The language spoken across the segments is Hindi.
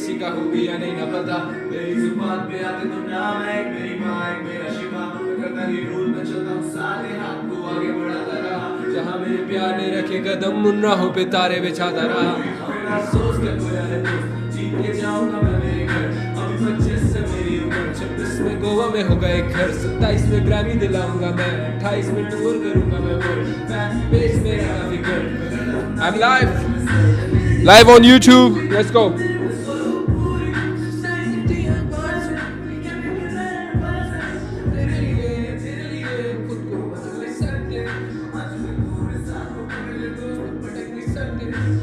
किसी का होगी या नहीं न पता, मेरी जुबान पे आते तुम नाम है एक मेरी माँ एक मेरा शिवा, करता नहीं रूल में चलता हूँ सारे हाथ को आगे बढ़ाता रहा, जहाँ मेरे प्यार ने रखे कदम उन राहों पे तारे बिछाता रहा, मेरा सोच कर खोया है दोस्त, जीत के जाऊंगा मैं मेरे घर, अभी 25 से मेरी उम्र, 26 में गोवा में होगा एक घर, 27 में ग्रैमी दिलाऊंगा मैं, 28 में टूर करूंगा मैं वर्ल्ड, फैन बेस मेरा काफी कर, I'm live on YouTube, let's go.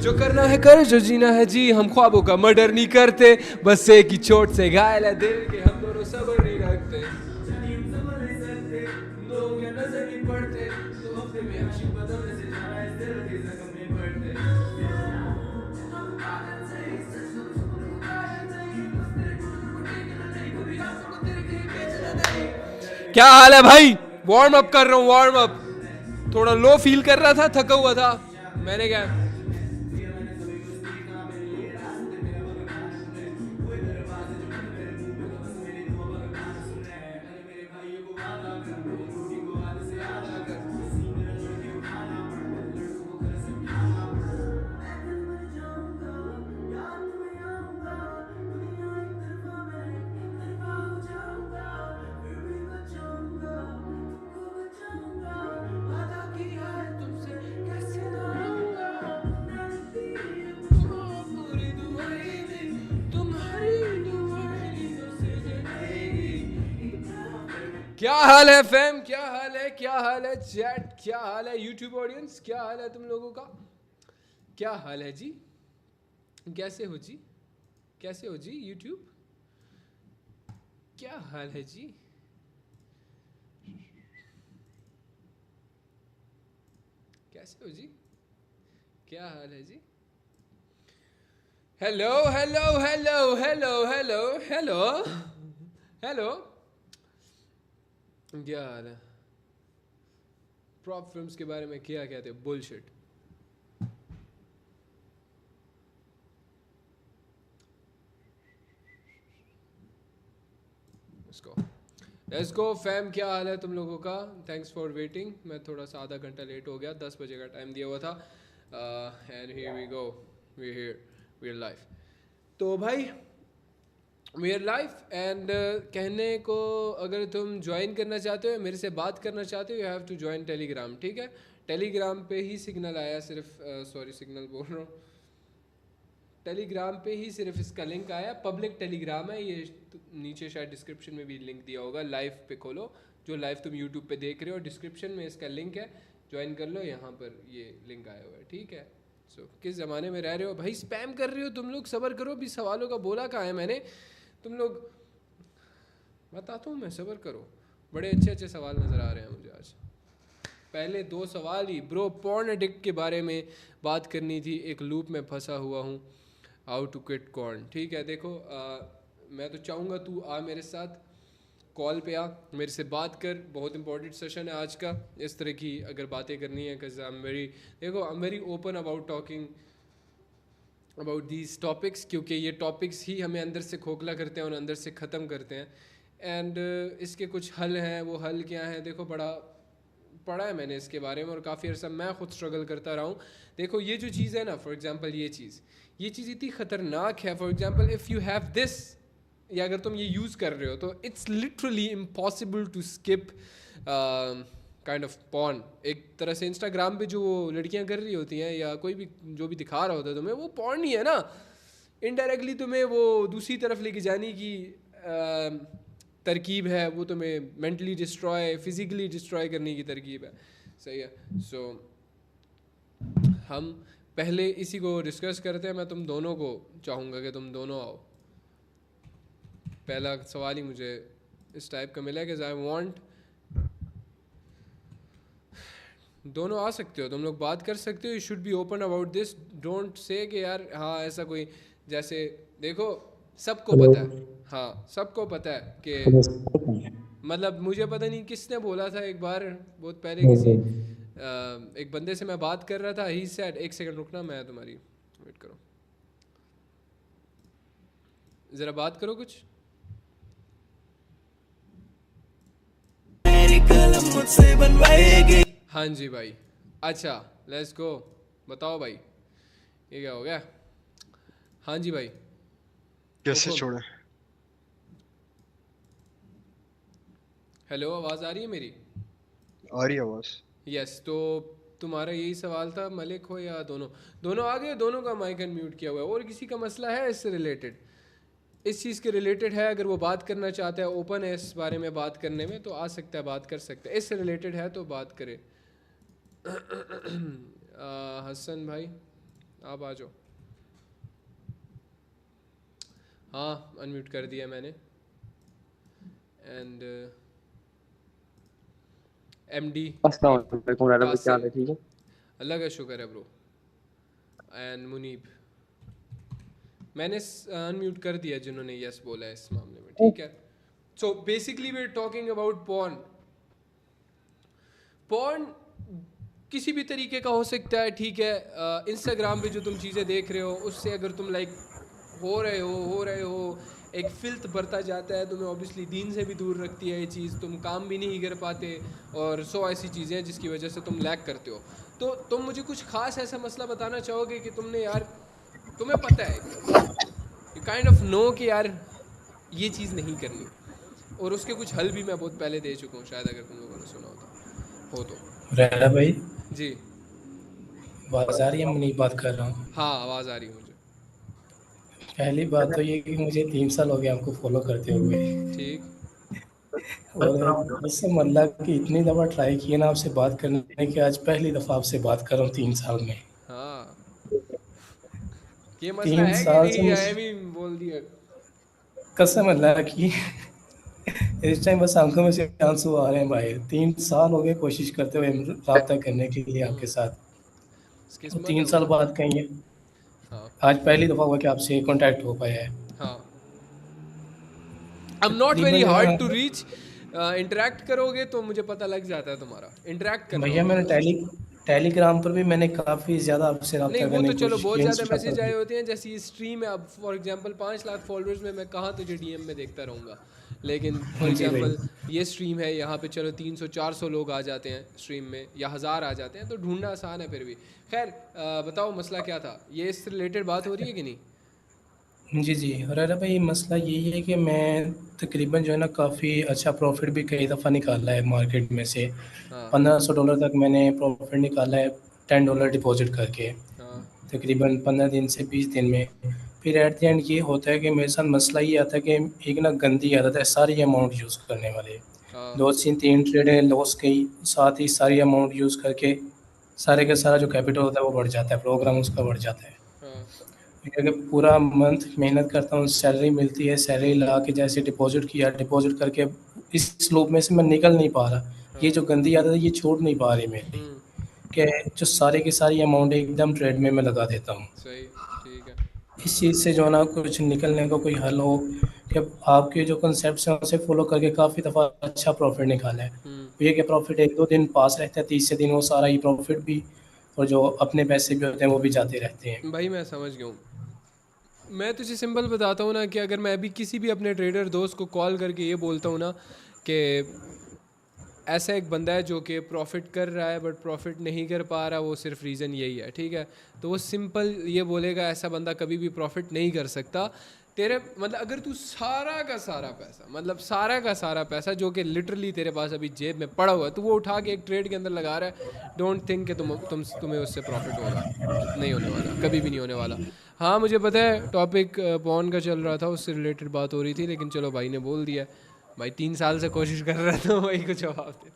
जो करना है कर, जो जीना है जी, हम ख्वाबों का मर्डर नहीं करते, बस एक ही चोट से घायल है दिल के, हम दोनों सब्र नहीं रखते, लोग क्या नजर नहीं पड़ते, तो हफ्ते में आशिक बदलने से जाना इस दिल के जख्म नहीं पड़ते। क्या हाल है भाई? वार्म अप कर रहा हूँ, वार्म अप। थोड़ा लो फील कर रहा था, थका हुआ था, मैंने क्या क्या हाल है फैम, क्या हाल है, क्या हाल है चैट, क्या हाल है यूट्यूब ऑडियंस, क्या हाल है तुम लोगों का, क्या हाल है जी, कैसे हो जी, कैसे हो जी यूट्यूब, क्या हाल है जी, कैसे हो जी, क्या हाल है जी, hello hello hello hello hello hello hello, क्या हाल है, प्रॉप फिल्म्स के बारे में क्या कहते हो, बुलशिट, लेट्स गो फैम, क्या हाल है तुम लोगों का, थैंक्स फॉर वेटिंग, मैं थोड़ा सा आधा घंटा लेट हो गया, 10 बजे का टाइम दिया हुआ था, and here we go, we are live, तो भाई वी आर लाइव एंड कहने को, अगर तुम ज्वाइन करना चाहते हो, मेरे से बात करना चाहते हो, you have to join Telegram, ठीक है, टेलीग्राम पे ही सिग्नल आया सिर्फ, सॉरी सिग्नल बोल रहा हूँ, टेलीग्राम पे ही सिर्फ इसका लिंक आया, पब्लिक टेलीग्राम है ये, नीचे शायद डिस्क्रिप्शन में भी लिंक दिया होगा, लाइव पे खोलो, जो लाइव तुम यूट्यूब पे देख रहे हो, डिस्क्रिप्शन में इसका लिंक है, ज्वाइन कर लो, यहाँ पर ये लिंक आया हुआ है, ठीक है। सो किस ज़माने में रह रहे हो भाई, स्पैम कर रहे हो तुम लोग, सब्र करो, भी सवालों का बोला कहाँ है मैंने, तुम लोग, बताता हूँ मैं, सब्र करो, बड़े अच्छे अच्छे सवाल नज़र आ रहे हैं मुझे आज, पहले 2 सवाल ही ब्रो, पॉर्न एडिक्ट के बारे में बात करनी थी, एक लूप में फंसा हुआ हूँ, हाउ टू क्विट कॉर्न, ठीक है, देखो मैं तो चाहूँगा तू आ मेरे साथ, कॉल पे आ, मेरे से बात कर, बहुत इंपॉर्टेंट सेशन है आज का, इस तरह की अगर बातें करनी है, because I am very open about talking about these topics, क्योंकि ये टॉपिक्स ही हमें अंदर से खोखला करते हैं और अंदर से ख़त्म करते हैं, एंड इसके कुछ हल हैं, वो हल क्या हैं, देखो बड़ा पढ़ा है मैंने इसके बारे में, और काफ़ी अर्सा मैं खुद स्ट्रगल करता रहा हूँ, देखो ये जो चीज़ है ना, फॉर एग्जांपल ये चीज़ इतनी ख़तरनाक है, for example if you have this, या अगर तुम ये यूज़ कर रहे हो, तो it's literally impossible to skip kind of porn, एक तरह से इंस्टाग्राम पे जो लड़कियां कर रही होती हैं, या कोई भी जो भी दिखा रहा होता है तुम्हें, वो पॉर्न ही है ना, इनडायरेक्टली तुम्हें वो दूसरी तरफ लेके जाने की तरकीब है, वो तुम्हें मेंटली डिस्ट्रॉय, फिज़िकली डिस्ट्रॉय करने की तरकीब है, सही है। सो हम पहले इसी को डिस्कस करते हैं, मैं तुम दोनों को चाहूँगा कि तुम दोनों आओ, पहला सवाल ही मुझे इस टाइप का मिला है कि आई वांट, दोनों आ सकते हो तुम लोग, बात कर सकते हो, you should be open about this, don't say कि यार हाँ ऐसा कोई, जैसे देखो सबको पता है, हाँ सबको पता है कि, मतलब मुझे पता नहीं किसने बोला था एक बार, बहुत पहले किसी एक बंदे से मैं बात कर रहा था, ही सेड, एक सेकंड रुकना, मैं तुम्हारी वेट करो, ज़रा बात करो कुछ। मुझसे बनवाएगी। हाँ जी भाई, अच्छा लेट्स गो। बताओ भाई, ये क्या हो गया? हाँ जी भाई, कैसे हुकुम। छोड़े? हेलो, आवाज़ आ रही है मेरी? आ रही आवाज। यस, तो तुम्हारा यही सवाल था, मलिक हो या दोनों? दोनों आ गए, दोनों का माइक अनम्यूट किया हुआ है। और किसी का मसला है इससे रिलेटेड, इस चीज़ के रिलेटेड है? अगर वो बात करना चाहता है, ओपन है इस बारे में बात करने में, तो आ सकता है, बात कर सकता है। इससे रिलेटेड है तो बात करे। हसन भाई, आप आ जाओ। हाँ, अनम्यूट कर दिया मैंने। एंड एमडी अस्सलाम वालेकुम राना भाई, क्या हाल कासिम, है? ठीक है। अल्लाह का शुक्र है ब्रो। एंड मुनीब, मैंने अनम्यूट कर दिया जिन्होंने यस बोला है इस मामले में, ठीक है। So basically we are talking about porn. Porn किसी भी तरीके का हो सकता है, ठीक है। इंस्टाग्राम पे जो तुम चीज़ें देख रहे हो, उससे अगर तुम लाइक हो रहे हो, एक फिल्थ बढ़ता जाता है, तुम्हें ऑब्वियसली दीन से भी दूर रखती है ये चीज़, तुम काम भी नहीं कर पाते, और सौ ऐसी चीज़ें हैं जिसकी वजह से तुम लैक करते हो। तो तुम मुझे कुछ खास ऐसा मसला बताना चाहोगे कि तुमने यार, तुम्हें पता है, यू काइंड ऑफ नो कि यार ये चीज़ नहीं करनी, और उसके कुछ हल भी मैं बहुत पहले दे चुका हूँ, शायद अगर तुम लोगों ने सुना हो तो। राना भाई, जी आवाज आ रही है? मुनीब बात कर रहा हूँ। हाँ, आवाज़ आ रही है मुझे। पहली बात तो ये कि मुझे 3 साल हो गए आपको फॉलो करते हुए, ठीक। और उससे मतलब कि इतनी दफ़ा ट्राई किया ना आपसे बात करने की, आज पहली दफ़ा आपसे बात कर रहा हूँ 3 साल में। हाँ, ये मसला तीन है कि साल नहीं, से या मुझ एमी बोल दिया? कसम अल्लाह की, इस टाइम बस आंखों में से आंसू आ रहे हैं भाई। 3 साल हो गए कोशिश करते हुए रब्ता करने के लिए आपके साथ, और किस्मत है 3 साल भाई। बाद कहेंगे हाँ आज पहली दफ़ा हुआ कि आपसे कांटेक्ट हो पाया है। हाँ, आई एम नॉट वेरी तकरीबन हार्ड टू रीच। इंटरेक्ट करोगे तो मुझे पता लग जाता है तुम्हारा, इंटरेक्ट करना भैया होगा मैंने बस। टेलीग्राम पर भी मैंने काफ़ी ज़्यादा आपसे नहीं, रब्ता वो करने तो की चलो कोशिश बहुत की ज़्यादा इंस्टा पर मैसेज आए भी। होते हैं, जैसे ये स्ट्रीम है अब फॉर एग्जांपल 5 लाख फॉलोअर्स में मैं कहाँ तुझे डीएम में देखता रहूँगा। लेकिन फॉर जी भाई। एग्जांपल ये स्ट्रीम है, यहाँ पे चलो 300-400 लोग आ जाते हैं स्ट्रीम में, या 1000 आ जाते हैं, तो ढूंढना आसान है फिर भी। खैर, बताओ मसला क्या था, ये इससे रिलेटेड बात हो रही है कि नहीं? जी जी, और अरे भाई मसला यही है कि मैं तकरीबन जो है ना काफ़ी अच्छा प्रॉफिट भी कई दफ़ा निकाला है मार्केट में से। हाँ $1500 तक मैंने प्रॉफिट निकाला है $10 डिपॉजिट करके, हाँ तकरीबन 15 दिन से 20 दिन में। फिर एट द एंड ये होता है कि मेरे साथ मसला ये आता है कि एक ना गंदी आदत है सारी अमाउंट यूज़ करने वाले। हाँ 2 3 ट्रेडें लॉस गई, साथ ही सारी अमाउंट यूज़ करके सारे का सारा जो कैपिटल होता है वो बढ़ जाता है, प्रोग्राम उसका बढ़ जाता है। हाँ अगर पूरा मंथ मेहनत करता हूँ, सैलरी मिलती है, सैलरी लगा के जैसे डिपॉजिट किया, डिपॉजिट करके इस लूप में से मैं निकल नहीं पा रहा। ये हाँ। जो गंदी आदत है ये छूट नहीं पा रही मेरी, कि जो सारे की सारी अमाउंट एकदम ट्रेड में मैं लगा देता हूँ। सही, ठीक है। इस चीज़ से जो है ना कुछ निकलने का कोई हल हो, कि आपके जो कंसेप्ट हैं उसे फॉलो करके काफ़ी दफ़ा अच्छा प्रॉफिट निकाला है। ये कि प्रॉफिट 1 2 दिन पास रहता है, तीसरे दिन वो सारा ही प्रॉफिट भी और जो अपने पैसे भी होते हैं वो भी जाते रहते हैं। भाई मैं समझ गया हूँ। मैं तुझे सिंपल बताता हूँ ना, कि अगर मैं अभी किसी भी अपने ट्रेडर दोस्त को कॉल करके ये बोलता हूँ ना कि ऐसा एक बंदा है जो कि प्रॉफिट कर रहा है बट प्रॉफिट नहीं कर पा रहा, वो सिर्फ रीज़न यही है, ठीक है, तो वो सिंपल ये बोलेगा ऐसा बंदा कभी भी प्रॉफिट नहीं कर सकता। तेरे मतलब अगर तू सारा का सारा पैसा, मतलब सारा का सारा पैसा जो कि लिटरली तेरे पास अभी जेब में पड़ा हुआ है, तो वो उठा के एक ट्रेड के अंदर लगा रहा है, डोंट थिंक कि तुम्हें उससे प्रॉफिट होगा। नहीं होने वाला, कभी भी नहीं होने वाला। हाँ मुझे पता है टॉपिक पॉन का चल रहा था, उससे रिलेटेड बात हो रही थी, लेकिन चलो भाई ने बोल दिया। भाई 3 साल से कोशिश कर रहा था, भाई को जवाब दे।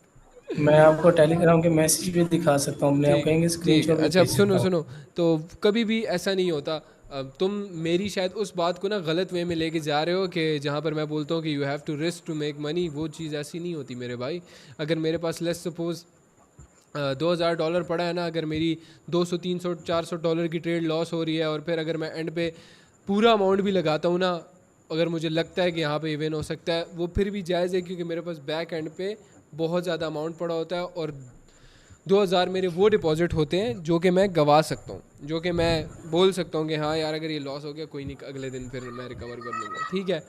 मैं आपको टेलीग्राम के मैसेज भी दिखा सकता हूँ, अपने आप ठीक कहेंगे ठीक है, स्क्रीनशॉट भी अच्छा अब भेज सुनो सकता हूँ। सुनो। तो कभी भी ऐसा नहीं होता। अब तुम मेरी शायद उस बात को ना गलत वे में लेके जा रहे हो, कि जहाँ पर मैं बोलता हूँ कि you have to risk to make money, वो चीज़ ऐसी नहीं होती मेरे भाई। अगर मेरे पास लेट्स सपोज $2000 पड़ा है ना, अगर मेरी 200 300 400 डॉलर की ट्रेड लॉस हो रही है, और फिर अगर मैं एंड पे पूरा अमाउंट भी लगाता हूँ ना, अगर मुझे लगता है कि यहाँ पे विन हो सकता है, वो फिर भी जायज़ है, क्योंकि मेरे पास बैक एंड पे बहुत ज़्यादा अमाउंट पड़ा होता है, और 2,000 मेरे वो डिपॉजिट होते हैं जो कि मैं गवा सकता हूँ, जो कि मैं बोल सकता हूँ कि हाँ यार अगर ये लॉस हो गया कोई नहीं, अगले दिन फिर मैं रिकवर कर लूँगा, ठीक है,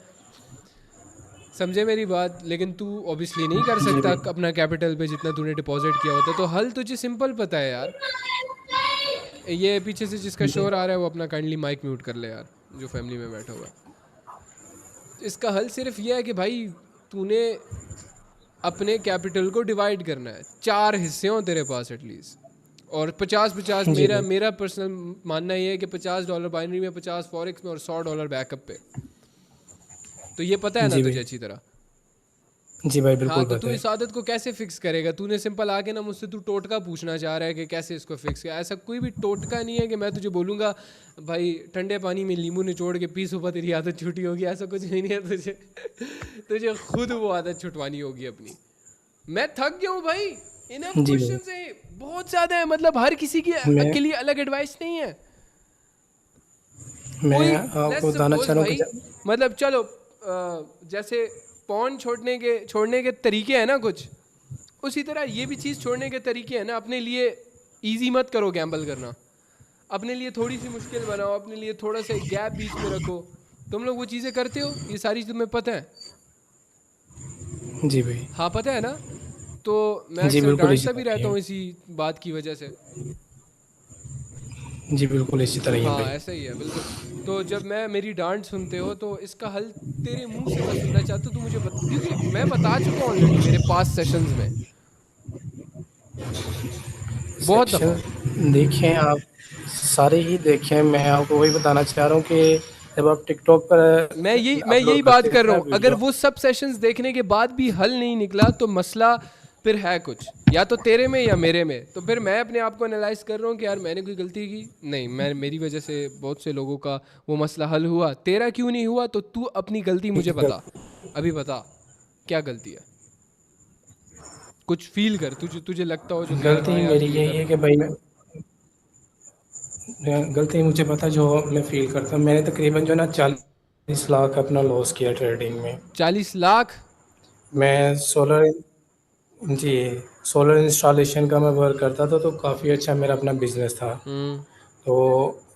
समझे मेरी बात। लेकिन तू ऑब्वियसली नहीं कर सकता अपना कैपिटल पे जितना तूने डिपॉजिट किया होता, तो हल तुझे सिंपल पता है यार। ये पीछे से जिसका शोर आ रहा है वो अपना काइंडली माइक म्यूट कर ले यार, जो फैमिली में बैठा हुआ है। इसका हल सिर्फ ये है कि भाई तूने अपने कैपिटल को डिवाइड करना है, 4 हिस्से हों तेरे पास एटलीस्ट, और 50-50। मेरा पर्सनल मानना ये है कि $50 बाइनरी में, 50 फॉरेक्स में और $100 बैकअप पे। तो ये पता है ना तुझे अच्छी तरह? जी भाई बिल्कुल हाँ, तो पता तू है। इस आदत को कैसे फिक्स करेगा? तूने सिंपल आके ना मुझसे तू टोटका पूछना चाह रहा है कि कैसे इसको फिक्स किया। ऐसा कोई भी टोटका नहीं है कि मैं तुझे बोलूँगा भाई ठंडे पानी में नींबू निचोड़ के पी, सुबह तेरी आदत छुट्टी होगी, ऐसा कुछ नहीं है। तुझे खुद वो आदत छुटवानी होगी अपनी। मैं थक गया हूँ भाई, इनफ जी भाई। क्वेश्चंस है बहुत ज़्यादा है, मतलब हर किसी की मैं के लिए अलग एडवाइस नहीं है। मैं कोई आपको let's बताना suppose चाह रहा हूँ भाई, कि मतलब चलो जैसे पॉन छोड़ने के तरीके हैं ना कुछ, उसी तरह ये भी चीज़ छोड़ने के तरीके हैं ना। अपने लिए इजी मत करो गैम्बल करना, अपने लिए थोड़ी सी मुश्किल बनाओ, अपने लिए थोड़ा सा गैप बीच में रखो। तुम लोग वो चीज़ें करते हो, ये सारी तुम्हें पता है? जी भाई। हाँ पता है ना। तो मैं जी अक्सर बिल्कुल इसी डांटता भी तरह ही रहता है। हूँ इसी बात की वजह से। जी बिल्कुल इसी तरह ही है हाँ भाई। ऐसा ही है बिल्कुल। तो जब मैं मेरी डांट सुनते हो तो इसका हल तेरे मुंह से मैं सुनना चाहता हूँ, तू मुझे क्योंकि मैं बता चुका हूँ ऑलरेडी मेरे पास सेशंस में बहुत दफ़ा। सेक्शन देखें आप, सारे ही देखें। मैं आपको वही बताना चाह रहा हूँ कि जब आप टिकटॉक पर मैं यही अपलोड बात करते कर हैं रहा ना हूँ, अगर वीडियो। वो सब सेशंस देखने के बाद भी हल नहीं निकला तो मसला फिर है कुछ, या तो तेरे में या मेरे में। तो फिर मैं अपने आप को एनालाइज कर रहा हूँ कि यार मैंने कोई गलती की नहीं, मेरी वजह से बहुत से लोगों का वो मसला हल हुआ, तेरा क्यों नहीं हुआ? तो तू अपनी गलती मुझे बता, अभी बता क्या गलती है, कुछ फील कर, तुझे तुझे लगता हो जो कि यार हाँ गलती यार मेरी तू ये यही कर। है कि भाई गलती मुझे पता जो मैं फील करता हूँ। मैंने तकरीबन जो ना 40 लाख अपना लॉस किया ट्रेडिंग में। 40 लाख? मैं जी सोलर इंस्टॉलेशन का मैं वर्क करता था, तो काफ़ी अच्छा मेरा अपना बिजनेस था। हम्म तो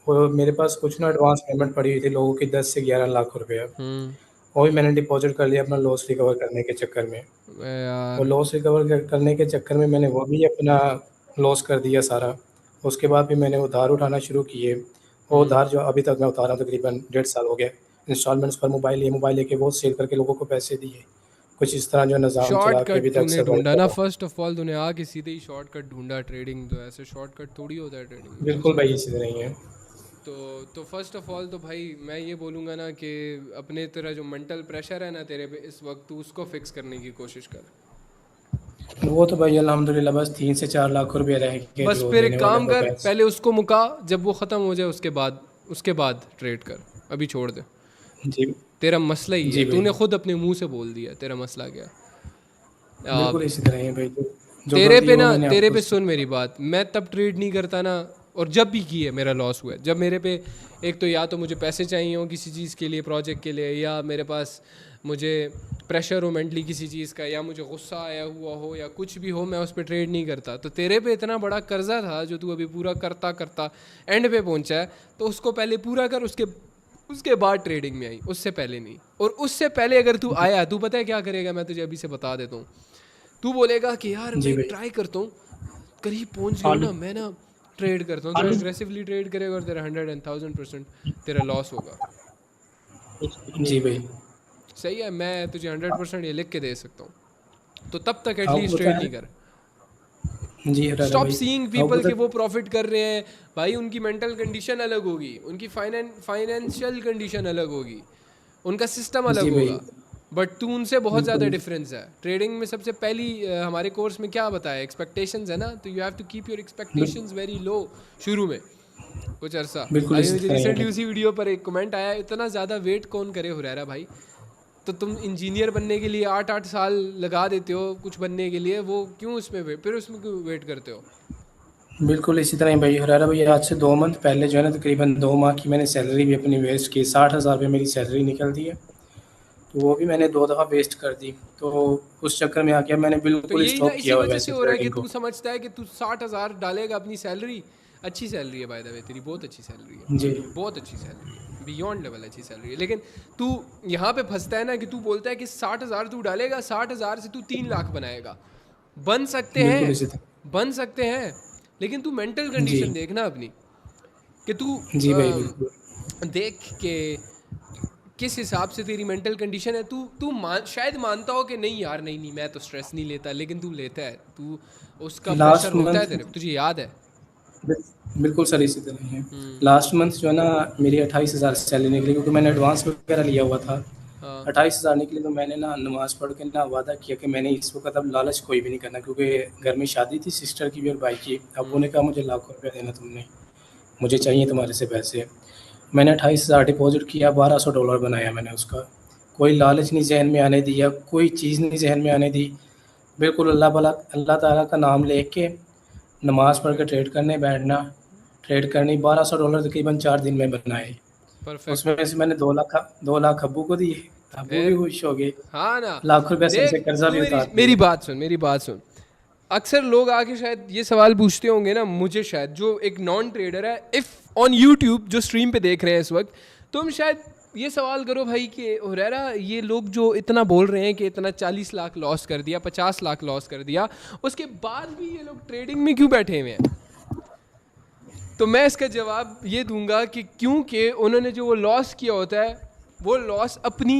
वो मेरे पास कुछ ना एडवांस पेमेंट पड़ी हुई थी लोगों की, 10 से 11 लाख रुपया। हम्म। वो भी मैंने डिपॉजिट कर लिया अपना लॉस रिकवर करने के चक्कर में। वो यार लॉस रिकवर करने के चक्कर में मैंने वो भी अपना लॉस कर दिया सारा। उसके बाद भी मैंने उधार उठाना शुरू किए। वो हम्म। उधार जो अभी तक मैं उतारा हूँ, तकरीबन 1.5 साल हो गया। इंस्टॉलमेंट्स पर मोबाइल लेके वो सेल करके लोगों को पैसे दिए। कुछ इस तरह जो निज़ाम चला के शॉर्टकट अभी तक तूने सर्वाइव ढूंढा कर ना, रहा हूँ। फर्स्ट ऑफ ऑल तूने आके सीधे ही शॉर्टकट ढूंढा ट्रेडिंग, तो ऐसे शॉर्टकट थोड़ी होता है ट्रेडिंग में बिल्कुल दोस्त। भाई, इसी तरह ही है। तो फर्स्ट ऑफ ऑल तो भाई मैं ये बोलूँगा ना कि अपने तेरा जो मेंटल प्रेशर है ना तेरे पे इस वक्त, तू उसको फिक्स करने की कोशिश कर। वो तो भाई अल्हम्दुलिल्लाह बस 3 से 4 लाख रुपए रह गए बस जो फिर एक देने वाले काम को कर, पैसे। पहले उसको मुका, जब वो ख़त्म हो जाए उसके बाद ट्रेड कर, अभी छोड़ दे। जी। तेरा मसला ही है, जी भाई तूने खुद अपने मुंह से बोल दिया तेरा मसला क्या है। बिल्कुल इसी तरह ही है भाई। जो गलती है वो मैंने तेरे आपको पे सुन मेरी बात, मैं तब ट्रेड नहीं करता ना, और जब भी की है मेरा लॉस हुआ है, जब मेरे पे एक तो या तो मुझे पैसे चाहिए हो किसी चीज़ के लिए, प्रोजेक्ट के लिए, या मेरे पास मुझे प्रेशर हो मेंटली किसी चीज़ का, या मुझे गुस्सा आया हुआ हो, या कुछ भी हो, मैं उस पर ट्रेड नहीं करता। तो तेरे पे इतना बड़ा कर्जा था जो तू अभी पूरा करता करता एंड पे पहुंचा है, तो उसको पहले पूरा कर, उसके बाद ट्रेडिंग में आई, उससे पहले नहीं। और उससे पहले अगर तू आया, तू पता है क्या करेगा, मैं तुझे अभी से बता देता हूँ। तू बोलेगा कि यार जी मैं भाई। ट्राई करता हूँ, करीब पहुँच गया हूँ ना, मैं ना ट्रेड करता हूँ। तो एग्रेसिवली ट्रेड करेगा और तेरा 100,000% तेरा लॉस होगा। जी भाई। सही है, मैं तुझे 100% ये लिख के दे सकता हूँ। तो तब तक आपको एटलीस्ट पता ट्रेड है। नहीं कर। जी राजा स्टॉप भाई। सीइंग आपको पीपल पता के वो प्रॉफिट कर रहे हैं। भाई उनकी मेंटल कंडीशन अलग होगी, उनकी फाइनेंशियल कंडीशन अलग होगी, उनका सिस्टम अलग जी भाई। होगा, बट तू उनसे बहुत ज़्यादा बिल्कुल डिफरेंस है। ट्रेडिंग में सबसे पहली हमारे कोर्स में क्या बताया, एक्सपेक्टेशंस है ना, तो you have to keep your expectations very low शुरू में कुछ अरसा। बिल्कुल अभी इसी मुझे तरह ही है रिसेंटली भाई। उसी वीडियो पर एक कमेंट आया, इतना ज़्यादा वेट कौन करे हुरैरा भाई, तो तुम इंजीनियर बनने के लिए 8-8 साल लगा देते हो कुछ बनने के लिए, वो क्यों उसमें फिर उसमें क्यों वेट करते हो? बिल्कुल इसी तरह ही भाई। हरारा भाई आज से 2 मंथ पहले जो है ना, तकरीबन 2 माह की मैंने सैलरी भी अपनी वेस्ट की। 60,000 रुपये मेरी सैलरी निकलती है। तो वो भी मैंने 2 दफ़ा वेस्ट कर दी। तो उस चक्कर में आके मैंने तो बिल्कुल यही ना, स्टॉप इसी किया हुआ है वजह से वैसे हो रहा है कि ट्रेडिंग तू को। समझता है कि तू 60,000 डालेगा अपनी सैलरी। अच्छी सैलरी है बाय द वे, तेरी बहुत अच्छी सैलरी है, जी, बहुत अच्छी सैलरी है, बियॉन्ड लेवल अच्छी सैलरी है। लेकिन तू यहाँ पे फंसता है ना कि तू बोलता है कि 60,000 तू डालेगा, 60,000 से तू 3 लाख बनाएगा। बन सकते बिल्कुल हैं, इसी तरह। बन सकते हैं, लेकिन तू मेंटल जी, कंडीशन देखना अपनी, कि तू जी भाई बिल्कुल। देख के किस हिसाब से तेरी मेंटल कंडीशन है। तू शायद मानता हो कि नहीं यार, नहीं नहीं मैं तो स्ट्रेस नहीं लेता, लेकिन तू लेता है। तू उसका प्रेशर लास्ट होता है मंथ तेरे पे, तुझे याद है। बिल्कुल सर इसी तरह ही है। हम्म। लास्ट मंथ जो है ना मेरी 28,000 सैलरी निकली, क्योंकि मैंने एडवांस वगैरह लिया हुआ था। हाँ 28,000 निकली तो मैंने ना नमाज़ पढ़ के ना वादा किया कि मैंने इस वक़्त अब लालच कोई भी नहीं करना, क्योंकि घर में शादी थी सिस्टर की भी और भाई की। अब्बू ने कहा मुझे लाखों रुपया देना तुमने, मुझे चाहिए तुम्हारे से पैसे। मैंने 28,000 डिपॉज़िट किया, $1200 बनाया मैंने उसका। कोई लालच नहीं ज़हन में आने दिया, कोई चीज़ नहीं ज़हन में आने दी। बिल्कुल अल्लाह ताला का नाम लेके नमाज़ पढ़ के ट्रेड करने बैठना, ट्रेड करनी। $1200 तकरीबन 4 दिन में बनाए। परफेक्ट। उसमें से मैंने 2 लाख अब्बू को दिए, अब्बू भी फिर खुश हो गए। हाँ ना, लाखों रुपए से देख उनसे कर्जा तू भी मेरी उतार मेरी दिए। बात सुन, मेरी बात सुन। अक्सर लोग आके शायद ये सवाल पूछते होंगे ना मुझे, शायद जो एक नॉन ट्रेडर है, इफ़ ऑन यूट्यूब जो स्ट्रीम पे देख रहे हैं इस वक्त, तुम शायद ये सवाल करो भाई कि हुरैरा ये लोग जो इतना बोल रहे हैं कि इतना 40 लाख लॉस कर दिया, 50 लाख लॉस कर दिया, उसके बाद भी ये लोग ट्रेडिंग में क्यों बैठे हुए हैं। तो मैं इसका जवाब ये दूंगा कि क्योंकि उन्होंने जो वो लॉस किया होता है, वो लॉस अपनी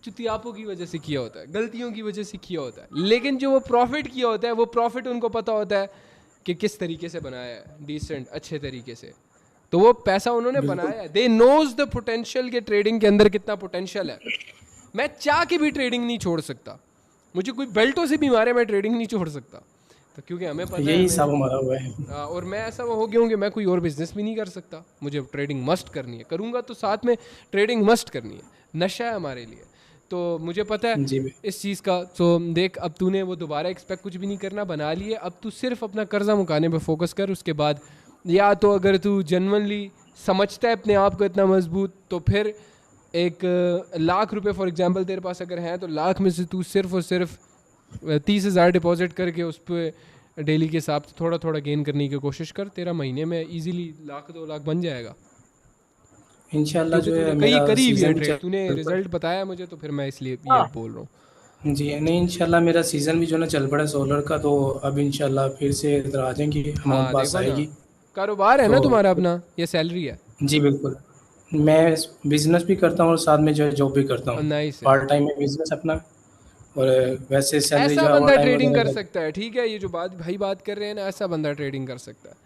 चुतियापों की वजह से किया होता है, गलतियों की वजह से किया होता है। लेकिन जो वो प्रॉफिट किया होता है, वो प्रॉफिट उनको पता होता है कि किस तरीके से बनाया है, डिसेंट अच्छे तरीके से। तो वो पैसा उन्होंने बिल्कुल। बनाया है, दे नोज द पोटेंशियल के ट्रेडिंग के अंदर कितना पोटेंशियल है। मैं चाह के भी ट्रेडिंग नहीं छोड़ सकता, मुझे कोई बेल्टों से भी मारे मैं ट्रेडिंग नहीं छोड़ सकता। तो क्योंकि हमें पता है यही हिसाब हमारा हुआ है। और मैं ऐसा हो गया हूँ कि मैं कोई और बिजनेस भी नहीं कर सकता, मुझे ट्रेडिंग मस्ट करनी है, करूँगा तो साथ में ट्रेडिंग मस्ट करनी है, नशा है हमारे लिए। तो मुझे पता है जी भाई। इस चीज़ का। तो देख अब तूने वो दोबारा एक्सपेक्ट कुछ भी नहीं करना बना लिए, अब तू सिर्फ अपना कर्जा मुकाने पे फोकस कर। उसके बाद या तो अगर तू जेन्युइनली समझता है अपने आप को इतना मजबूत, तो फिर 1 लाख रुपए फॉर एग्जांपल तेरे पास अगर हैं, तो लाख में से तू सिर्फ और सिर्फ 30,000 डिपॉजिट करके उस पर डेली के हिसाब से थोड़ा थोड़ा गेन करने की कोशिश कर। तेरा महीने में इजीली 1 लाख 2 लाख बन जाएगा, इंशाल्लाह क्योंकि जो है तूने कई मेरा करी हुई है सीज़न भी ट्रेड, तूने चल पड़ा। रिजल्ट बताया मुझे, तो फिर मैं इसलिए ये बोल रहा हूँ। जी नहीं, इंशाल्लाह मेरा सीज़न भी जो ना चल पड़ा है सोलर का, तो अब इंशाल्लाह फिर से इधर आ जाएंगी, अमाउंट हाँ पास देखो ना, आएगी। कारोबार है तो ना तुम्हारा अपना, ये सैलरी है। जी बिल्कुल, मैं बिज़नेस भी करता हूँ और साथ में जो है जॉब भी करता हूँ। नाइस है। पार्ट टाइम में बिज़नेस अपना, और वैसे सैलरी ऐसा जो है ओवर बंदा टाइम ट्रेडिंग कर वगैरह सकता है, ठीक है, ये जो बात कर रहे हैं ना, ऐसा बंदा ट्रेडिंग कर सकता है।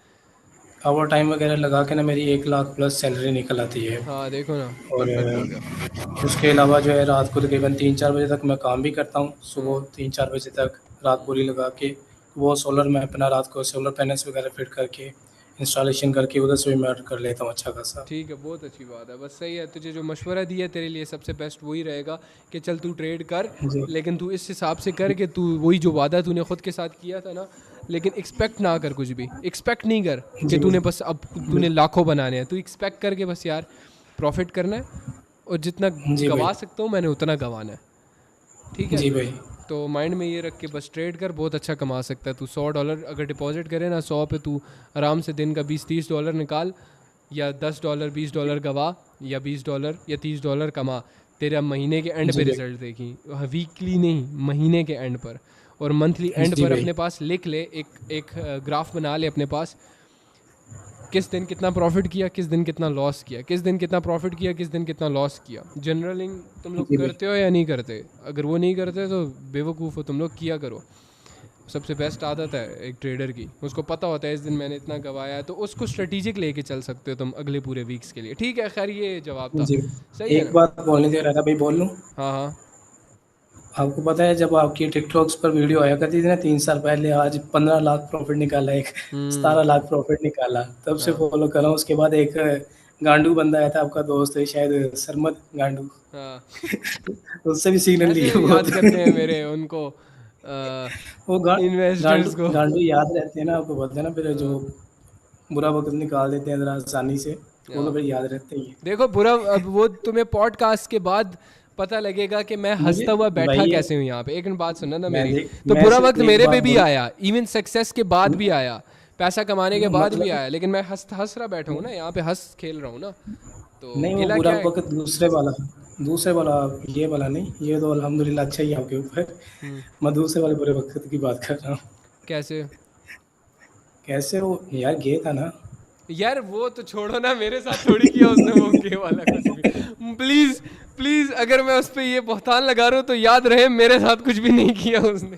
ओवर टाइम वगैरह लगा के ना मेरी 1 लाख प्लस सैलरी निकल आती है। हाँ देखो ना, और परफेक्ट हो गया। उसके अलावा जो है रात को तकरीबन 3-4 बजे तक मैं काम भी करता हूँ, हम्म। सुबह 3-4 बजे तक रात पूरी लगा के। वो सोलर में अपना रात को सोलर पैनल्स वगैरह फिट करके इंस्टॉलेशन करके उधर से भी मैं अर्न कर लेता हूँ अच्छा खासा। ठीक है, बहुत अच्छी बात है, बस सही है। तुझे जो मशवरा दिया तेरे लिए सबसे बेस्ट वही रहेगा कि चल तू ट्रेड कर, जी लेकिन तू इस हिसाब से कर कि तू वही जो वादा तूने खुद के साथ किया था ना, लेकिन एक्सपेक्ट ना कर, कुछ भी एक्सपेक्ट नहीं कर कि जी तूने बस अब तूने लाखों बनाने हैं। तू एक्सपेक्ट करके बस यार प्रॉफिट करना है, और जितना जी भाई। गवा सकता हूँ मैंने उतना गवाना है, ठीक है। जी भाई। तो माइंड में ये रख के बस ट्रेड कर, बहुत अच्छा कमा सकता है तू। $100 अगर डिपॉजिट करे ना, 100 पे तू आराम से दिन का $20-30 निकाल, या $10 $20 गवा, या $20 या $30 कमा। तेरा महीने के एंड जी पे भाई। रिजल्ट देखी, वीकली नहीं, महीने के एंड पर और मंथली एंड जी पर भाई। अपने पास लिख ले, एक ग्राफ बना ले अपने पास, किस दिन कितना प्रॉफिट किया, किस दिन कितना लॉस किया, किस दिन कितना प्रॉफिट किया, किस दिन कितना लॉस किया। जनरलिंग तुम लोग जी भाई। करते हो या नहीं करते? अगर वो नहीं करते तो बेवकूफ़ हो तुम लोग, किया करो। सबसे बेस्ट आदत है एक ट्रेडर की, उसको पता होता है इस दिन मैंने इतना गवाया है, तो उसको स्ट्रेटेजिक लेके चल सकते हो तुम अगले पूरे वीक्स के लिए, ठीक है। खैर ये जवाब था, जी सही है एक ना? बात बोलने दे रहा था भाई, बोल लूँ? हाँ हाँ। आपको पता है जब आपकी टिकटॉक्स पर वीडियो आया करती थी ना 3 साल पहले, आज 15 लाख प्रॉफिट निकाला, एक 17 लाख प्रॉफिट निकाला, तब से हाँ फॉलो कर रहा हूँ। उसके बाद एक गांडू बंदा आया था, आपका दोस्त है शायद, सरमद गांडू, हाँ, उससे भी सिग्नल ऐसे लिए बहुत। याद करते हैं मेरे उनको वो गांडू इन्वेस्टर्स को। गांडू याद रहते हैं ना, आपको पता है ना, फिर जो हाँ, बुरा वक्त निकाल देते हैं जरा आसानी से, वो तो हाँ। फिर याद रहते ही हैं। देखो बुरा, अब वो तुम्हें पॉडकास्ट के बाद पता लगेगा कि मैं मुझे हंसता हुआ बैठा भाई कैसे हूँ यहाँ पे। एक मिनट बात सुनना ना मैं मेरी। देख तो मैं बुरा सिर्फ वक्त एक मेरे बात पे भी बोल आया, इवन सक्सेस के बाद भी आया, पैसा कमाने के बाद भी मतलब आया, लेकिन मैं हंस रहा बैठा हूँ ना यहाँ पे, हंस खेल रहा हूँ ना, तो नहीं, वो गिला बुरा क्या है। वक़्त दूसरे वाला, ये वाला नहीं, ये तो अल्हम्दुलिल्लाह अच्छा ही है आपके ऊपर। हम्म, मैं दूसरे वाले बुरे वक़्त की बात कर रहा हूँ। कैसे कैसे वो यार गे था ना। यार, वो तो छोड़ो ना, मेरे साथ थोड़ी किया उसने वो गे वाला कुछ भी। प्लीज प्लीज, अगर मैं उस पर ये बहतान लगा रहा हूँ तो याद रहे मेरे साथ कुछ भी नहीं किया उसने।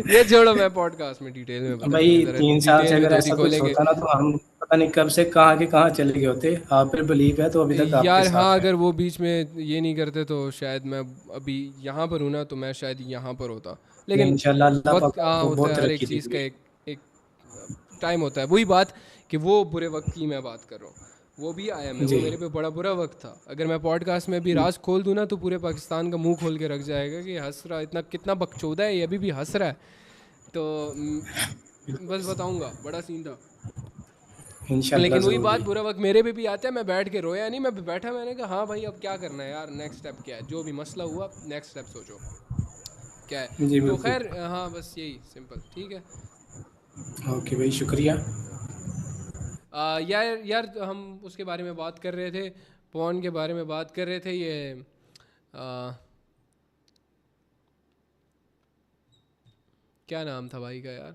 ये छोड़ो, मैं पॉडकास्ट में डिटेल में भाई बताऊंगा, जरा 3 साल से डिटेल में अगर दोस्ती ऐसा कुछ खोलेंगे। होता ना तो हम पता नहीं कब से कहाँ के कहाँ चले गए होते। आप पे बिलीव है तो अभी तक आपके यार हाँ, साथ है। अगर वो बीच में ये नहीं करते तो शायद मैं अभी यहाँ पर हूँ ना, तो मैं शायद यहाँ पर होता। लेकिन इंशाल्लाह अल्लाह वक्त पाक हाँ आपको होता बहुत है, हर एक तरक्की चीज़ का देंगे। एक टाइम होता है। वही बात कि वो बुरे वक्त की मैं बात कर रहा हूँ, वो भी आया, मैं वो जी। मेरे पे बड़ा बुरा वक्त था। अगर मैं पॉडकास्ट में भी राज खोल दूँ ना तो पूरे पाकिस्तान का मुंह खोल के रख जाएगा कि हंस रहा, इतना कितना बकचोदा है ये, अभी भी हंस रहा है। तो बस बताऊंगा, बड़ा सीन था। इंशाल्लाह लेकिन वही ज़रूर बात, भाई। बुरा वक्त मेरे पे भी आता है। मैं बैठ के रोया नहीं, मैं बैठा, मैंने कहा हाँ भाई अब क्या करना है यार, नेक्स्ट स्टेप क्या है, जो भी मसला हुआ नेक्स्ट स्टेप सोचो क्या है। जी तो बिल्कुल। खैर हाँ, बस यही सिंपल, ठीक है। ओके भाई, शुक्रिया। यार यार, हम उसके बारे में बात कर रहे थे, पॉन के बारे में बात कर रहे थे। ये आ, क्या नाम था भाई का यार,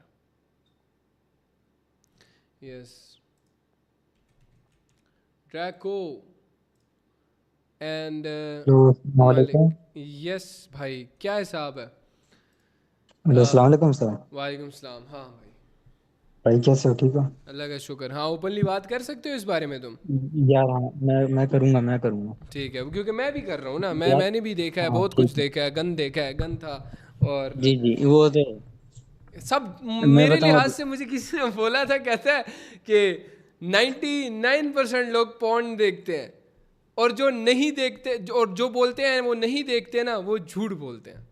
yes, Draco and hello, Malik. वालेकुम। यस भाई, क्या हिसाब है। हेलो, अस्सलाम वालेकुम सर। वालेकुम सलाम। हाँ भाई, भाई कैसे हो, ठीक हो? अल्लाह का शुक्र। हाँ, ओपनली बात कर सकते हो इस बारे में तुम। यार हाँ, मैं करूँगा। ठीक है, क्योंकि मैं भी कर रहा हूँ ना, यार मैंने भी देखा है, हाँ बहुत कुछ ठीक है। देखा है, गन देखा है, गन था। और जी जी, वो तो सब मैं मेरे बताऊँ लिहाज अभी। से, मुझे किसी ने बोला था, कहता है कि 99% लोग पॉर्न देखते हैं, और जो नहीं देखते, और जो बोलते हैं वो नहीं देखते ना, वो झूठ बोलते हैं।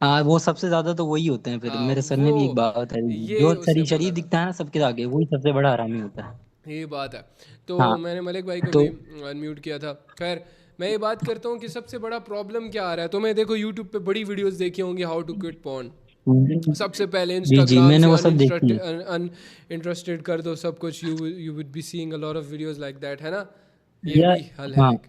हाँ, वो सबसे ज्यादा तो वही होते हैं। फिर हाँ, मेरे सर वो ने भी एक बात है, ये जो उसने शरीफ बोला शरीफ था, दिखता है ना सबके आगे, वही सबसे बड़ा हरामी होता है। ये बात है। तो हाँ मैंने मलिक भाई को तो भी अनम्यूट किया था। खैर, मैं ये बात करता हूँ कि सबसे बड़ा प्रॉब्लम क्या आ रहा है। तो मैं देखो यूट्यूब पे बड़ी वीडियोस देखी होंगी, हाउ टू क्विट पॉर्न। सबसे पहले जी जी, इंस्टाग्राम मैंने से वो सब देखी अनइंटरेस्टेड है। अनइंटरेस्टेड कर दो सब कुछ, you would be seeing a lot of videos like that, है ना। ये यार भी हल है हाँ, एक।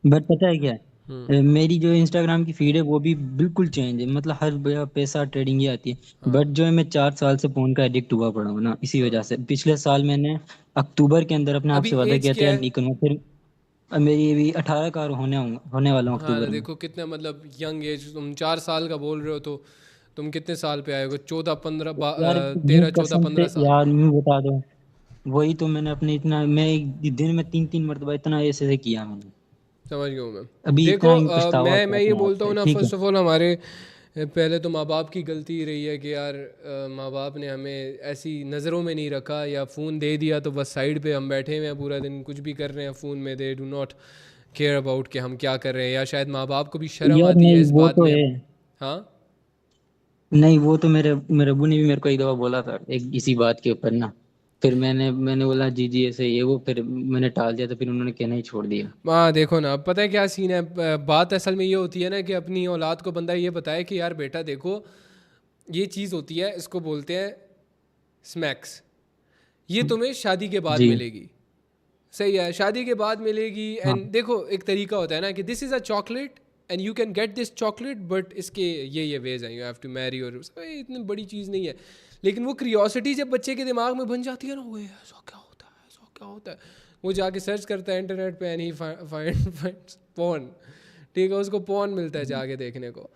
बट पता है क्या है? हम्म। मेरी जो इंस्टाग्राम की फीड है वो भी बिल्कुल चेंज है। मतलब हर जगह पैसा ट्रेडिंग ही आती है। हाँ बट जो है, मैं 4 साल से फोन का एडिक्ट हुआ पड़ा हूँ ना, इसी हाँ। वजह से पिछले साल मैंने अक्टूबर के अंदर अपने आप अभी से वादा एज किया था क्या यार है। नहीं करूँगा। फिर अब मेरी अभी 18 का होने वाला हूँ हाँ तो अक्टूबर में। देखो कितना, मतलब यंग एज, तुम 4 साल का बोल रहे हो, तो तुम कितने साल पे आए हो, 14 15 यार यूं 13 14 कसम से 15 साल। यार, यूं बता दो, वही तो मैंने अपने इतना, मैं एक दिन में 3 3 मरतबा इतना ऐसे ऐसे किया मैंने। समझ गया हूँ मैं। अभी देखो इतना ही पछतावा मैं होता है ये अपने आप बोलता हूँ पे, ना, ठीक है। फर्स्ट ऑफ ऑल हमारे पहले तो माँ बाप की गलती ही रही है कि यार माँ बाप ने हमें ऐसी नज़रों में नहीं रखा, या फ़ोन दे दिया तो बस साइड पे हम बैठे हुए हैं पूरा दिन, कुछ भी कर रहे हैं फ़ोन में, they do not care about कि हम क्या कर रहे हैं। या शायद माँ बाप को भी शर्म यार आती है नहीं, इस वो बात तो में। है। हाँ नहीं, वो तो मेरे मेरे अब्बू ने भी मेरे को एक दफा बोला था, एक इसी बात के ऊपर ना। फिर मैंने बोला जी जी ऐसे ये वो, फिर मैंने टाल दिया, तो फिर उन्होंने कहना ही छोड़ दिया। हाँ, देखो ना, पता है क्या सीन है, बात असल में ये होती है ना कि अपनी औलाद को बंदा ये बताए कि यार बेटा देखो, ये चीज़ होती है, इसको बोलते हैं स्मैक्स, ये तुम्हें शादी के बाद जी मिलेगी। सही है, शादी के बाद मिलेगी। हाँ। एंड देखो एक तरीका होता है ना कि this is a chocolate and you can get this chocolate, but इसके ये वेज हैं, यू हैव टू मैरी, और इतनी बड़ी चीज़ नहीं है। लेकिन वो क्रियोसिटी जब बच्चे के दिमाग में बन जाती है ना, वो ऐसा क्या होता है, ऐसा क्या होता है, वो जाके सर्च करता है इंटरनेट पे, एंड ही फाइंड्स पॉर्न। ठीक है, उसको पॉर्न मिलता है जाके देखने को,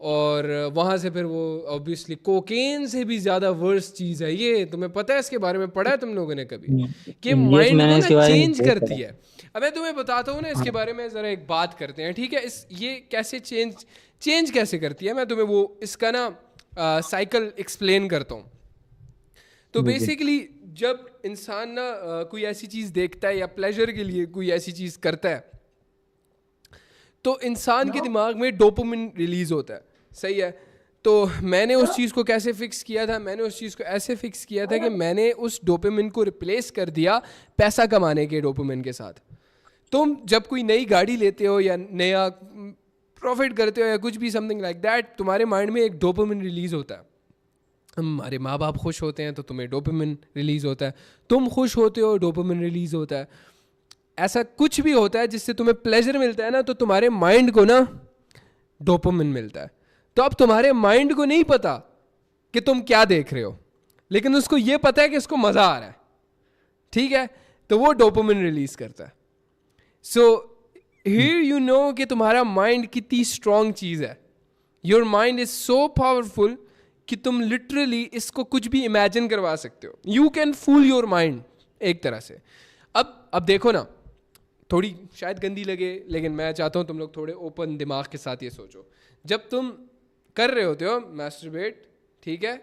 और वहाँ से फिर वो ऑब्वियसली कोकेन से भी ज़्यादा वर्स चीज़ है ये। तुम्हें पता है इसके बारे में, पढ़ा है तुम लोगों ने कभी, कि यस, माइंड को मैंने ना इसके बारे में चेंज बहुत करती पढ़ा। है। अब मैं तुम्हें बताता हूँ ना इसके हाँ बारे में, ज़रा एक बात करते हैं, ठीक है। ये कैसे चेंज कैसे करती है, मैं तुम्हें वो इसका ना साइकिल एक्सप्लेन करता हूँ। तो जी जी बेसिकली जब इंसान ना कोई ऐसी चीज़ देखता है या प्लेजर के लिए कोई ऐसी चीज़ करता है, तो इंसान के दिमाग में डोपामिन रिलीज होता है। सही है। तो मैंने उस चीज़ को कैसे फिक्स किया था, मैंने उस चीज़ को ऐसे फिक्स किया था कि मैंने उस डोपामिन को रिप्लेस कर दिया पैसा कमाने के डोपामिन के साथ। तुम जब कोई नई गाड़ी लेते हो या नया प्रॉफिट करते हो या कुछ भी समथिंग लाइक दैट, तुम्हारे माइंड में एक डोपामिन रिलीज होता है। हमारे माँ बाप खुश होते हैं तो तुम्हें डोपामिन रिलीज होता है, तुम खुश होते हो डोपामिन रिलीज होता है। ऐसा कुछ भी होता है जिससे तुम्हें प्लेजर मिलता है ना, तो तुम्हारे माइंड को ना डोपामिन मिलता है। तो अब तुम्हारे माइंड को नहीं पता कि तुम क्या देख रहे हो, लेकिन उसको ये पता है कि इसको मजा आ रहा है, ठीक है, तो वो डोपामिन रिलीज करता है। सो हियर यू नो कि तुम्हारा माइंड कितनी स्ट्रांग चीज है। Your mind is so powerful कि तुम लिटरली इसको कुछ भी इमेजिन करवा सकते हो। You can fool your mind एक तरह से। अब देखो ना, थोड़ी शायद गंदी लगे, लेकिन मैं चाहता हूँ तुम लोग थोड़े ओपन दिमाग के साथ ये सोचो। जब तुम कर रहे होते हो मैस्टरबेट, ठीक है,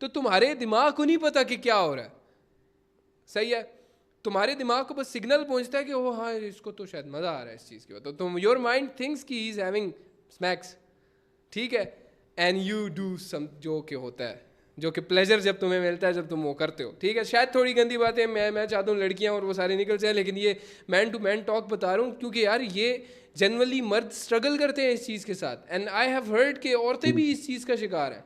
तो तुम्हारे दिमाग को नहीं पता कि क्या हो रहा है, सही है। तुम्हारे दिमाग को बस सिग्नल पहुंचता है कि ओ हाँ इसको तो शायद मजा आ रहा है इस चीज़ की, तो तुम योर माइंड थिंक्स कि ही इज हैविंग स्नैक्स, ठीक है, एंड यू डू सम जो कि होता है, जो कि प्लेजर जब तुम्हें मिलता है जब तुम वो करते हो, ठीक है। शायद थोड़ी गंदी बात है, मैं चाहता हूँ लड़कियाँ और वो सारे निकल जाए, लेकिन ये मैन टू मैन टॉक बता रहा हूँ, क्योंकि यार ये जनरली मर्द स्ट्रगल करते हैं इस चीज़ के साथ, एंड आई हैव हर्ड कि औरतें भी इस चीज़ का शिकार हैं,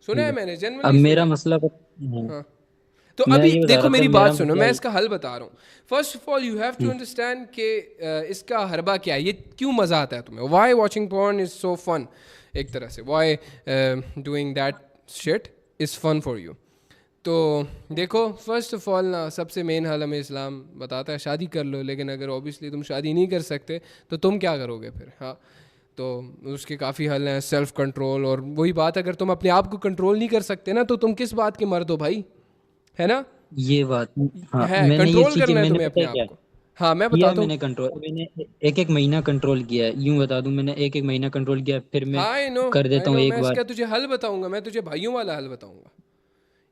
सुना है मैंने जनरली। अब मेरा मसला हाँ, तो मैं अभी ये बता देखो रहा था, मेरी मेरा बात सुनो, मसला मैं इसका हल बता रहा हूँ। First of all you have to understand कि इसका हरबा क्या है, ये क्यों मज़ा आता है तुम्हें, why watching porn is so fun, एक तरह से why doing that shit is fun for you. तो देखो फर्स्ट ऑफ ऑल ना, सबसे मेन हल हमें इस्लाम बताता है शादी कर लो, लेकिन अगर ऑब्वियसली तुम शादी नहीं कर सकते तो तुम क्या करोगे फिर, हाँ, तो उसके काफ़ी हल हैं, सेल्फ कंट्रोल, और वही बात, अगर तुम अपने आप को कंट्रोल नहीं कर सकते ना तो तुम किस बात के मर्द हो भाई, है ना। ये बात, हाँ है मैंने ये कंट्रोल चीज़ करना है मैंने तुम्हें पता अपने है क्या आप को। हाँ मैं किया, बताता हूँ। मैंने कंट्रोल, मैंने एक महीना कंट्रोल किया है, यूं बता दूं, मैंने एक महीना कंट्रोल किया, फिर मैं हाँ आई कर देता हूँ नो, एक मैं बार। इसका तुझे हल बताऊंगा, मैं तुझे भाइयों वाला हल बताऊंगा,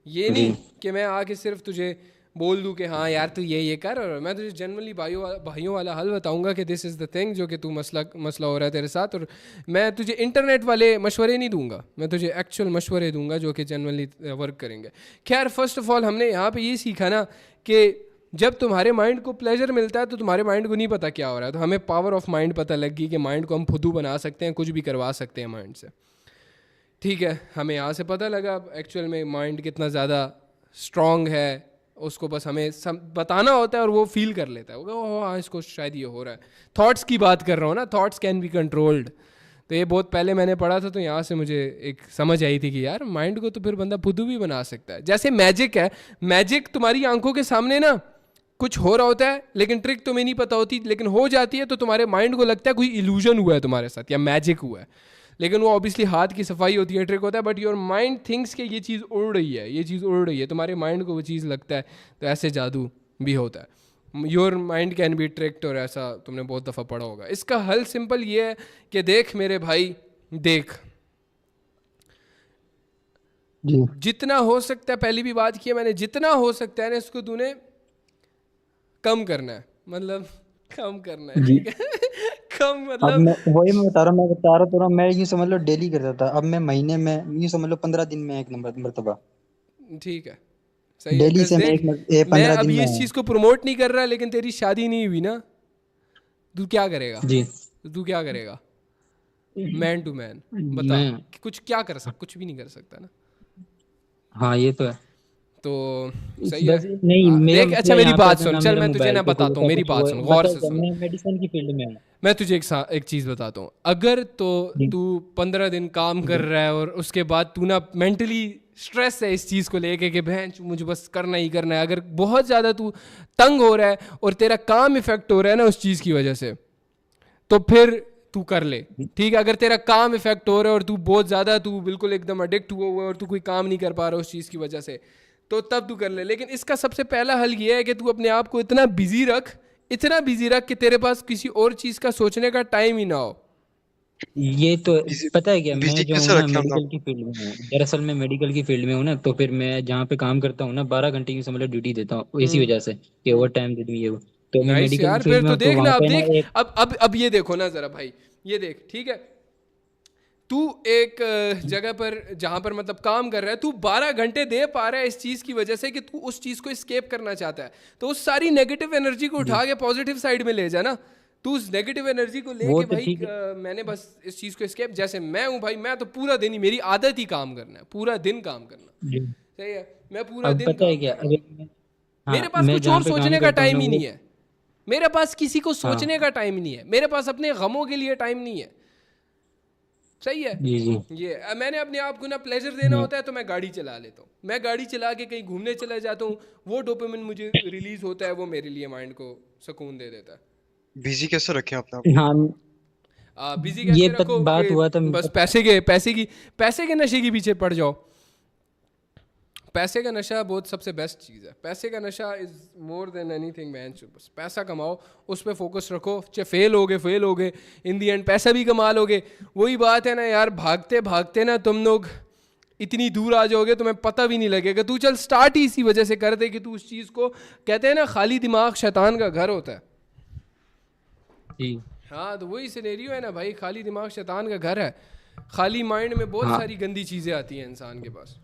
ये जी नहीं कि मैं आके सिर्फ तुझे बोल दूं कि हाँ यार तू ये कर, और मैं तुझे जनरली भाइयों वाला हल बताऊंगा कि दिस इज़ द थिंग जो कि तू मसला हो रहा है तेरे साथ। और मैं तुझे इंटरनेट वाले मशवरे नहीं दूंगा, मैं तुझे एक्चुअल मशवरे दूंगा जो कि जनरली वर्क करेंगे। खैर फर्स्ट ऑफ ऑल हमने यहाँ पे ये सीखा ना कि जब तुम्हारे माइंड को प्लेजर मिलता है तो तुम्हारे माइंड को नहीं पता क्या हो रहा है, तो हमें पावर ऑफ माइंड पता लग गई कि माइंड को हम फुदू बना सकते हैं, कुछ भी करवा सकते हैं माइंड से, ठीक है। हमें यहाँ से पता लगा एक्चुअल में माइंड कितना ज़्यादा स्ट्रॉन्ग है, उसको बस हमें बताना होता है और वो फील कर लेता है, वो हाँ इसको शायद ये हो रहा है। थॉट्स की बात कर रहा हूँ ना, थॉट्स कैन बी कंट्रोल्ड, तो ये बहुत पहले मैंने पढ़ा था, तो यहाँ से मुझे एक समझ आई थी कि यार माइंड को तो फिर बंदा फुदू भी बना सकता है। जैसे मैजिक है, मैजिक तुम्हारी आंखों के सामने ना कुछ हो रहा होता है, लेकिन ट्रिक तुम्हें नहीं पता होती, लेकिन हो जाती है, तो तुम्हारे माइंड को लगता है कोई इल्यूजन हुआ है तुम्हारे साथ या मैजिक हुआ है, लेकिन वो ऑब्वियसली हाथ की सफाई होती है, ट्रिक होता है, बट योर माइंड थिंक्स कि ये चीज़ उड़ रही है, ये चीज़ उड़ रही है, तुम्हारे माइंड को वो चीज़ लगता है, तो ऐसे जादू भी होता है। Your mind can be tricked, और ऐसा तुमने बहुत दफ़ा पढ़ा होगा। इसका हल सिंपल ये है कि देख मेरे भाई, देख जी जितना हो सकता है, पहली भी बात की है मैंने, जितना हो सकता है ना इसको तूने कम करना है, मतलब कम करना है, जी। ठीक है कम अब मतलब मैं वही मैं बता रहा तो रहा, मैं यूँ समझ लो डेली करता था, अब मैं महीने में यूँ समझ लो 15 दिन में एक नंबर मरतबा, ठीक है, सही है। डेली कस से मैं देख, मैं 15 दिन अभी में इस चीज़ को प्रमोट नहीं कर रहा, लेकिन तेरी शादी नहीं हुई ना, तू क्या करेगा, जी। तू क्या करेगा मैन टू मैन, बता मैं कि कुछ क्या कर सकता, कुछ भी नहीं कर सकता ना, हाँ ये तो है, तो सही है। बस नहीं मेरा देख अच्छा मसला मेरी यहाँ बात पे सुन, ना, चल मेरा मैं तुझे मोबाइल ना पे कोई बताता हूँ, ऐसा मेरी कुछ बात वो सुन, गौर बता से क्या, सुन, मैं मेडिसिन की फील्ड में हूँ। मैं तुझे एक चीज़ बताता हूँ। अगर तो जी तू 15 दिन काम कर रहा है और उसके बाद तू ना मेंटली स्ट्रेस है इस चीज़ को लेके कि बहन मुझे बस करना ही करना है, अगर बहुत ज़्यादा तू तंग हो रहा है और तेरा काम इफेक्ट हो रहा है ना उस चीज़ की वजह से, तो फिर तू कर ले, ठीक है। अगर तेरा काम इफेक्ट हो रहा है और तू बहुत ज़्यादा, तू बिल्कुल एकदम एडिक्ट हुआ है और तू कोई काम नहीं कर पा रहा उस चीज़ की वजह से, तो तब तू कर ले। लेकिन इसका सबसे पहला हल ये है कि तू अपने आप को इतना बिजी रख, इतना बिजी रख कि तेरे पास किसी और चीज़ का सोचने का टाइम ही ना हो। ये तो बिजी पता है क्या, मैं बिजी जो हूँ कैसे ना रखे हम लोग? मेडिकल की फील्ड में हूँ, दरअसल मैं मेडिकल की फील्ड में हूँ ना, तो फिर मैं जहाँ पे काम करता हूँ ना 12 घंटे की समझ लो ड्यूटी देता हूँ, इसी वजह से कि ओवर टाइम दे दूँ ये वो, तो मैं नाइस मेडिकल की यार, फील्ड फिर में तो हूँ, तो देख वहाँ ना, अब पे ना देख, एक अब ये देखो ना ज़रा भाई, ये देख, ठीक है, तू एक जगह पर जहाँ पर मतलब काम कर रहा है, तू 12 घंटे दे पा रहा है इस चीज़ की वजह से कि तू उस चीज़ को स्केप करना चाहता है, तो उस सारी नेगेटिव एनर्जी को उठा के पॉजिटिव साइड में ले जा ना। तू उस नेगेटिव एनर्जी को वो लेके तो भाई ठीक मैंने बस इस चीज़ को स्केप, जैसे मैं हूँ भाई, मैं तो पूरा दिन ही, मेरी आदत ही काम करना है, पूरा दिन काम करना, जी। सही है, मैं पूरा अब दिन पता है काम क्या, कर रहा हूँ। अगर मेरे हाँ पास मैं कुछ जहाँ और पे काम सोचने का करता हूँ टाइम ना ही वो नहीं है, मेरे पास किसी को हाँ सोचने का टाइम नहीं है, मेरे पास अपने गमों के लिए टाइम नहीं है, सही है। जी जी ये मैंने अपने आप को ना प्लेजर देना होता है तो मैं गाड़ी चला लेता हूँ, मैं गाड़ी चला के कहीं घूमने चला जाता हूँ, वो डोपामिन मुझे रिलीज होता है, वो मेरे लिए माइंड को सुकून दे देता है। बिजी कैसे रखें अपने आप को? हाँ बिजी ये कैसे रखो बात कि हुआ था बस मतलब पैसे के नशे के पीछे पड़ जाओ। पैसे का नशा बहुत सबसे बेस्ट चीज़ है, पैसे का नशा is more than anything man. बस पैसा कमाओ, उस पर फोकस रखो, चाहे फेल हो गए इन दी एंड पैसा भी कमा लोगे। वही बात है ना यार, भागते भागते ना तुम लोग इतनी दूर आ जाओगे तुम्हें पता भी नहीं लगेगा। तू चल स्टार्ट ही इसी वजह से कर दे कि तू उस चीज़ को, कहते हैं ना खाली दिमाग शैतान का घर होता है। जी हाँ तो वही सिनेरियो है ना भाई, खाली दिमाग शैतान का घर है, खाली माइंड में बहुत हाँ सारी गंदी चीज़ें आती हैं इंसान के पास।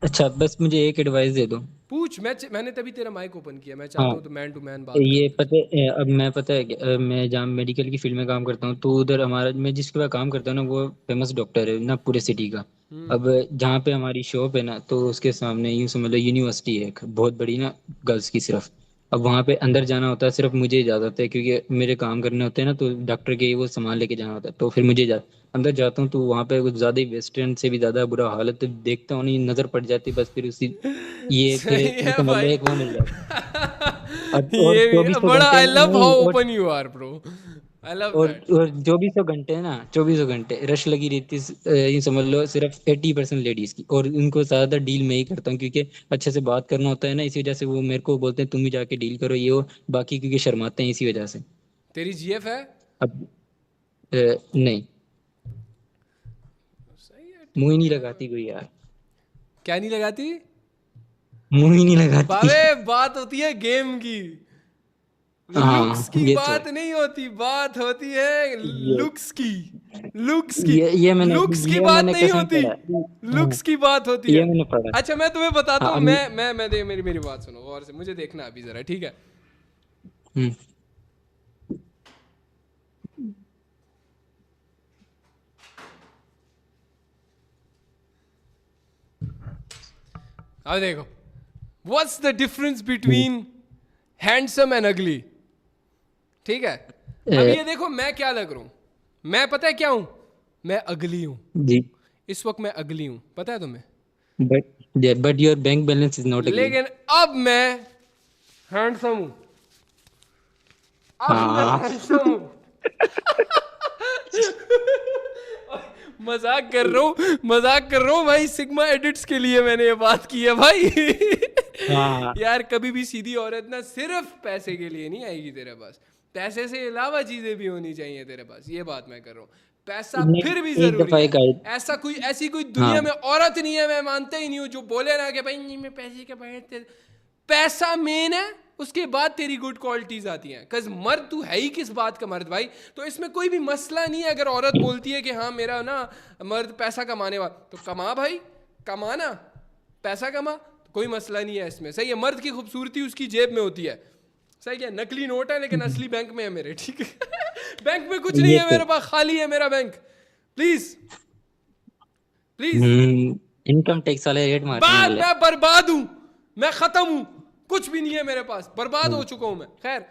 अच्छा बस मुझे एक एडवाइस दे दो। पूछ, मैंने तभी तेरा माइक ओपन किया, मैं हाँ चाहता हूँ तो मैन टू मैन बात ये करूँ पता तुझसे। है अब मैं पता है कि, मैं जहाँ मेडिकल की फील्ड में काम करता हूँ तो उधर हमारा मैं जिसके पास काम करता हूँ ना वो फेमस डॉक्टर है ना पूरे सिटी का। अब जहाँ पे हमारी शॉप है ना तो उसके सामने यूँ समझ लो यूनिवर्सिटी है एक बहुत बड़ी ना गर्ल्स की सिर्फ। अब वहाँ पे अंदर जाना होता है सिर्फ मुझे इजाज़त है क्योंकि मेरे काम करने होते हैं ना तो डॉक्टर के वो सामान लेके जाना होता है तो फिर मुझे अंदर जाता हूँ तो वहाँ पे कुछ ज़्यादा ही वेस्टर्न से भी ज़्यादा बुरा हालत तो देखता हूँ नहीं नज़र पड़ जाती बस फिर उसी ये फिर सही यूँ है समझ लो भाई। एक वो मिल जाता है। अब और ये भी चौबीसों बड़ा, घंटे आई लव नहीं हाउ और open you are bro, I love that. और 2400 घंटे है ना 2400 घंटे रश लगी रहती है, ये समझ लो सिर्फ 80% लेडीज की और उनको ज्यादा डील मैं ही करता हूँ क्योंकि अच्छे से बात करना होता है ना इसी वजह से वो मेरे को बोलते हैं तुम ही जाके डील करो ये वो बाकी क्योंकि शर्माते हैं इसी वजह से। तेरी जीएफ है? अब नहीं सही है, मुंह ही ठीक नहीं है लगाती कोई यार क्या नहीं लगाती? मुंह ही नहीं लगाती। बाबे बात होती है गेम की, लुक्स हाँ की ये तो बात नहीं होती, बात होती है ये लुक्स की, लुक्स की, लुक्स की ये बात मैंने नहीं कसम होती, पढ़ा हाँ, लुक्स की बात होती ये है। मैंने पढ़ा। अच्छा मैं तुम्हें बताता हाँ हूँ, अब मैं दे मेरी बात सुनो गौर से, मुझे देखना अभी जरा, ठीक है? हम्म, अब देखो, what's the difference between handsome and अगली, ठीक है? अब ये देखो मैं क्या लग रहा हूँ, मैं पता है क्या हूँ, मैं अगली हूँ, जी इस वक्त मैं अगली हूँ, पता है तुम्हें? But your bank balance is not अगली। लेकिन अब मैं हैंडसम हूँ, अब मैं हाँ हैंडसम हूँ। मजाक कर रहा हूँ भाई, सिग्मा एडिट्स के लिए मैंने ये बात की है भाई। हाँ यार कभी भी सीधी औरत ना सिर्फ पैसे के लिए नहीं आएगी तेरे पास, पैसे से अलावा चीजें भी होनी चाहिए तेरे पास, ये बात मैं कर रहा हूँ। पैसा नहीं, फिर भी एक जरूरी दफा एक है, आई ऐसी कोई दुनिया हाँ में औरत नहीं है, मैं मानता ही नहीं हूँ, जो बोले ना कि भाई नहीं मैं पैसे के बगैर, पैसा मेन है, उसके बाद तेरी गुड क्वालिटीज आती हैं। कज मर्द तू है ही किस बात का मर्द भाई, तो इसमें कोई भी मसला नहीं है अगर औरत बोलती है कि हाँ मेरा ना मर्द पैसा कमाने वाला, तो कमा भाई, कमाना, पैसा कमा, तो कोई मसला नहीं है इसमें, सही है। मर्द की खूबसूरती उसकी जेब में होती है, सही है, नकली नोट है लेकिन असली बैंक में है मेरे, ठीक है? बैंक में कुछ नहीं ये है तो मेरे पास, खाली है मेरा bank, please please. Income tax वाले रेट मारने बाद वाले। मैं बर्बाद हूं, मैं खत्म हूं, कुछ भी नहीं है मेरे पास, बर्बाद हो चुका हूं मैं। खैर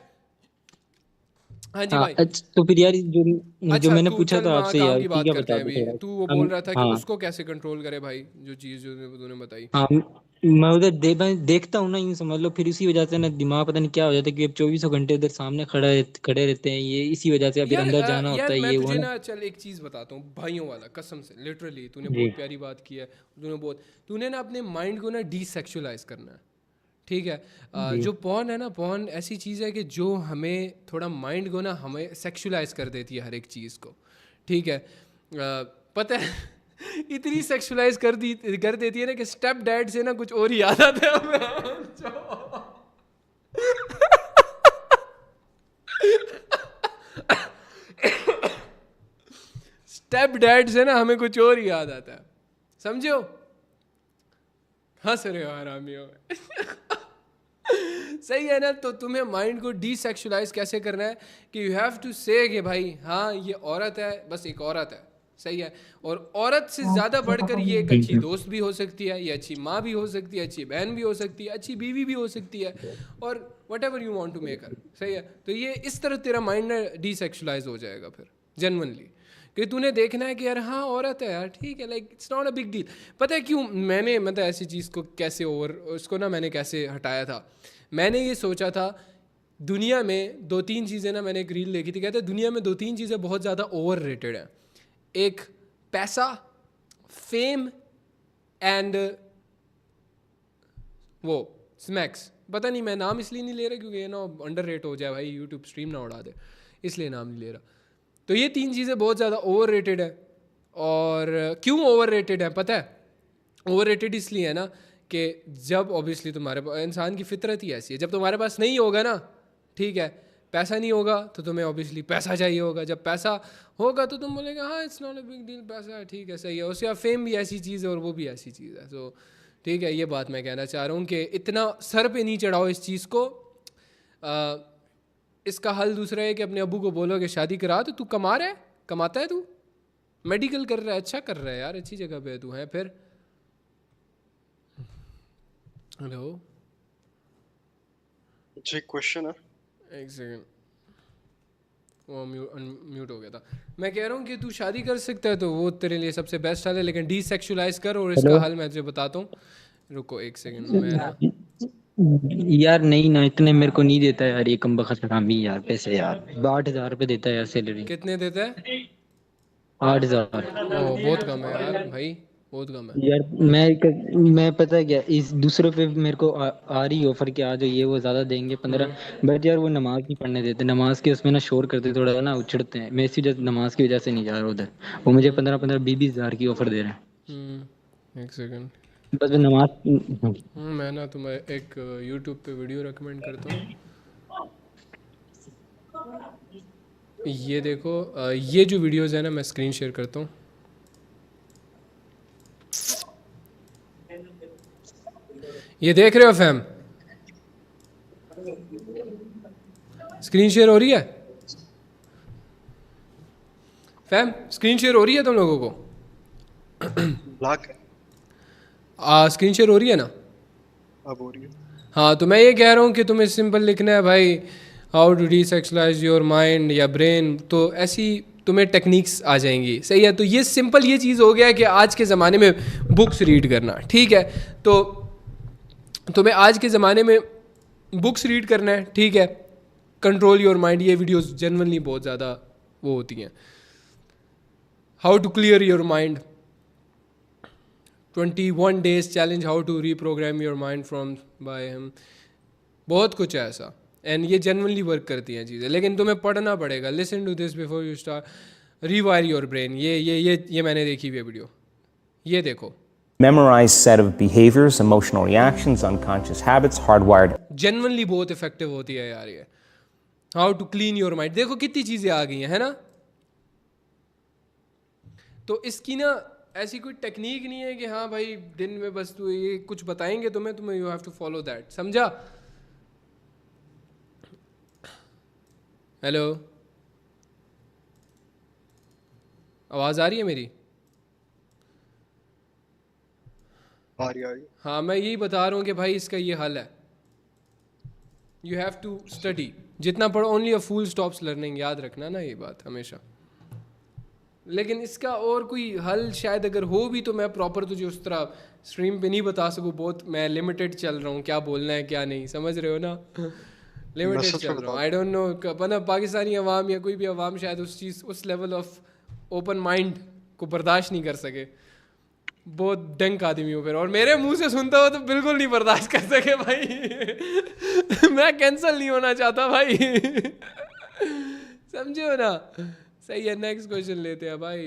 हाँ जी हाँ भाई। अच्छा तो फिर यार जो अच्छा मैंने तू पूछा चल था वहाँ आपसे काम यार की ठीक बात है करते बता हैं दो अभी, थोड़ा। तू वो हम बोल रहा था कि हाँ उसको कैसे कंट्रोल करे भाई, जो चीज़ जो तूने बताई। हाँ मैं उधर मैं देखता हूँ ना यूँ समझ लो फिर इसी वजह से ना दिमाग पता नहीं क्या हो जाता है कि अब 2400 घंटे उधर सामने खड़े रहते हैं ये इसी वजह से फिर यार अंदर जाना होता यार है मैं ये वो तुझे ना। ना चल एक चीज़ बताता हूँ भाइयों वाला, कसम से, लिटरली तूने जी बहुत प्यारी बात की है, तूने ना अपने माइंड को ना डीसेक्सुअलाइज करना है, ठीक है? जी जो पॉर्न है ना, पॉर्न ऐसी चीज़ है कि जो हमें थोड़ा माइंड को ना हमें सेक्सुअलाइज कर देती है हर एक चीज़ को, ठीक है? पता है इतनी सेक्सुअलाइज कर देती है ना कि स्टेप डैड से ना कुछ और ही याद आता है हमें। स्टेप डैड से ना हमें कुछ और ही याद आता है, समझो? हंस रहे हो हरामी हो। सही है ना? तो तुम्हें माइंड को डीसेक्सुअलाइज कैसे करना है कि यू हैव टू से कि भाई हाँ ये औरत है, बस एक औरत है, सही है, और औरत से ज़्यादा बढ़कर ये एक अच्छी दोस्त भी हो सकती है, ये अच्छी माँ भी हो सकती है, अच्छी बहन भी हो सकती है, अच्छी बीवी भी हो सकती है, और whatever you want to make her, सही है? तो ये इस तरह तेरा माइंड डीसेक्सुअलाइज हो जाएगा फिर जेन्युइनली, कि तूने देखना है कि यार हाँ औरत है यार, ठीक है, like it's not a big deal. पता है क्यों मैंने मतलब ऐसी चीज़ को कैसे उसको ना मैंने कैसे हटाया था? मैंने ये सोचा था दुनिया में 2-3 चीज़ें ना, मैंने एक रील देखी थी, कहते हैं दुनिया में 2-3 चीज़ें बहुत ज़्यादा ओवर रेटेड हैं। एक पैसा, फेम एंड वो स्मैक्स। पता नहीं, मैं नाम इसलिए नहीं ले रहा क्योंकि ये ना अंडर रेट हो जाए भाई, यूट्यूब स्ट्रीम ना उड़ा दे, इसलिए नाम नहीं ले रहा। तो ये 3 चीज़ें बहुत ज़्यादा ओवर रेटेड है। और क्यों ओवर रेटेड है पता है? ओवर रेटेड इसलिए है ना कि जब ऑब्वियसली तुम्हारे पास, इंसान की फितरत ही ऐसी है, जब तुम्हारे पास नहीं होगा ना, ठीक है, पैसा नहीं होगा तो तुम्हें ऑब्वियसली पैसा चाहिए होगा, जब पैसा होगा तो तुम बोलेगा हाँ it's not a big deal, पैसा है, ठीक है, सही है। उसके बाद फेम भी ऐसी चीज़ है और वो भी ऐसी चीज़ है। तो ठीक है, ये बात मैं कहना चाह रहा हूँ कि इतना सर पे नहीं चढ़ाओ इस चीज़ को। इसका हल दूसरा है कि अपने अब्बू को बोलो कि शादी करा, तो तू कमा रहा है, कमाता है, तू मेडिकल कर रहा है, अच्छा कर रहा है यार, अच्छी जगह पे तू है। फिर हेलो जी क्वेश्चन है। एक सेकेंड, वो म्यूट हो गया था। मैं कह रहा हूँ कि तू शादी कर सकता है तो वो तेरे लिए सबसे बेस्ट हल है, लेकिन डीसेक्सुअलाइज कर, और इसका हल मैं तुझे बताता हूँ। रुको एक सेकेंड, मैं ना यार नहीं ना, इतने मेरे को नहीं देता यार ये कमबख्त हरामी यार, पैसे यार 8,000 रुपये देता है यार सैलरी। कितने देता है? 8,000 ओ बहुत कम है यार भाई, बहुत कम है। यार। मैं पता है क्या, इस दूसरे पे मेरे को आ रही ऑफर कि आ जाओ, ये वो ज्यादा देंगे 15, बट यार वो नमाज नहीं पढ़ने देते, नमाज के उसमें ना शोर करते थोड़ा ना, उछड़ते हैं। मैं इसी वजह नमाज की वजह से नहीं जा रहा उधर। वो मुझे 15-15 20-20 हजार की ऑफर दे रहे हैं, एक सेकेंड, बस मैं नमाज। मैं ना तुम्हें एक यूट्यूब पे वीडियो रेकमेंड करता हूँ। ये देखो, ये जो वीडियोज़ है ना, मैं स्क्रीन शेयर करता हूँ। ये देख रहे हो फैम? स्क्रीन शेयर हो रही है फैम? स्क्रीन शेयर हो रही है तुम लोगों को? ब्लैक है, स्क्रीन शेयर हो रही है ना? अब हो रही है। हाँ, तो मैं ये कह रहा हूँ कि तुम्हें सिंपल लिखना है भाई, हाउ टू डीसेक्सुअलाइज योर माइंड या ब्रेन, तो ऐसी तुम्हें टेक्निक्स आ जाएंगी, सही है? तो ये सिंपल ये चीज़ हो गया है कि आज के ज़माने में बुक्स रीड करना, ठीक है? तो तुम्हें आज के ज़माने में बुक्स रीड करना है, ठीक है? कंट्रोल योर माइंड, ये वीडियोस जेन्युइनली बहुत ज़्यादा वो होती हैं। How to clear your mind, 21 days challenge, how to reprogram your mind from by him, बहुत कुछ है ऐसा, एंड ये जेन्युइनली वर्क करती हैं चीज़ें, लेकिन तुम्हें पढ़ना पड़ेगा। Listen to this before you start, rewire your brain. ये मैंने देखी हुई है वीडियो, ये देखो। Memorized set of behaviors, emotional reactions, unconscious habits, hardwired. Genuinely बहुत इफेक्टिव होती है यार ये। How to clean your mind, देखो कितनी चीज़ें आ गई हैं, है ना? तो इसकी ना ऐसी कोई टेक्निक नहीं है कि हाँ भाई दिन में बस तू ये कुछ बताएंगे तुम्हें you have to follow that, समझा? हेलो, आवाज़ आ रही है मेरी? आ रही है। हाँ, मैं यही बता रहा हूँ कि भाई इसका ये हल है, यू हैव टू स्टडी, जितना पढ़ो, only a fool stops learning, याद रखना ना ये बात हमेशा। लेकिन इसका और कोई हल शायद अगर हो भी तो मैं प्रॉपर तुझे उस तरह स्ट्रीम पे नहीं बता सकूँ, बहुत मैं लिमिटेड चल रहा हूँ, क्या बोलना है क्या नहीं, समझ रहे हो ना? लिमिटेड चल रहा हूँ, आई डोंट नो, मतलब पाकिस्तानी अवाम या कोई भी अवाम शायद उस चीज़, उस लेवल ऑफ ओपन माइंड को बर्दाश्त नहीं कर सके। बहुत डंक आदमी हूँ फिर, और मेरे मुंह से सुनता हो तो बिल्कुल नहीं बर्दाश्त कर सके भाई। मैं कैंसिल नहीं होना चाहता भाई। समझो ना? सही है, नेक्स्ट क्वेश्चन लेते हैं भाई।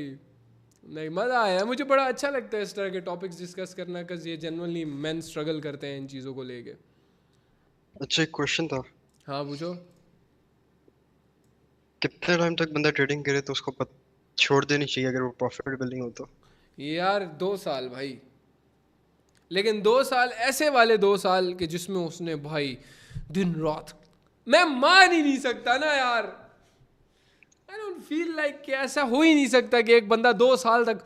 नहीं, मज़ा आया, मुझे बड़ा अच्छा लगता है इस तरह के टॉपिक्स डिस्कस करना, बिकॉज ये जनरली मेन स्ट्रगल करते हैं इन चीज़ों को लेके। अच्छा एक क्वेश्चन था, हाँ पूछो। कितने टाइम तक बंदा ट्रेडिंग करे तो उसको छोड़ देनी चाहिए अगर वो प्रॉफिटेबल नहीं हो तो। यार 2 साल भाई, लेकिन 2 साल ऐसे वाले 2 साल के जिसमें उसने भाई दिन रात, मैं मान ही नहीं सकता ना यार, आई डोंट फील लाइक कि ऐसा हो ही नहीं सकता कि एक बंदा 2 साल तक,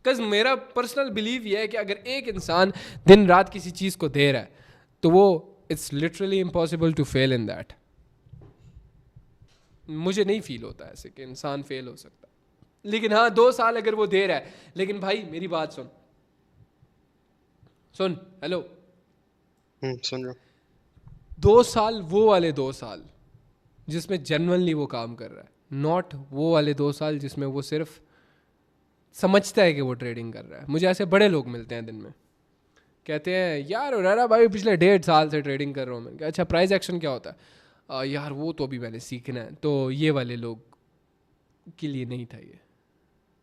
कज मेरा पर्सनल बिलीव ये है कि अगर एक इंसान दिन रात किसी चीज़ को दे रहा है तो वो it's literally impossible to fail in that. मुझे नहीं फील होता ऐसे कि इंसान फेल हो सकता, लेकिन हाँ 2 साल अगर वो दे रहा है, लेकिन भाई मेरी बात सुन सुन, हेलो, सुन रहा 2 साल वो वाले 2 साल जिसमें जेन्युइनली वो काम कर रहा है, नॉट वो वाले 2 साल जिसमें वो सिर्फ समझता है कि वो ट्रेडिंग कर रहा है। मुझे ऐसे बड़े लोग मिलते हैं दिन में, कहते हैं यार हुरैरा भाई पिछले 1.5 साल से ट्रेडिंग कर रहा हूँ। मैंने कहा अच्छा प्राइस एक्शन क्या होता है? यार वो तो अभी मैंने सीखना है। तो ये वाले लोग के लिए नहीं था ये।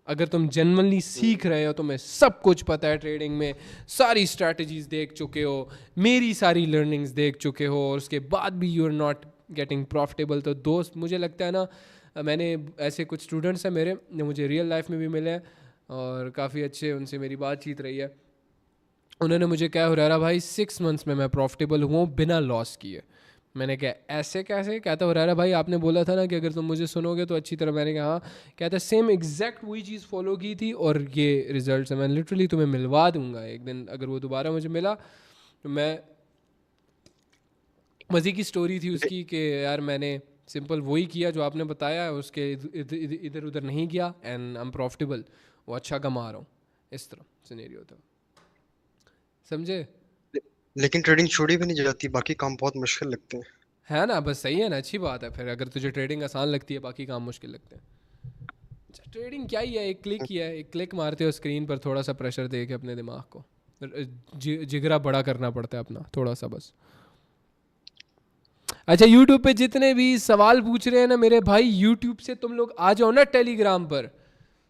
अगर तुम जेन्युइनली सीख रहे हो, तुम्हें सब कुछ पता है ट्रेडिंग में, सारी स्ट्रैटेजीज देख चुके हो, मेरी सारी लर्निंग्स देख चुके हो, और उसके बाद भी you are not getting profitable, तो दोस्त मुझे लगता है ना, मैंने ऐसे कुछ स्टूडेंट्स हैं मेरे जो मुझे रियल लाइफ में भी मिले हैं और काफ़ी अच्छे उनसे मेरी बातचीत रही है। उन्होंने मुझे कहा हुरैरा भाई 6 मंथ्स में मैं प्रॉफिटेबल हुआ बिना लॉस किए। मैंने कहा ऐसे कैसे? कहता हुरैरा भाई आपने बोला था ना कि अगर तुम मुझे सुनोगे तो अच्छी तरह। मैंने कहा हाँ। कहता सेम एग्जैक्ट वही चीज़ फॉलो की थी और ये रिजल्ट है। मैं लिटरली तुम्हें मिलवा दूंगा एक दिन, अगर वो दोबारा मुझे मिला तो मैं, मज़े की स्टोरी थी उसकी कि यार मैंने सिंपल वही किया जो आपने बताया है, उसके इधर उधर नहीं गया एंड आई एम प्रॉफिटेबल, वो अच्छा कमा रहा हूँ। इस तरह सिनेरियो था, समझे? लेकिन ट्रेडिंग छोड़ी भी नहीं जाती, बाकी काम बहुत मुश्किल लगते हैं। है ना, बस सही है ना, अच्छी बात है। फिर अगर तुझे ट्रेडिंग आसान लगती है बाकी काम मुश्किल लगते हैं। अच्छा ट्रेडिंग क्या ही है, एक क्लिक ही है, एक क्लिक मारते हो स्क्रीन पर, थोड़ा सा प्रेशर दे के अपने दिमाग को जिगरा बड़ा करना पड़ता है अपना थोड़ा सा बस। अच्छा यूट्यूब पे जितने भी सवाल पूछ रहे हैं ना मेरे भाई, यूट्यूब से तुम लोग आ जाओ ना टेलीग्राम पर।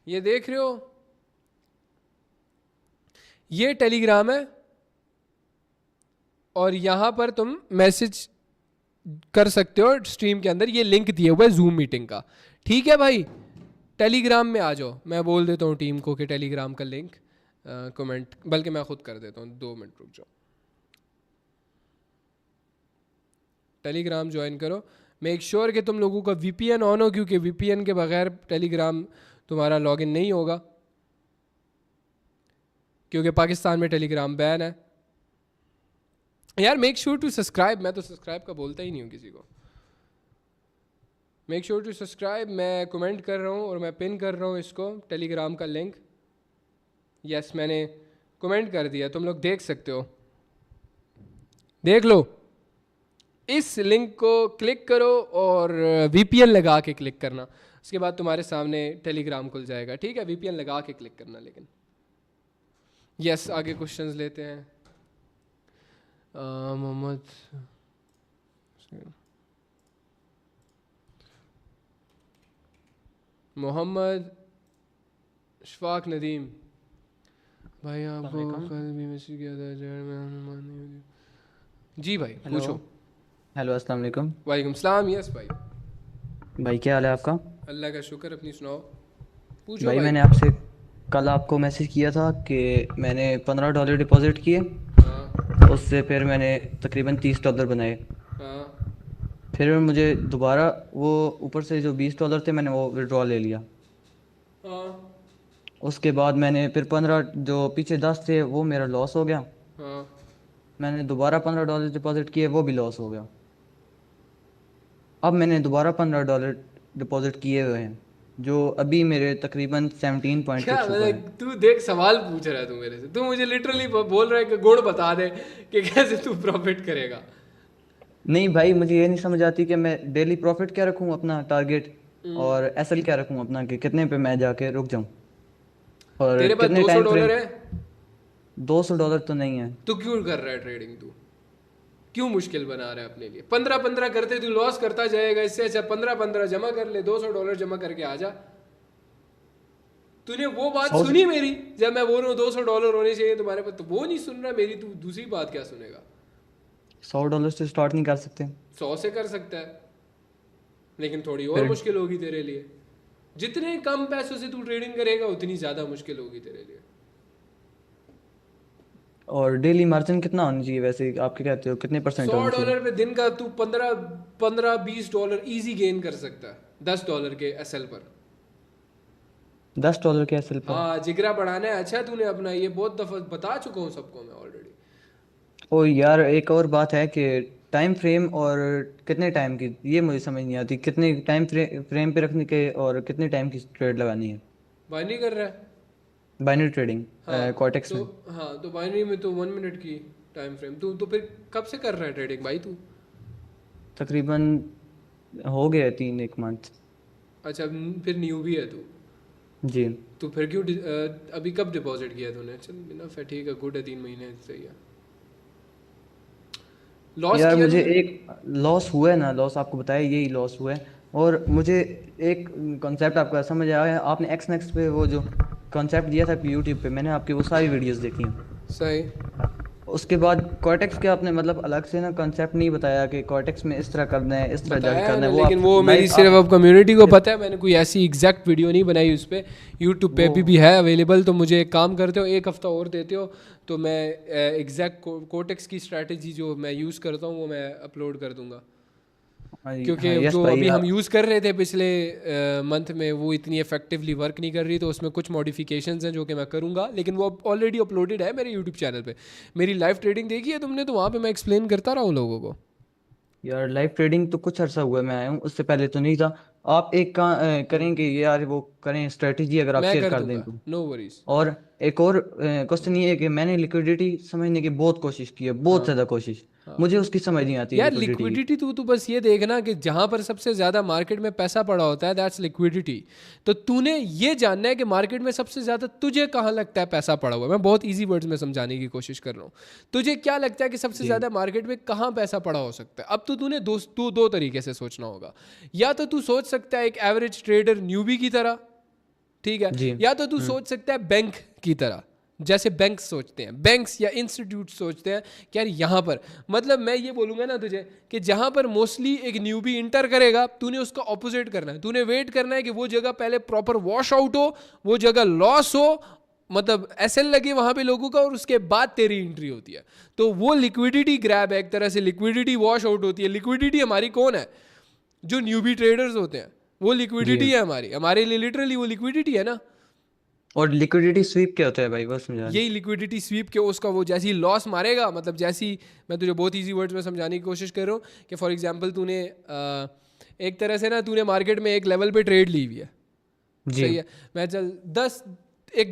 ये देख रहे हो, ये टेलीग्राम है और यहाँ पर तुम मैसेज कर सकते हो स्ट्रीम के अंदर, ये लिंक दिया हुआ है जूम मीटिंग का। ठीक है भाई, टेलीग्राम में आ जाओ। मैं बोल देता हूँ टीम को कि टेलीग्राम का लिंक कमेंट, बल्कि मैं खुद कर देता हूँ, 2 मिनट रुक जाओ। टेलीग्राम ज्वाइन करो। मेक श्योर कि तुम लोगों का VPN ऑन हो, क्योंकि VPN के बगैर टेलीग्राम तुम्हारा लॉगिन नहीं होगा, क्योंकि पाकिस्तान में टेलीग्राम बैन है। यार मेक श्योर टू सब्सक्राइब, मैं तो सब्सक्राइब का बोलता ही नहीं हूँ किसी को। मेक श्योर टू सब्सक्राइब, मैं कमेंट कर रहा हूँ और मैं पिन कर रहा हूँ इसको, टेलीग्राम का लिंक। यस मैंने कमेंट कर दिया, तुम लोग देख सकते हो, देख लो। इस लिंक को क्लिक करो और VPN लगा के क्लिक करना, उसके बाद तुम्हारे सामने टेलीग्राम खुल जाएगा। ठीक है, VPN लगा के क्लिक करना। लेकिन यस आगे क्वेश्चंस लेते हैं। मोहम्मद शफाक नदीम भाई, आपको कल भी मैसेज किया था जहर में हनुमान नहीं होगी। जी भाई पूछो। हेलो अस्सलाम वालेकुम। वालेकुम सलाम। यस भाई। भाई क्या हाल है आपका? अल्लाह का शुक्र, अपनी सुनाओ। पूछो भाई मैंने आपसे कल आपको मैसेज किया था कि मैंने $15 डिपॉजिट किए, हाँ उससे फिर मैंने तकरीबन $30 बनाए। हाँ फिर मुझे दोबारा वो ऊपर से जो $20 थे मैंने वो विड्रॉ ले लिया। हाँ उसके बाद मैंने फिर 15 जो पीछे 10 थे वो मेरा लॉस हो गया। हाँ। मैंने दोबारा $15 डिपॉजिट किए, वो भी लॉस हो गया। अब मैंने दोबारा $15 डिपॉजिट किए हुए हैं, जो अभी मेरे तकरीबन 17 क्या कुछ हुए मतलब, हैं। तू देख सवाल पूछ रहा है तू मेरे से, तू मुझे लिटरली बोल रहा है कि गुण बता दे कि कैसे तू प्रॉफिट करेगा। नहीं भाई, मुझे ये नहीं समझ आती कि मैं डेली प्रॉफिट क्या रखूं अपना टारगेट, और SL क्या रखूं अपना, कि कितने पे मैं जाके रुक जाऊं, और तेरे पास कितने टाइम $200 फ्रेम। है? $200 तो नहीं है। तू क्यों कर रहा है ट्रेडिंग? तू क्यों मुश्किल बना रहा है अपने लिए? 15 करते तू लॉस करता जाएगा, इससे अच्छा 15 जमा कर ले, $200 जमा करके आ जा। तूने वो बात सुनी मेरी जब मैं बोल रहा हूँ $200 होने चाहिए तुम्हारे पास, तो वो नहीं सुन रहा मेरी, तू दूसरी बात क्या सुनेगा? $100 से स्टार्ट नहीं कर सकते? 100 से कर सकता है, लेकिन थोड़ी और मुश्किल होगी तेरे लिए। जितने कम पैसों से तू ट्रेडिंग करेगा उतनी ज़्यादा मुश्किल होगी तेरे लिए। और डेली मार्जिन कितना होना चाहिए वैसे, आप क्या कहते हो, कितने परसेंट होना चाहिए? $100 पे दिन का तू 15-20 डॉलर इजी गेन कर सकता है $10 के एसएल पर। $10 के एसएल पर? हाँ, जिगरा बढ़ाना है अच्छा तूने अपना, ये बहुत दफा बता चुका हूँ सबको मैं ऑलरेडी। ओ यार, एक और बात है कि टाइम फ्रेम और कितने टाइम की, ये मुझे समझ नहीं आती, कितने टाइम फ्रेम पे रखने के और कितने टाइम की ट्रेड लगानी है बाइनरी कर रहा है। बाइनरी ट्रेडिंग हाँ कॉर्टेक्स तो में? हाँ तो बाइनरी में तो 1 मिनट की टाइम फ्रेम। तू तो फिर कब से कर रहा है ट्रेडिंग भाई तू? तकरीबन हो गया 1 मंथ। अच्छा, फिर न्यू भी है तू? जी। तो फिर क्यों अभी कब डिपॉजिट किया तूने? चल बिना फिर ठीक है, गुड है, 3 महीने सही है। लॉस यार किया मुझे तूने? एक लॉस हुआ है ना, लॉस आपको बताया, यही लॉस हुआ है। और मुझे एक कॉन्सेप्ट आपका समझ आया है, आपने एक्स नेक्स्ट पे वो जो कॉन्सेप्ट दिया था यूट्यूब पे, मैंने आपकी वो सारी वीडियोस देखी हैं। सही। उसके बाद कॉर्टेक्स के आपने मतलब अलग से ना कॉन्सेप्ट नहीं बताया कि कॉर्टेक्स में इस तरह करना है, इस तरह जाके बताया करना ना, है, वो लेकिन आप वो मेरी लाइव सिर्फ आप अब कम्युनिटी को पता है। मैंने कोई ऐसी एग्जैक्ट वीडियो नहीं बनाई उस पर। यूट्यूब पे भी है अवेलेबल। तो मुझे एक काम करते हो, 1 हफ्ता और देते हो तो मैं एग्जैक्ट कोटेक्स की स्ट्रैटेजी जो मैं यूज़ करता हूँ वो मैं अपलोड कर दूंगा। क्योंकि हाँ यस जो भाई अभी हम यूज़ कर रहे थे पिछले मंथ में वो इतनी इफेक्टिवली वर्क नहीं कर रही, तो उसमें कुछ मॉडिफिकेशंस हैं जो कि मैं करूँगा, लेकिन वो ऑलरेडी अपलोडेड है मेरे यूट्यूब चैनल पे। मेरी लाइव ट्रेडिंग देखी है तुमने? तो वहाँ पे मैं एक्सप्लेन करता रहा हूँ लोगों को। यार लाइव ट्रेडिंग तो कुछ अर्सा हुआ है मैं आया हूँ, उससे पहले तो नहीं था। आप एक करेंगे यार, वो करें स्ट्रेटेजी अगर आप मैं शेयर कर कर दें दूंगा, तो। No worries. और एक और क्वेश्चन ये है कि मैंने लिक्विडिटी समझने की बहुत कोशिश की है, बहुत ज़्यादा कोशिश, मुझे उसकी समझ नहीं आती यार लिक्विडिटी की। लिक्विडिटी तू बस ये देखना कि जहां पर सबसे ज़्यादा मार्केट में पैसा पड़ा होता है, दैट्स लिक्विडिटी। तो तूने ये जानना है कि मार्केट में सबसे ज़्यादा तुझे कहाँ लगता है पैसा पड़ा हुआ है। मैं बहुत इजी वर्ड्स में समझाने की कोशिश कर रहा हूँ। तुझे क्या लगता है कि सबसे ज़्यादा मार्केट में कहाँ पैसा पड़ा हो सकता है? अब तो तूने दो तरीके से सोचना होगा। या तो तू सोच सकता है एक एवरेज ट्रेडर न्यूबी की तरह, ठीक है, जी। या तो तू सोच सकता है बैंक की तरह, जैसे बैंक सोचते हैं, बैंक्स या इंस्टीट्यूट सोचते हैं कि यार यहाँ पर, मतलब मैं ये बोलूँगा ना तुझे कि जहाँ पर मोस्टली एक न्यूबी इंटर करेगा, तूने उसका ऑपोजिट करना है। तूने वेट करना है कि वो जगह पहले प्रॉपर वॉश आउट हो, वो जगह लॉस हो, मतलब एसएल लगे वहाँ पे लोगों का, और उसके बाद तेरी एंट्री होती है। तो वो लिक्विडिटी ग्रैब है, एक तरह से लिक्विडिटी वॉश आउट होती है। लिक्विडिटी हमारी कौन है? जो न्यूबी ट्रेडर्स होते हैं, वो लिक्विडिटी है हमारी, हमारे लिए लिटरली वो लिक्विडिटी है ना। और लिक्विडिटी स्वीप क्या होता है भाई, बस समझा। यही लिक्विडिटी स्वीप के उसका वो जैसी लॉस मारेगा, मतलब जैसी, मैं तुझे बहुत इजी वर्ड्स में समझाने की कोशिश कर रहा हूँ कि फॉर एग्जांपल तूने एक तरह से ना तूने मार्केट में एक लेवल पे ट्रेड ली हुई है, जी। सही है, मैं चल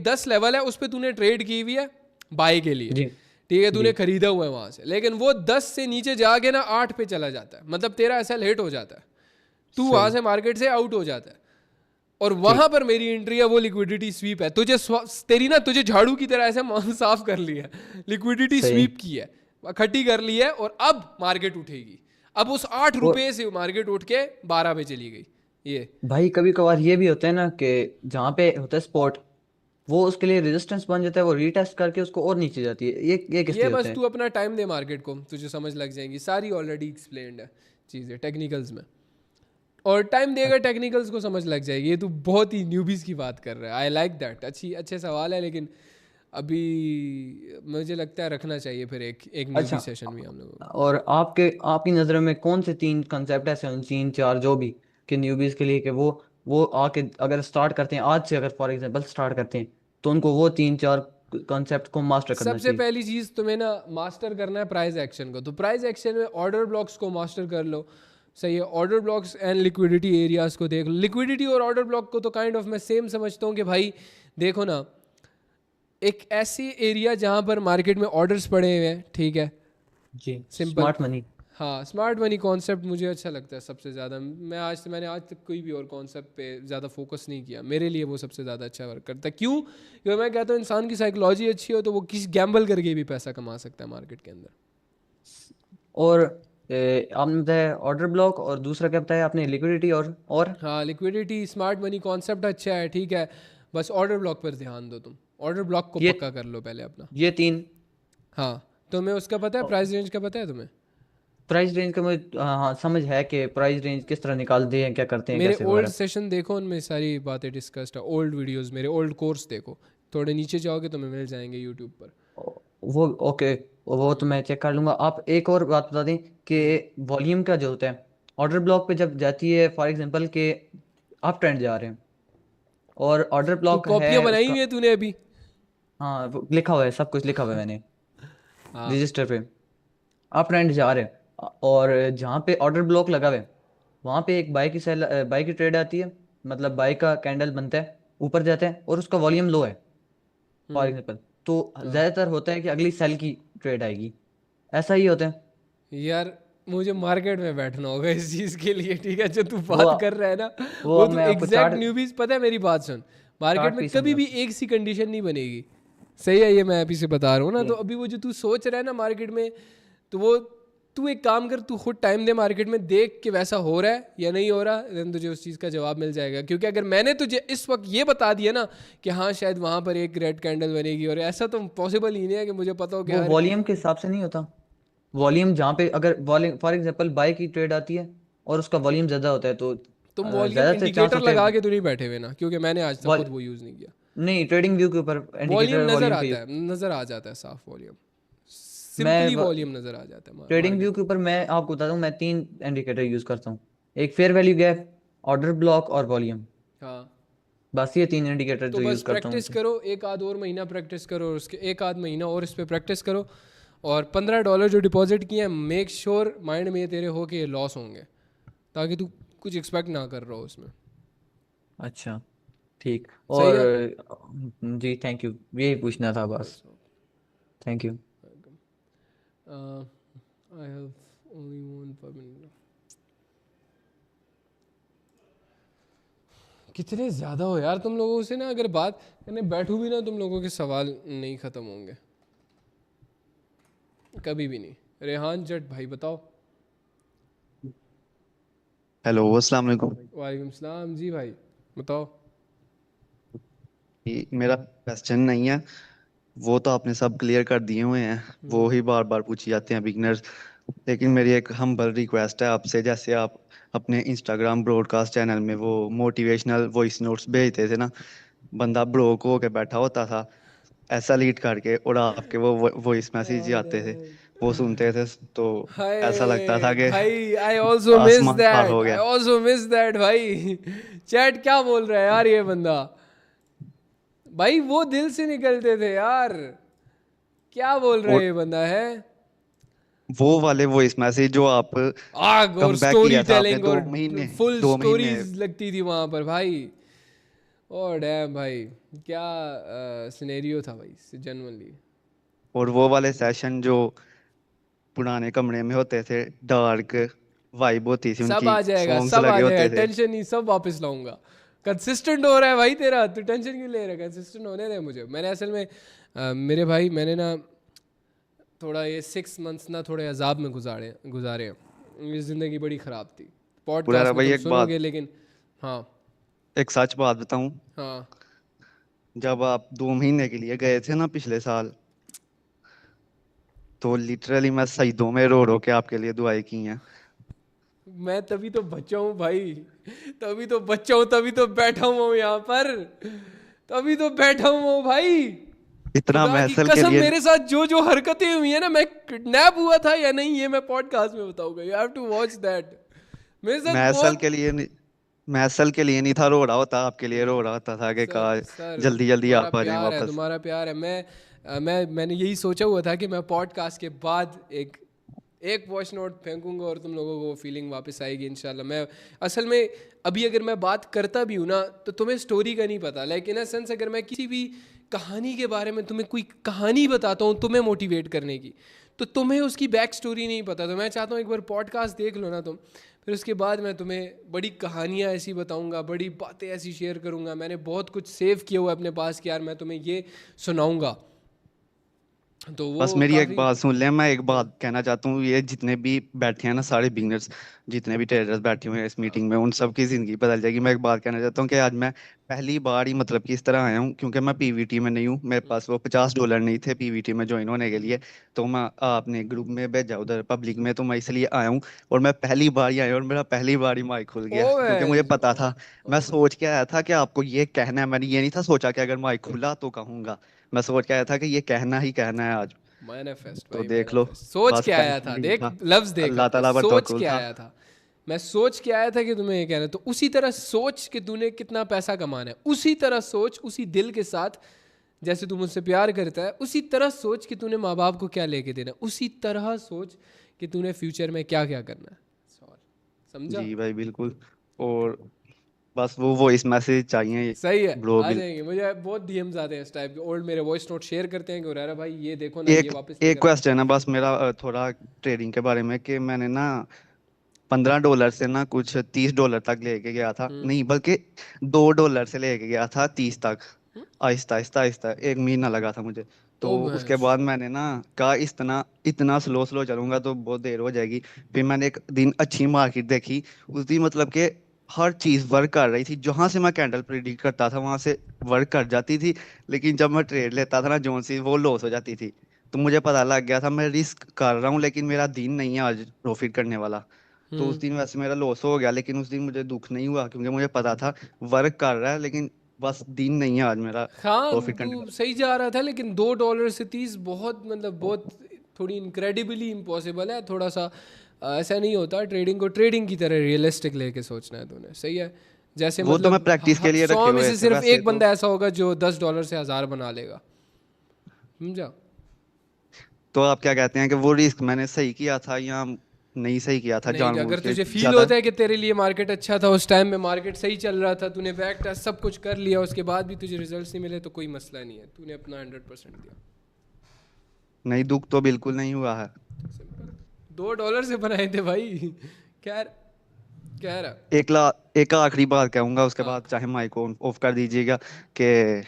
10 लेवल है उस पर तूने ट्रेड की हुई है बाय के लिए, जी। ठीक है, तूने खरीदा हुआ है वहाँ से, लेकिन वो 10 से नीचे जाके ना 8 पे चला जाता है, मतलब तेरा ऐसा लेट हो जाता है, तू वहाँ से मार्केट से आउट हो जाता है, और वहां पर मेरी एंट्री है, वो लिक्विडिटी स्वीप है। तुझे झाड़ू की तरह ऐसे साफ कर लिया है, लिक्विडिटी स्वीप की है, इकट्ठी कर ली है, और अब मार्केट उठेगी। अब उस 8 रुपए से मार्केट उठ के 12 पे चली गई। ये भाई कभी कभार ये भी होता है ना कि जहाँ पे होता है स्पॉट, वो उसके लिए रेजिस्टेंस बन जाता है, वो रीटेस्ट करके उसको और नीचे जाती है, ये किस लिए होता बस है? तू अपना टाइम दे मार्केट को, तुझे समझ लग जाएंगी, सारी ऑलरेडी एक्सप्लेन्ड है चीज़ें टेक्निकल्स में, और टाइम देगा टेक्निकल्स को समझ लग जाएगी। ये तू बहुत ही न्यूबीज की बात कर रहा है, आई लाइक दैट, अच्छे सवाल है, लेकिन अभी मुझे लगता है रखना चाहिए फिर एक न्यूबी अच्छा, सेशन भी हम लोगों को। और आपकी नज़र में कौन से 3 कंसेप्ट ऐसे हों, 3-4 जो भी, कि न्यूबीज के लिए, कि वो आके अगर स्टार्ट करते हैं आज से, अगर फॉर एग्जांपल स्टार्ट करते हैं, तो उनको वो 3-4 कॉन्सेप्ट को मास्टर करना सबसे चाहिए? पहली चीज़ तुम्हें ना मास्टर करना है प्राइस एक्शन को। तो प्राइस एक्शन में ऑर्डर ब्लॉक्स को मास्टर कर लो, सही है, order blocks and liquidity areas को देख लो। लिक्विडिटी और ऑर्डर ब्लॉक को तो काइंड ऑफ मैं सेम समझता हूँ कि भाई देखो ना, एक ऐसी एरिया जहाँ पर मार्केट में ऑर्डर्स पड़े हुए हैं, ठीक है, जी। सिंपल। Smart money. हाँ, स्मार्ट मनी कॉन्सेप्ट मुझे अच्छा लगता है सबसे ज़्यादा। मैंने आज तक कोई भी और कॉन्सेप्ट पे ज़्यादा फोकस नहीं किया, मेरे लिए वो सबसे ज़्यादा अच्छा वर्क करता है। क्यों? क्योंकि मैं कहता हूँ इंसान की साइकोलॉजी अच्छी हो तो वो किसी गैम्बल करके भी पैसा कमा सकता है मार्केट के अंदर। और आपने बताया ऑर्डर ब्लॉक, और दूसरा क्या बताया आपने, लिक्विडिटी और हाँ, लिक्विडिटी, स्मार्ट मनी कॉन्सेप्ट अच्छा है, ठीक है, बस ऑर्डर ब्लॉक पर ध्यान दो तुम, ऑर्डर ब्लॉक को ये पक्का कर लो पहले अपना। ये 3। हाँ, तुम्हें उसका पता है, प्राइस रेंज का पता है तुम्हें? प्राइस रेंज का मुझे हाँ समझ है कि प्राइस रेंज किस तरह निकालते हैं, क्या करते हैं, मेरे कैसे ओल्ड वगैरह। सेशन देखो, उनमें सारी बातें डिस्कस्ड है। ओल्ड वीडियोस, मेरे ओल्ड कोर्स देखो, थोड़े नीचे जाओगे तो मैं मिल जाएंगे यूट्यूब पर। वो ओके, वो तो मैं चेक कर लूंगा। आप एक और बात बता दें कि वॉल्यूम का जो होता है ऑर्डर ब्लॉक पे जब जाती है, फॉर एग्जांपल कि आप ट्रेंड जा रहे हैं और ऑर्डर तू ब्लॉक है कॉपियाँ बनाई उसका, हुई है तूने अभी? हाँ वो लिखा हुआ है, सब कुछ लिखा हुआ है मैंने हाँ। रजिस्टर पे। आप ट्रेंड जा रहे हैं और जहाँ पे ऑर्डर ब्लॉक लगा हुआ है वहाँ पे एक बाय की सेल, बाय की ट्रेड आती है, मतलब बाय का कैंडल बनता है, ऊपर जाता है और उसका वॉल्यूम लो है फॉर हम्म। एग्जांपल, तो हाँ ज़्यादातर होता है कि अगली सेल की ट्रेड आएगी, ऐसा ही होता है। यार, मुझे मार्केट में बैठना होगा इस चीज़ के लिए, ठीक है? जो तू वो बात कर रहा है ना, वो वो अब तू मैं आपको एग्जैक्ट चार्ट न्यूबीज, पता है मेरी बात सुन, मार्केट चार्ट में पे कभी भी समझा। एक सी कंडीशन नहीं बनेगी। सही है, ये मैं अभी से बता रहा हूँ ना। तो ये अभी वो जो तू सोच रहा है ना मार्केट में, तो वो तू एक काम कर, तू खुद टाइम दे मार्केट में, देख कि वैसा हो रहा है या नहीं हो रहा, देन तुझे उस चीज़ का जवाब मिल जाएगा। क्योंकि अगर मैंने तुझे इस वक्त ये बता दिया ना कि हाँ शायद वहाँ पर एक रेड कैंडल बनेगी, और ऐसा तो पॉसिबल ही नहीं है कि मुझे पता हो कि वो हर। वॉल्यूम के हिसाब से नहीं होता, वॉल्यूम जहाँ पे अगर वॉल्यूम फॉर एग्जांपल बाय की ट्रेड आती है और उसका वॉल्यूम ज़्यादा होता है तो तुम वॉल्यूम ज़्यादातर चांस इंडिकेटर होते लगा हैं के तो नहीं बैठे हुए ना? क्योंकि मैंने आज तक खुद वो यूज़ नहीं किया। नहीं, ट्रेडिंग व्यू के ऊपर वॉल्यूम इंडिकेटर नज़र वॉल्यूम का आता यूज। है, नज़र आ जाता है साफ वॉल्यूम, मैं सिंपली वॉल्यूम नज़र आ जाता है ट्रेडिंग व्यू मार्केट। के ऊपर मैं आपको बताता हूँ, मैं 3 इंडिकेटर यूज करता हूँ, एक fair value gap, order block और वॉल्यूम। हाँ, बस ये 3 इंडिकेटर तो जो यूज बस करता हूँ। प्रैक्टिस करो, एक आध और महीना प्रैक्टिस करो, और उसके एक आध महीना और इस पर प्रैक्टिस करो। और $15 जो डिपॉजिट किए हैं, मेक श्योर माइंड में ये तेरे हो कि ये लॉस होंगे, ताकि तू कुछ एक्सपेक्ट ना कर रहा हो उसमें। अच्छा ठीक। सही और है। जी थैंक यू, यही पूछना था बस। Thank you. I have only one पर मिनट। कितने ज़्यादा हो यार तुम लोगों से ना, अगर बात करने बैठूं भी ना, तुम लोगों के सवाल नहीं ख़त्म होंगे कभी भी नहीं। रेहान जट भाई बताओ। हेलो अस्सलाम वालेकुम। वालेकुम सलाम जी भाई, बताओ। मेरा क्वेश्चन नहीं है, वो तो आपने सब क्लियर कर दिए हुए हैं, वो ही बार बार पूछी जाते हैं बिगनर्स। लेकिन मेरी एक हम्बल रिक्वेस्ट है आपसे, जैसे आप अपने इंस्टाग्राम ब्रॉडकास्ट चैनल में वो मोटिवेशनल वॉइस नोट्स भेजते थे ना, बंदा ब्रोक होके बैठा होता था ऐसा लीड करके, और आपके वो वॉइस मैसेज आते थे, वो सुनते थे तो ऐसा लगता था हाय कि भाई, आई ऑल्सो मिस आसमान पार दैट, हो आई गया। ऑल्सो मिस दैट भाई। चैट क्या बोल रहा है यार ये बंदा? भाई वो दिल से निकलते थे यार, क्या बोल रहा है और ये बंदा है? वो वाले वॉइस मैसेज जो आप आग और कम बैक स्टोरी किया था आपने टेलिंग और फुल 2 महीने। स्टोरीज लगती थी वहां पर भाई। और डैम भाई, क्या सिनेरियो था भाई जेन्युइनली। और वो वाले सेशन जो पुराने कमरे में होते थे, डार्क वाइब होती थी सब उनकी, आ जाएगा, सॉन्ग्स सब आ लगे जाएगा, होते थे। टेंशन नहीं, सब वापस लाऊंगा। कंसिस्टेंट हो रहा है भाई तेरा, तू टेंशन क्यों ले रहा है? कंसिस्टेंट होने दे मुझे। मैंने असल में मेरे भाई, मैंने ना थोड़ा ये 6 मंथ्स ना थोड़े अजाब में गुजारे गुजारे हैं। ये ज़िंदगी बड़ी ख़राब थी। पुराना पॉडकास्ट में भाई तुम एक बात, सुनोगे लेकिन। हाँ। एक सच बात बताऊं, हाँ। जब आप 2 महीने के लिए गए थे ना पिछले साल, तो लिटरली मैं सजदों में रो रो के आपके लिए दुआएं की हैं। मैं तभी तो बच्चा हूँ भाई, तभी तो बच्चा हूँ, तभी तो बैठा हुआ हूँ यहाँ पर, तभी तो बैठा हुआ हूँ भाई। इतना खुदा की महसल के कसम, लिए, मेरे साथ जो जो हरकतें हुई है ना, मैं किडनैप हुआ था या नहीं ये मैं पॉडकास्ट में बताऊंगा। You have to watch that. मेरे साथ महसल बहुत। के लिए नहीं, महसल के लिए नहीं था रो रहा होता, आपके लिए रो रहा होता था कि सर काश सर, जल्दी जल्दी तुम्हारा आप आ जाएं प्यार है, वापस। तुम्हारा प्यार है। मैंने यही सोचा हुआ था कि मैं पॉडकास्ट के बाद एक वॉइस नोट फेंकूंगा और तुम लोगों को वो फीलिंग वापस आएगी इंशाल्लाह। मैं असल में अभी अगर मैं बात करता भी हूँ ना, तो तुम्हें स्टोरी का नहीं पता, लाइक इन अ सेंस अगर मैं किसी भी कहानी के बारे में तुम्हें कोई कहानी बताता हूँ तुम्हें मोटिवेट करने की, तो तुम्हें उसकी बैक स्टोरी नहीं पता। तो मैं चाहता हूँ एक बार पॉडकास्ट देख लो ना तुम, फिर उसके बाद मैं तुम्हें बड़ी कहानियाँ ऐसी बताऊँगा, बड़ी बातें ऐसी शेयर करूँगा। मैंने बहुत कुछ सेव किया हुआ है अपने पास कि यार मैं तुम्हें ये सुनाऊँगा। तो बस वो मेरी एक काफ़ी। बात सुन ले, मैं एक बात कहना चाहता हूँ, ये जितने भी बैठे हैं ना सारे बिगनर्स, जितने भी ट्रेडर्स बैठे हुए हैं इस मीटिंग में, उन सबकी जिंदगी बदल जाएगी। मैं एक बात कहना चाहता हूँ कि आज मैं पहली बार ही मतलब कि इस तरह आया हूँ, क्योंकि मैं पीवीटी में नहीं हूँ, मेरे पास वो $50 नहीं थे पीवीटी में ज्वाइन होने के लिए। तो मैं आपने ग्रुप में भेजा उधर पब्लिक में, तो मैं इसलिए आया हूँ। और मैं पहली बार ही आया हूँ और मेरा पहली बार ही माइक खुल ओ गया, क्योंकि मुझे वैज पता ओ था, मैं ओ सोच के आया था कि आपको ये कहना है। मैंने ये नहीं था सोचा कि अगर माइक खुला तो कहूंगा, मैं सोच के आया था कि ये कहना ही कहना है आज। मैनिफेस्ट तो भाई, देख लो, मैनिफेस्ट सोच बस के आया टेंशन था, नहीं देख था, लफ्ज देख अल्लाह अपने, ताला पर सोच तवक्कुल के था। आया था। मैं सोच के आया था कि तुम्हें ये कहना है, तो उसी तरह सोच कि तूने कितना पैसा कमाना है, उसी तरह सोच, उसी दिल के साथ जैसे तू मुझसे प्यार करता है, उसी तरह सोच कि तूने माँ बाप को क्या लेके देना है, उसी तरह सोच कि तूने फ्यूचर में क्या क्या करना है। सॉरी, समझा? जी भाई बिल्कुल। और बस वो वॉइस मैसेज चाहिए सही है, ब्रो आ बिल। जाएंगे। मुझे बहुत डीएम्स आते हैं इस टाइप के, ओल्ड मेरे वॉइस नोट शेयर करते हैं कि उरारा भाई ये देखो ना, ये एक वापस नहीं एक करना। क्वेश्चन है बस मेरा, थोड़ा ट्रेडिंग के बारे में, कि मैंने ना $15 से ना कुछ $30 तक लेके गया था, हम्म। नहीं बल्कि $2 से लेके गया था 30 तक। हम्म। आहिस्ता आहिस्ता आहिस्ता 1 महीना लगा था मुझे। तो ओ उसके भैंस। बाद मैंने ना कहा इतना इतना स्लो स्लो चलूंगा तो बहुत देर हो जाएगी। फिर मैंने एक दिन अच्छी मार्केट देखी, उस दिन मतलब कि हर चीज वर्क कर रही थी, जहां से मैं कैंडल प्रिडिक्ट करता था वहां से वर्क कर जाती थी। लेकिन जब मैं ट्रेड लेता था ना जोन सी, वो लॉस हो जाती थी। तो मुझे पता लग गया था मैं रिस्क कर रहा हूँ, लेकिन मेरा दिन नहीं है आज प्रॉफिट करने वाला। तो उस हम्म। दिन वैसे मेरा लॉस हो गया, लेकिन उस दिन मुझे दुख नहीं हुआ, क्योंकि मुझे पता था वर्क कर रहा है, लेकिन बस दिन नहीं है आज मेरा हाँ, प्रॉफिट करने तू वाला। सही जा रहा था, लेकिन $2 से 30 बहुत, मतलब बहुत, थोड़ी इनक्रेडिबली इम्पॉसिबल है थोड़ा सा। ऐसा नहीं होता, ट्रेडिंग को ट्रेडिंग की तरह रियलिस्टिक लेके सोचना है तूने, सही है। जैसे वो तो मैं मतलब प्रैक्टिस के लिए 100 रखे में हुए से थे सिर्फ वैसे एक तो। बंदा ऐसा होगा जो $10 से 1000 बना लेगा, समझा? तो आप क्या कहते हैं कि वो रिस्क मैंने सही किया था या नहीं सही किया था, नहीं, जानबूझ अगर के तुझे फील ज्यादा? होता है कि तेरे लिए मार्केट अच्छा था, उस टाइम में मार्केट सही चल रहा था, तूने बैक टेस्ट सब कुछ कर लिया, उसके बाद भी तुझे रिजल्ट्स नहीं मिले, तो कोई मसला नहीं है, तूने अपना 100% दिया। नहीं, दुख तो बिल्कुल नहीं हुआ है। सिंपल। $2 से बनाए थे भाई। खैर, कह रहा। एक आखिरी बात कहूंगा, उसके हाँ। बाद चाहे माइक ऑफ कर दीजिएगा, कि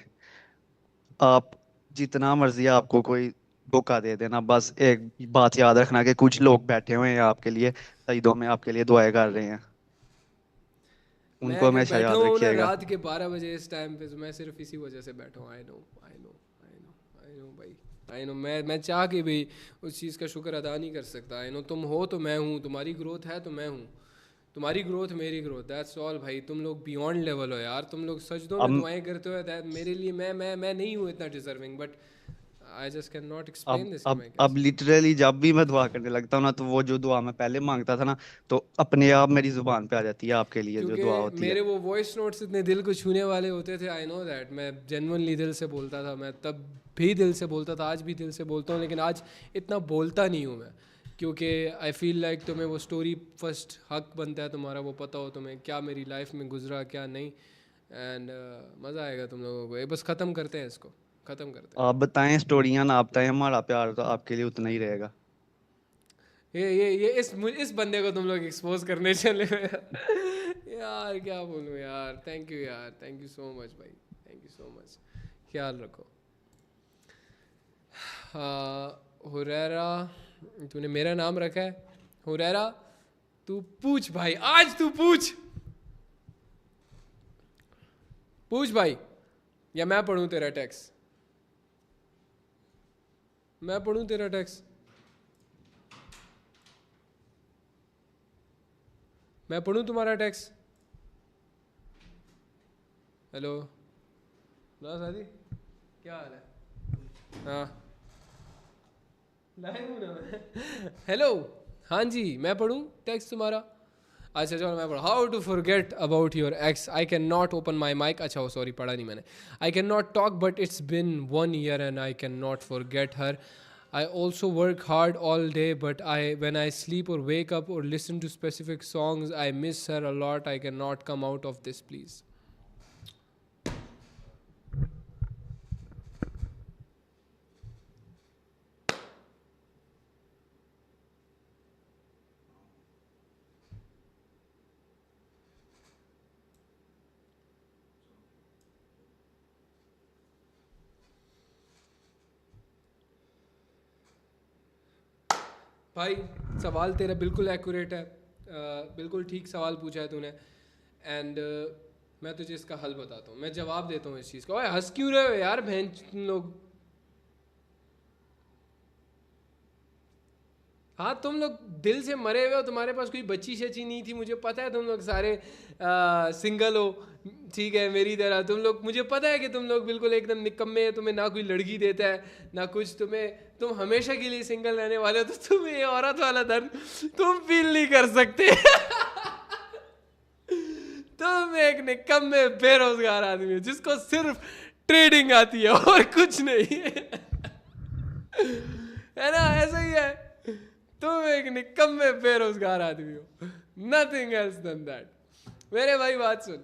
आप जितना मर्जी आपको कोई धोखा दे देना, बस एक बात याद रखना कि कुछ लोग बैठे हुए हैं आपके लिए, सईदों में आपके लिए दुआएं कर रहे हैं, मैं उनको अगर हमेशा बैठा याद हूँ ना रखिएगा। रात के 12 बजे इस टाइम पे, तो मैं सिर्फ इसी वजह से बैठा हूँ। I know, I know, I know, I know भाई, आई नो। मैं चाह के भी उस चीज़ का शुक्र अदा नहीं कर सकता। आई नो, तुम हो तो मैं हूँ, तुम्हारी ग्रोथ है तो मैं हूँ, तुम्हारी ग्रोथ मेरी ग्रोथ, दैट्स ऑल भाई। तुम लोग बियॉन्ड लेवल हो यार, तुम लोग सजदों में अब दुआएं करते हो, दैट मेरे लिए। मैं नहीं हूँ इतना deserving, but I just can not अब एक्सप्लेन दिस कि अब मैं अब कैसे। लिटरली जब भी मैं दुआ करने लगता हूँ ना, तो वो जो दुआ मैं पहले मांगता था ना, तो अपने आप मेरी जुबान पे आ जाती है आपके लिए जो क्योंकि दुआ होती है। मेरे वो वॉइस नोट्स इतने दिल को छूने वाले होते थे, आई नो दैट। मैं जेन्युइनली दिल से बोलता था, मैं तब भी दिल से बोलता था, आज भी दिल से बोलता हूँ, लेकिन आज इतना बोलता नहीं हूँ मैं, क्योंकि आई फील लाइक तुम्हें वो स्टोरी फर्स्ट हक बनता है तुम्हारा, वो पता हो तुम्हें क्या मेरी लाइफ में गुजरा क्या नहीं। एंड मज़ा आएगा तुम लोगों को। ये बस ख़त्म करते हैं, इसको ख़त्म करते हैं। आप बताएं स्टोरियां ना, आप बताएं, हमारा प्यार तो आपके लिए उतना ही रहेगा। ये इस बंदे को तुम लोग एक्सपोज करने चले हो यार, क्या बोलूँ यार। थैंक यू यार, थैंक यू सो मच भाई, थैंक यू सो मच। ख्याल रखो। हुरैरा, तूने मेरा नाम रखा है हुरैरा। तू पूछ भाई, आज तू पूछ, पूछ भाई, या मैं पढ़ूं तेरा टेक्स्ट? मैं पढ़ूं तेरा टेक्स्ट? मैं पढ़ूं तुम्हारा टेक्स्ट? हेलो ना शादी, क्या हाल है? हाँ, लाइव हूँ ना मैं। हेलो, हाँ जी, मैं पढ़ूं टेक्स्ट तुम्हारा? अच्छा चलो मैं पढ़ा। How to forget about your ex, I can not open my mic. अच्छा, सॉरी, पढ़ा नहीं मैंने। I can not talk but it's been 1 year and I can not forget her. I also work hard all day, but when I sleep or wake up or listen to specific songs, I miss her a lot. I cannot come out of this, please. भाई सवाल तेरा बिल्कुल एक्यूरेट है, बिल्कुल ठीक सवाल पूछा है तूने। एंड मैं तुझे इसका हल बताता हूँ, मैं जवाब देता हूँ इस चीज़ का। ओए हंस क्यों रहे हो यार बहन तुम लोग? हाँ तुम लोग दिल से मरे हुए हो, तुम्हारे पास कोई बच्ची शच्ची नहीं थी, मुझे पता है तुम लोग सारे सिंगल हो, ठीक है मेरी तरह तुम लोग। मुझे पता है कि तुम लोग बिल्कुल एकदम निकम्मे हैं, तुम्हें ना कोई लड़की देता है ना कुछ, तुम हमेशा के लिए सिंगल रहने वाले हो, तो तुम्हें ये औरत वाला दर्द तुम फील नहीं कर सकते। तुम एक निकम्मे बेरोजगार आदमी हो जिसको सिर्फ ट्रेडिंग आती है और कुछ नहीं है ना, ऐसा ही है। तुम एक निकम्मे बेरोजगार आदमी हो, नथिंग एल्स देन दैट। मेरे भाई बात सुन,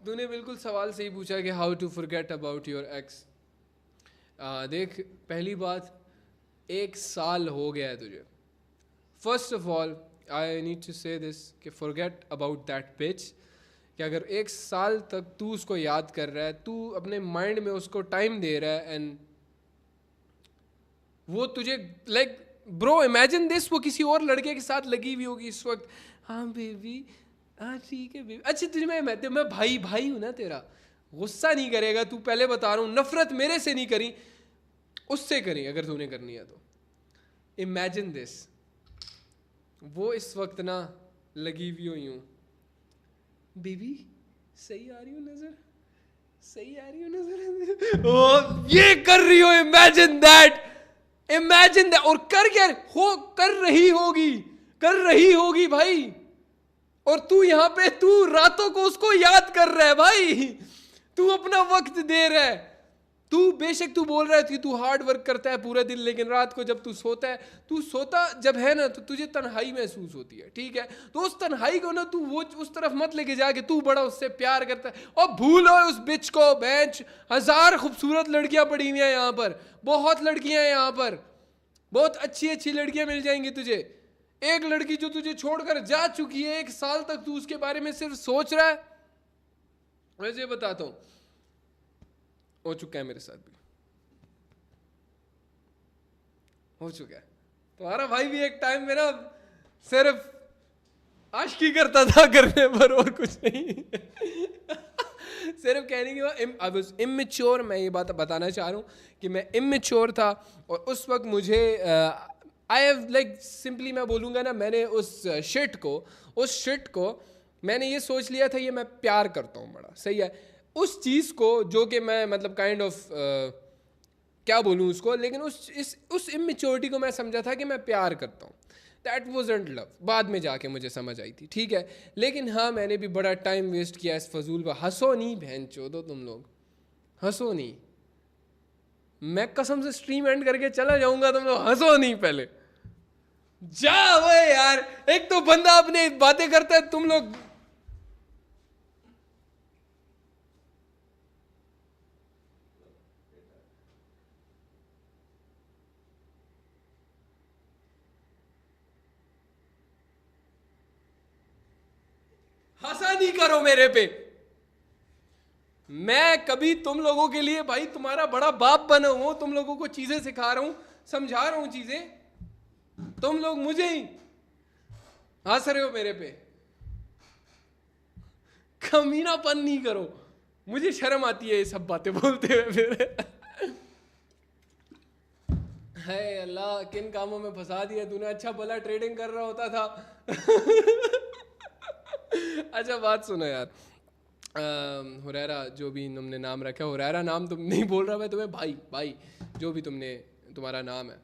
तूने बिल्कुल सवाल सही पूछा कि how to forget about your ex. देख पहली बात, 1 साल हो गया है तुझे। First of all I need to say this कि फॉरगेट अबाउट दैट बिच, कि अगर 1 साल तक तू उसको याद कर रहा है, तू अपने माइंड में उसको टाइम दे रहा है, एंड वो तुझे लाइक ब्रो इमेजिन दिस, वो किसी और लड़के के साथ लगी हुई होगी इस वक्त। हाँ बेबी, हाँ ठीक है बेबी, अच्छा तुझे मैं भाई हूँ ना तेरा, गुस्सा नहीं करेगा तू, पहले बता रहा हूँ। नफरत मेरे से नहीं करी, उससे करी अगर तूने करनी है तो। इमेजिन दिस, वो इस वक्त ना लगी हुई हूँ, बेबी सही आ रही हो नजर, सही आ रही हो नजर, ओ ये कर रही हो, इमेजिन दैट, इमेजिन दैट। और कर रही होगी भाई, और तू यहाँ पे तू रातों को उसको याद कर रहा है भाई, तू अपना वक्त दे रहा है। तू बेशक तू बोल रहा है कि तू हार्ड वर्क करता है पूरा दिन, लेकिन रात को जब तू सोता जब है ना, तो तुझे तन्हाई महसूस होती है, ठीक है। तो उस तन्हाई को ना तू वो उस तरफ मत लेके जाके तू बड़ा उससे प्यार करता है, और भूलो उस बिच को। बेंच 1000 खूबसूरत लड़कियां पड़ी हुई हैं यहाँ पर, बहुत लड़कियां हैं यहाँ पर, बहुत अच्छी लड़कियां मिल जाएंगी तुझे। एक लड़की जो तुझे छोड़कर जा चुकी है, 1 साल तक तू उसके बारे में सिर्फ सोच रहा है। वैसे बताता हूं, हो चुका है मेरे साथ भी, हो चुका है। तुम्हारा भाई भी एक टाइम में ना सिर्फ आशिकी करता था करने पर, और कुछ नहीं। सिर्फ कहने की आई वाज इमेच्योर। मैं ये बात बताना चाह रहा हूँ कि मैं इमेच्योर था, और उस वक्त मुझे आई हैव लाइक सिंपली मैं बोलूँगा ना, मैंने उस शिट को मैंने ये सोच लिया था ये मैं प्यार करता हूँ बड़ा, सही है। उस चीज़ को जो कि मैं मतलब काइंड ऑफ क्या बोलूँ उसको, लेकिन उस इमेच्योरिटी को मैं समझा था कि मैं प्यार करता हूँ। दैट वॉजंट लव, बाद में जाके मुझे समझ आई थी, ठीक है। लेकिन हाँ मैंने भी बड़ा टाइम वेस्ट किया इस फजूल पर। हंसो नहीं बहन चोदो तुम लोग, हंसो नहीं। मैं कसम से स्ट्रीम एंड करके चला जाऊंगा, तुम लोग हंसो नहीं पहले। जा वो यार, एक तो बंदा अपने बातें करता है, तुम लोग हंसा नहीं करो मेरे पे। मैं कभी तुम लोगों के लिए भाई तुम्हारा बड़ा बाप बना हूं, तुम लोगों को चीजें सिखा रहा हूं, समझा रहा हूं चीजें, तुम लोग मुझे ही हंस रहे हो मेरे पे। कमीनापन नहीं करो, मुझे शर्म आती है ये सब बातें बोलते हुए फिर। है अल्लाह, किन कामों में फंसा दिया तूने। अच्छा भला ट्रेडिंग कर रहा होता था। अच्छा बात सुनो यार, हुरैरा जो भी तुमने नाम रखा, हुरैरा नाम तुम नहीं बोल रहा मैं तुम्हें, भाई जो भी तुम्हारा नाम है,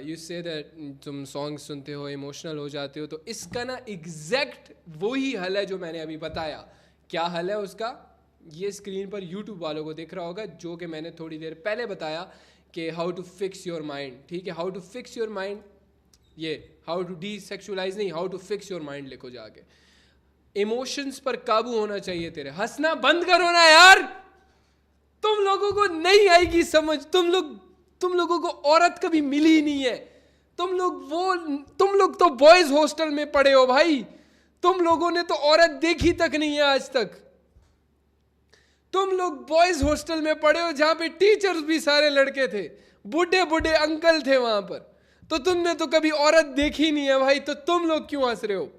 यू से दैट तुम सॉन्ग सुनते हो इमोशनल हो जाते हो, तो इसका ना एग्जैक्ट वही हल है जो मैंने अभी बताया। क्या हल है उसका, ये स्क्रीन पर यूट्यूब वालों को दिख रहा होगा, जो कि मैंने थोड़ी देर पहले बताया कि how to fix your mind, ठीक है। How to fix your mind, ये हाउ टू डी सेक्शुअलाइज नहीं, how to fix your mind लिखो जाके। इमोशंस पर काबू होना चाहिए तेरे। हंसना बंद करो ना यार, तुम लोगों को नहीं आएगी समझ। तुम लोगों को औरत कभी मिली ही नहीं है। तुम लोग तो बॉयज हॉस्टल में पढ़े हो भाई, तुम लोगों ने तो औरत देखी तक नहीं है आज तक। तुम लोग बॉयज हॉस्टल में पढ़े हो जहां पे टीचर्स भी सारे लड़के थे, बूढ़े बूढ़े अंकल थे वहां पर। तो तुमने तो कभी औरत देखी नहीं है भाई, तो तुम लोग क्यों हंस रहे हो?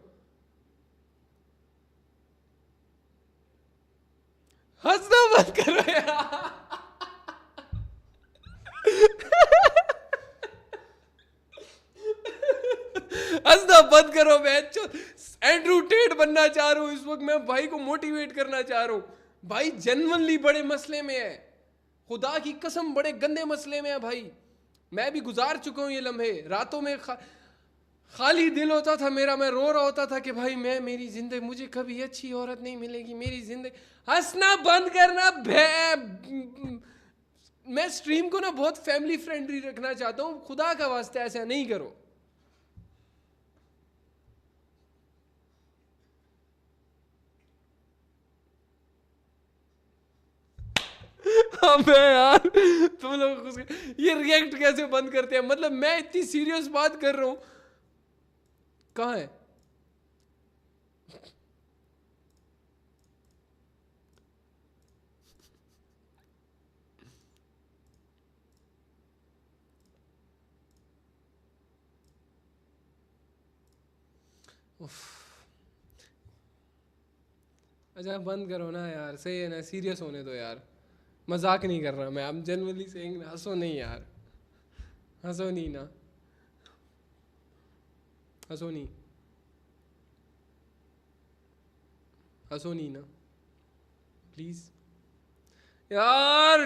हंसना बंद करो यार। हंसना बंद करो। मैं एंड्रू टेट बनना चाह रहा हूं इस वक्त। मैं भाई को मोटिवेट करना चाह रहा हूं। भाई जेन्युइनली बड़े मसले में है, खुदा की कसम बड़े गंदे मसले में है भाई। मैं भी गुजार चुका हूं ये लम्हे। रातों में खाली दिल होता था मेरा, मैं रो रहा होता था कि भाई मेरी जिंदगी, मुझे कभी अच्छी औरत नहीं मिलेगी, मेरी जिंदगी। हंसना बंद करना। मैं स्ट्रीम को ना बहुत फैमिली फ्रेंडली रखना चाहता हूं, खुदा का वास्ते ऐसा नहीं करो। मैं यार तुम लोग ये रिएक्ट कैसे बंद करते हैं? मतलब मैं इतनी सीरियस बात कर रहा हूं, कहां है? अच्छा बंद करो ना यार, सही है ना, सीरियस होने दो यार। मजाक नहीं कर रहा मैं, आई एम जेन्युइनली सेइंग। हंसो नहीं यार, हंसो नहीं ना, हंसो नहीं, हंसो नहीं ना प्लीज यार।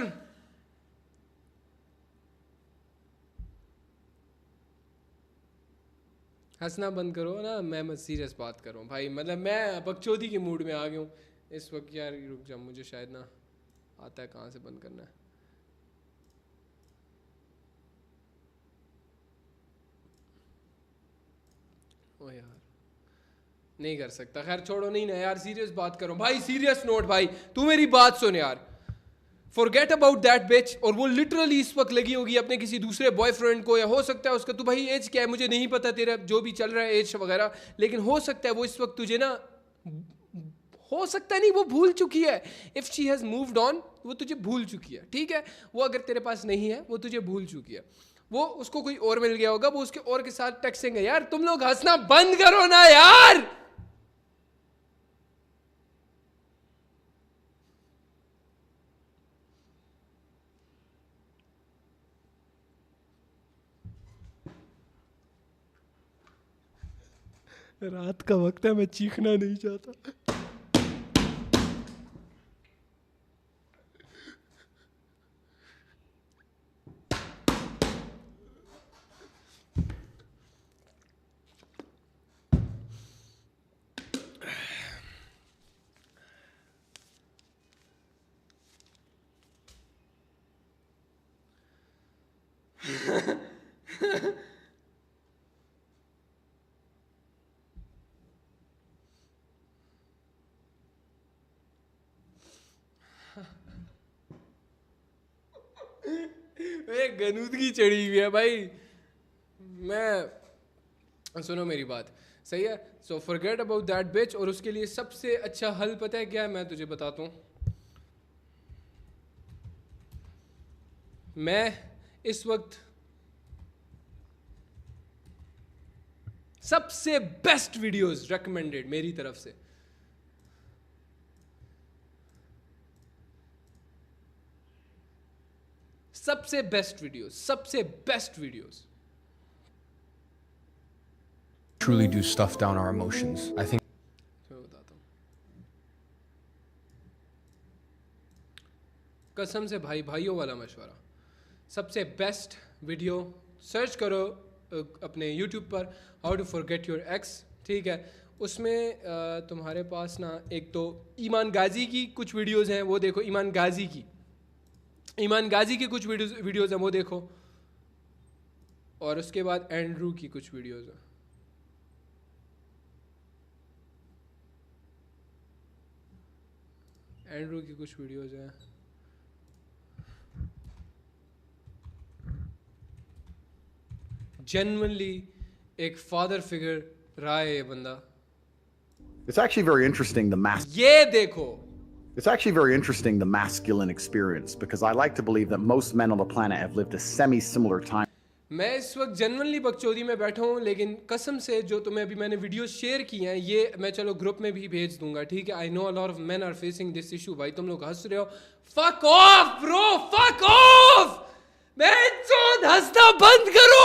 हंसना बंद करो ना। मैं सीरियस बात कर रहा हूँ भाई। मतलब मैं बकचोदी के मूड में आ गया हूँ इस वक्त यार। रुक जा, मुझे शायद ना आता है कहाँ से बंद करना है। ओ यार नहीं कर सकता। खैर छोड़ो, नहीं ना यार, सीरियस बात करो भाई। सीरियस नोट भाई, तू मेरी बात सुन यार। फॉरगेट अबाउट दैट बिच। और वो लिटरली इस वक्त लगी होगी अपने किसी दूसरे बॉयफ्रेंड को, या हो सकता है उसका, तू भाई एज क्या है मुझे नहीं पता तेरा जो भी चल रहा है एज वगैरह, लेकिन हो सकता है वो इस वक्त तुझे ना, हो सकता है नहीं, वो भूल चुकी है। If she has moved on, वो तुझे भूल चुकी है, ठीक है। वो अगर तेरे पास नहीं है, वो तुझे भूल चुकी है। वो उसको कोई और मिल गया होगा, वो उसके और के साथ टेक्सिंग है। यार तुम लोग हंसना बंद करो ना यार। रात का वक्त है, मैं चीखना नहीं चाहता। गनूदगी चढ़ी हुई है भाई। मैं सुनो मेरी बात, सही है। सो फॉरगेट अबाउट दैट बिच। और उसके लिए सबसे अच्छा हल पता है क्या है? मैं तुझे बताता हूँ। मैं इस वक्त सबसे बेस्ट वीडियोस रेकमेंडेड मेरी तरफ से, सबसे best videos truly do stuff down our emotions. I think मैं बताता हूँ कसम से भाई, भाइयों वाला मशवरा। सबसे बेस्ट वीडियो सर्च करो अपने YouTube पर, how to forget your ex, ठीक है। उसमें तुम्हारे पास ना एक तो ईमान गाजी की कुछ वीडियोस हैं, वो देखो। ईमान गाजी की कुछ वीडियोस हैं, वो देखो। और उसके बाद एंड्रू की कुछ वीडियोस हैं। एंड्रू की कुछ वीडियोस हैं। जेन्युइनली एक फादर फिगर रहा है ये बंदा। It's actually very interesting, ये देखो, It's actually very interesting, the masculine experience, because I like to believe that most men on the planet have lived a semi-similar time. मैं इस वक्त जनरली बकचोदी में बैठा हूँ, लेकिन कसम से जो तुम्हें अभी मैंने वीडियो शेयर की हैं ये मैं चलो ग्रुप में भी भेज दूंगा, ठीक है। I know a lot of men are facing this issue. भाई तुम लोग हंस रहे हो, fuck off bro, fuck off. मैं हंसना बंद करो।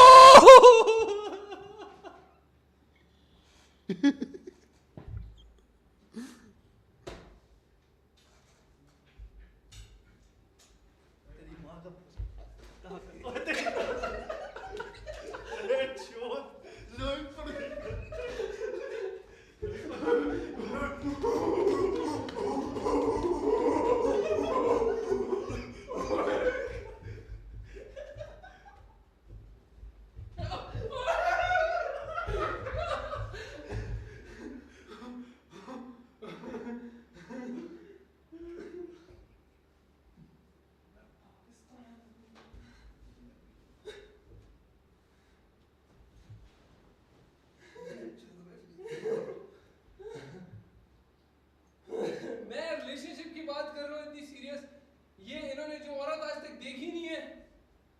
ये इन्होंने जो औरत आज तक देखी नहीं है,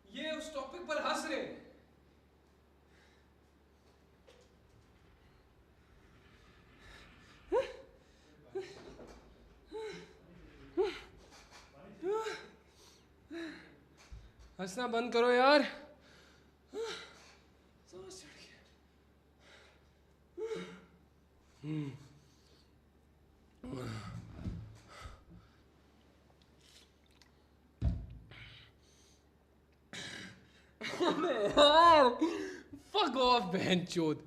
ये उस टॉपिक पर हंस रहे हैं। हंसना बंद करो यार। सांस चढ़ गया। यार फक ऑफ बहनचोद।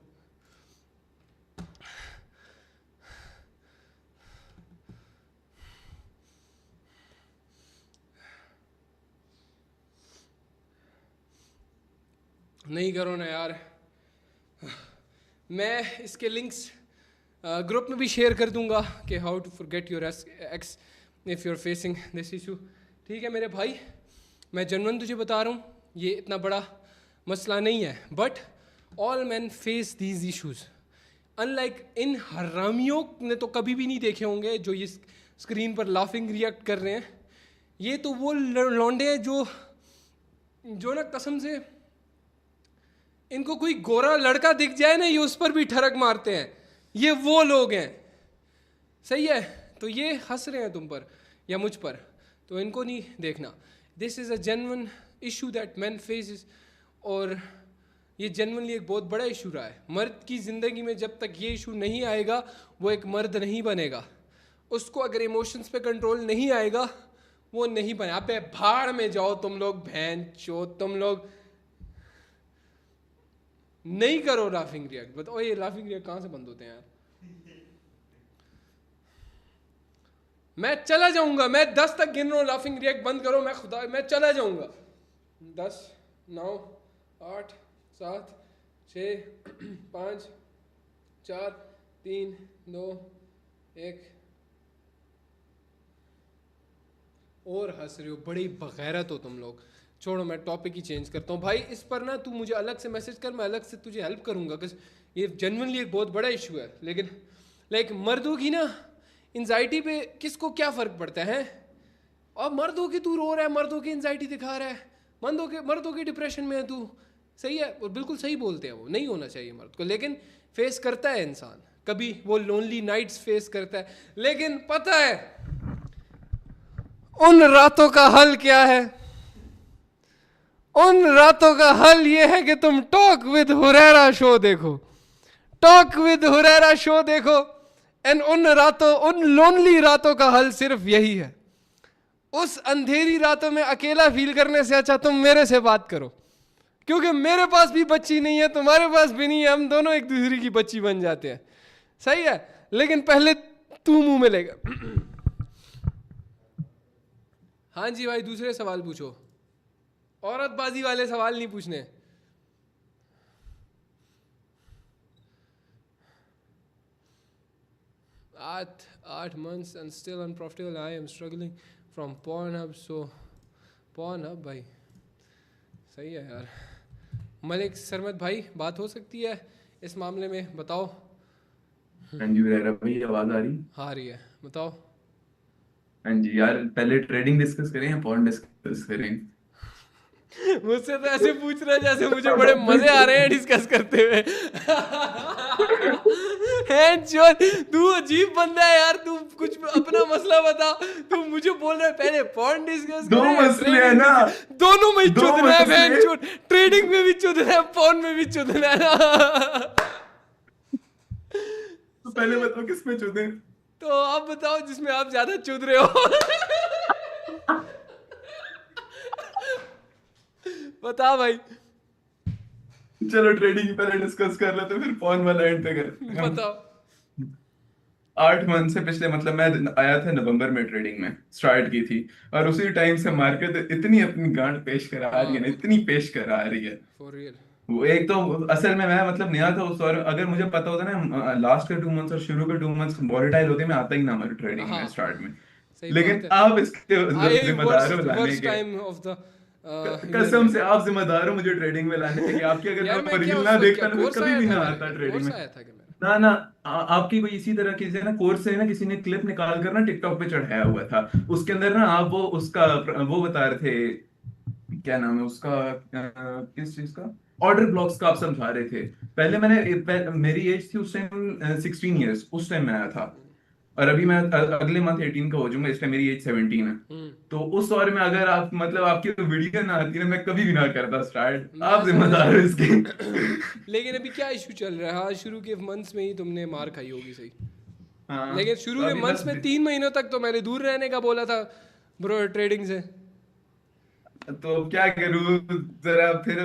नहीं करो ना यार। मैं इसके लिंक्स ग्रुप में भी शेयर कर दूंगा कि how to forget your ex if you are facing this issue, ठीक है मेरे भाई। मैं जनरल तुझे बता रहा हूँ ये इतना बड़ा मसला नहीं है, but all man face these issues. Unlike इन हरामियों ने तो कभी भी नहीं देखे होंगे जो ये स्क्रीन पर लाफिंग रिएक्ट कर रहे हैं। ये तो वो लौंडे हैं जो ना कसम से इनको कोई गोरा लड़का दिख जाए ना ये उस पर भी ठरक मारते हैं। ये वो लोग हैं, सही है। तो ये हंस रहे हैं तुम पर या मुझ पर, तो इनको नहीं देखना। This is a genuine issue that man faces, और ये जेन्युइनली एक बहुत बड़ा इशू रहा है। मर्द की ज़िंदगी में जब तक ये इशू नहीं आएगा वो एक मर्द नहीं बनेगा। उसको अगर इमोशंस पे कंट्रोल नहीं आएगा वो नहीं बने। अबे भाड़ में जाओ तुम लोग, बहन चो तुम लोग। नहीं करो लाफिंग रिएक्ट। बताओ ये लाफिंग रिएक्ट कहाँ से बंद होते हैं यार। मैं चला जाऊंगा, मैं 10 तक गिन रहा हूँ। लाफिंग रिएक्ट बंद करो, मैं खुदा मैं चला जाऊंगा। 10 9 8 7 6 5 4 3 2 1। और हंस रहे हो, बड़ी बगैरत हो तुम लोग। छोड़ो मैं टॉपिक ही चेंज करता हूँ भाई। इस पर ना तू मुझे अलग से मैसेज कर, मैं अलग से तुझे हेल्प करूँगा, कि ये जेन्युइनली एक बहुत बड़ा इशू है। लेकिन लाइक मर्दों की ना एंजाइटी पे किसको क्या फ़र्क पड़ता है? और मर्दों की तू रो रहा है, मर्दों की एंजाइटी दिखा रहा है, मर्दों की डिप्रेशन में है तू, सही है। और बिल्कुल सही बोलते हैं वो, नहीं होना चाहिए मर्द को, लेकिन फेस करता है इंसान। कभी वो लोनली नाइट्स फेस करता है, लेकिन पता है उन रातों का हल क्या है? उन रातों का हल ये है कि तुम टॉक विद हुरैरा शो देखो, टॉक विद हुरैरा शो देखो। एंड उन लोनली रातों का हल सिर्फ यही है। उस अंधेरी रातों में अकेला फील करने से अच्छा तुम मेरे से बात करो, क्योंकि मेरे पास भी बच्ची नहीं है, तुम्हारे पास भी नहीं है, हम दोनों एक दूसरे की बच्ची बन जाते हैं, सही है। लेकिन पहले तू मुंह में लेगा। हाँ जी भाई, दूसरे सवाल पूछो। औरतबाजी वाले सवाल नहीं पूछने। आठ months and still unprofitable. I am struggling from Pornhub. So Pornhub भाई, सही है यार। मलिक सरमत भाई, बात हो सकती है इस मामले में, बताओ। हाँ जी हुरैरा भाई, आवाज आ रही? हाँ आ रही है, बताओ। हाँ जी यार, पहले ट्रेडिंग डिस्कस करें या पॉन डिस्कस करें? मुझसे तो ऐसे पूछ रहा है जैसे मुझे बड़े मजे आ रहे हैं डिस्कस करते हुए। तू अजीब बंदा है यार, तू कुछ अपना मसला बता। तू मुझे बोल रहा है पहले पॉइंट डिस्कस दो मसले है ना, दोनों में दो चुदना है, मसले। ट्रेडिंग में भी चुदना है, फोन में भी चुदना है ना। तो पहले बताओ किस में चुदे। तो आप बताओ जिसमें आप ज्यादा चुद रहे हो। बता भाई। चलो ट्रेडिंग की पहले डिस्कस कर लेते हैं, फिर फोन वाला एंड पे करते हैं। बताओ। 8 मंथ से पिछले, मतलब मैं आया था नवंबर में, ट्रेडिंग में स्टार्ट की थी, और उसी टाइम से मार्केट इतनी अपनी गांड पेश करा रही है ना, इतनी पेश करा रही है। For real. वो एक तो असल में मैं मतलब नया था उस दौर, अगर मुझे पता होता ना लास्ट के 2 मंथ्स और शुरू के 2 मंथ्स वॉलेटाइल होते, मैं आता ही ना हमारे ट्रेडिंग में स्टार्ट में। लेकिन आप इसके जिम्मेदार हो लाने के, टाइम ऑफ द कसम से आप जिम्मेदार हो मुझे ट्रेडिंग में लाने के। आपकी अगर मैं रील ना देखता ना, मैं कभी भी ना आता ट्रेडिंग में। ना आपकी कोई इसी तरह की ना कोर्स से ना किसी ने क्लिप निकाल कर ना टिकटॉक पे चढ़ाया हुआ था, उसके अंदर ना आप वो उसका वो बता रहे थे, क्या नाम है उसका, किस चीज का, ऑर्डर ब्लॉक्स का आप समझा रहे थे। मेरी एज थी उस टाइम 16 इयर्स, उस टाइम मैं आया था, और अभी मैं अगले मंथ 18 का हो जाऊंगा, इस टाइम मेरी एज 17 है। तो उस दौर में अगर आप मतलब आपकी वीडियो ना आती ना, मैं कभी भी ना करता स्टार्ट। आप जिम्मेदार हो इसके। लेकिन अभी क्या इशू चल रहा है? हाँ, शुरू के मंथ्स में ही तुमने मार खाई होगी, सही। हाँ, लेकिन शुरू के मंथ्स में 3 महीनों तक तो मैंने दूर रहने का बोला था ब्रो ट्रेडिंग से। तो क्या करूं जरा, फिर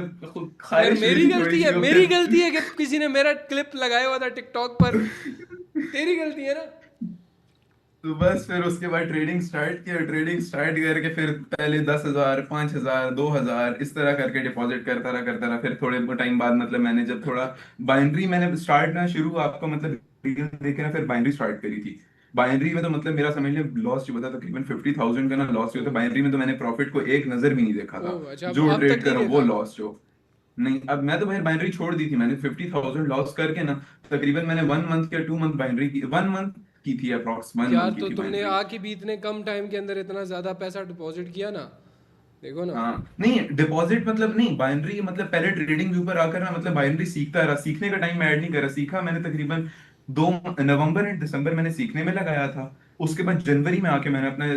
यार मेरी गलती है कि किसी ने मेरा क्लिप लगाया हुआ था टिकटॉक पर। तेरी गलती है ना। तो बस फिर उसके बाद ट्रेडिंग स्टार्ट किया, ट्रेडिंग स्टार्ट करके फिर पहले 10,000, 5,000, 2,000 इस तरह करके डिपॉजिट करता रहा। फिर थोड़े टाइम बाद मतलब मैंने जब थोड़ा बाइनरी मैंने स्टार्ट ना शुरू आपको मतलब देखे ना, फिर बाइनरी स्टार्ट करी थी। बाइनरी में तो मतलब मेरा समझ लिया लॉस जो था तकरीबन 50,000 का ना लॉस जो था बाइनरी में, तो मैंने प्रॉफिट को एक नजर भी नहीं देखा था। अच्छा, जो अब ट्रेड तक कर रहा नहीं हूँ वो देखा? लॉस जो नहीं, अब मैं तो भाई बाइनरी छोड़ दी थी। मैंने 50,000 लॉस करके ना तकरीबन मैंने 1 मंथ या 2 मंथ बाइनरी की, 1 मंथ की थी अप्रॉक्स 1 यार। मंथ की तो थी तुमने बाइनरी। आके भी इतने कम टाइम के अंदर इतना ज्यादा पैसा डिपॉजिट किया ना, देखो ना। हाँ नहीं, डिपॉजिट मतलब नहीं, बाइनरी मतलब पहले ट्रेडिंग के ऊपर आकर ना मतलब बाइनरी सीखता रहा, सीखने का टाइम मैं ऐड नहीं करा। सीखा मैंने तकरीबन 2 नवंबर एंड दिसंबर मैंने सीखने में लगाया था। उसके बाद जनवरी में आके मैंने अपने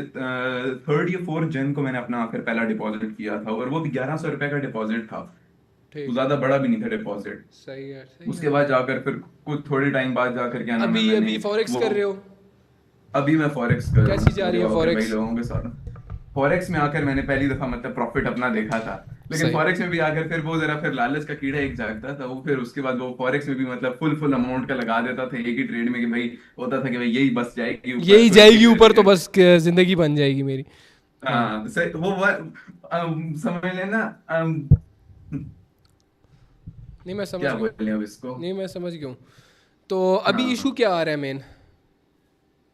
3rd या 4th जन को मैंने अपना आकर पहला डिपॉजिट किया था, और वो भी 1100 रुपए का डिपॉजिट था, तो ठीक। ज्यादा बड़ा भी नहीं था डिपॉजिट। सही है, सही उसके है। बाद जाकर फिर कुछ थोड़े टाइम बाद जाकर क्या नाम है, अभी मैंने फॉरेक्स कर रहे हो? अभी मैं फॉरेक्स कर रहा हूँ। कैसी जा रही है भाई फॉरेक्स? लोगों के साथ फॉरेक्स में आकर मैंने पहली दफा मतलब प्रॉफिट अपना देखा था। लेकिन सही। फॉरेक्स में भी आकर फिर वो जरा फिर लालच का कीड़ा एक जागता था वो, फिर उसके बाद वो फॉरेक्स में भी मतलब फुल अमाउंट का लगा देता था एक ही ट्रेड में, कि भाई होता था कि भाई यही बस जाएगी ऊपर, यही तो जाएगी ऊपर तो करके। बस जिंदगी बन जाएगी मेरी। हाँ तो सही वो समझ लेना। नहीं मैं समझ क्या गया। बोले अब इसको। नहीं मैं समझ गया हूँ। तो अभी हाँ। इशू क्या आ रहा है मेन?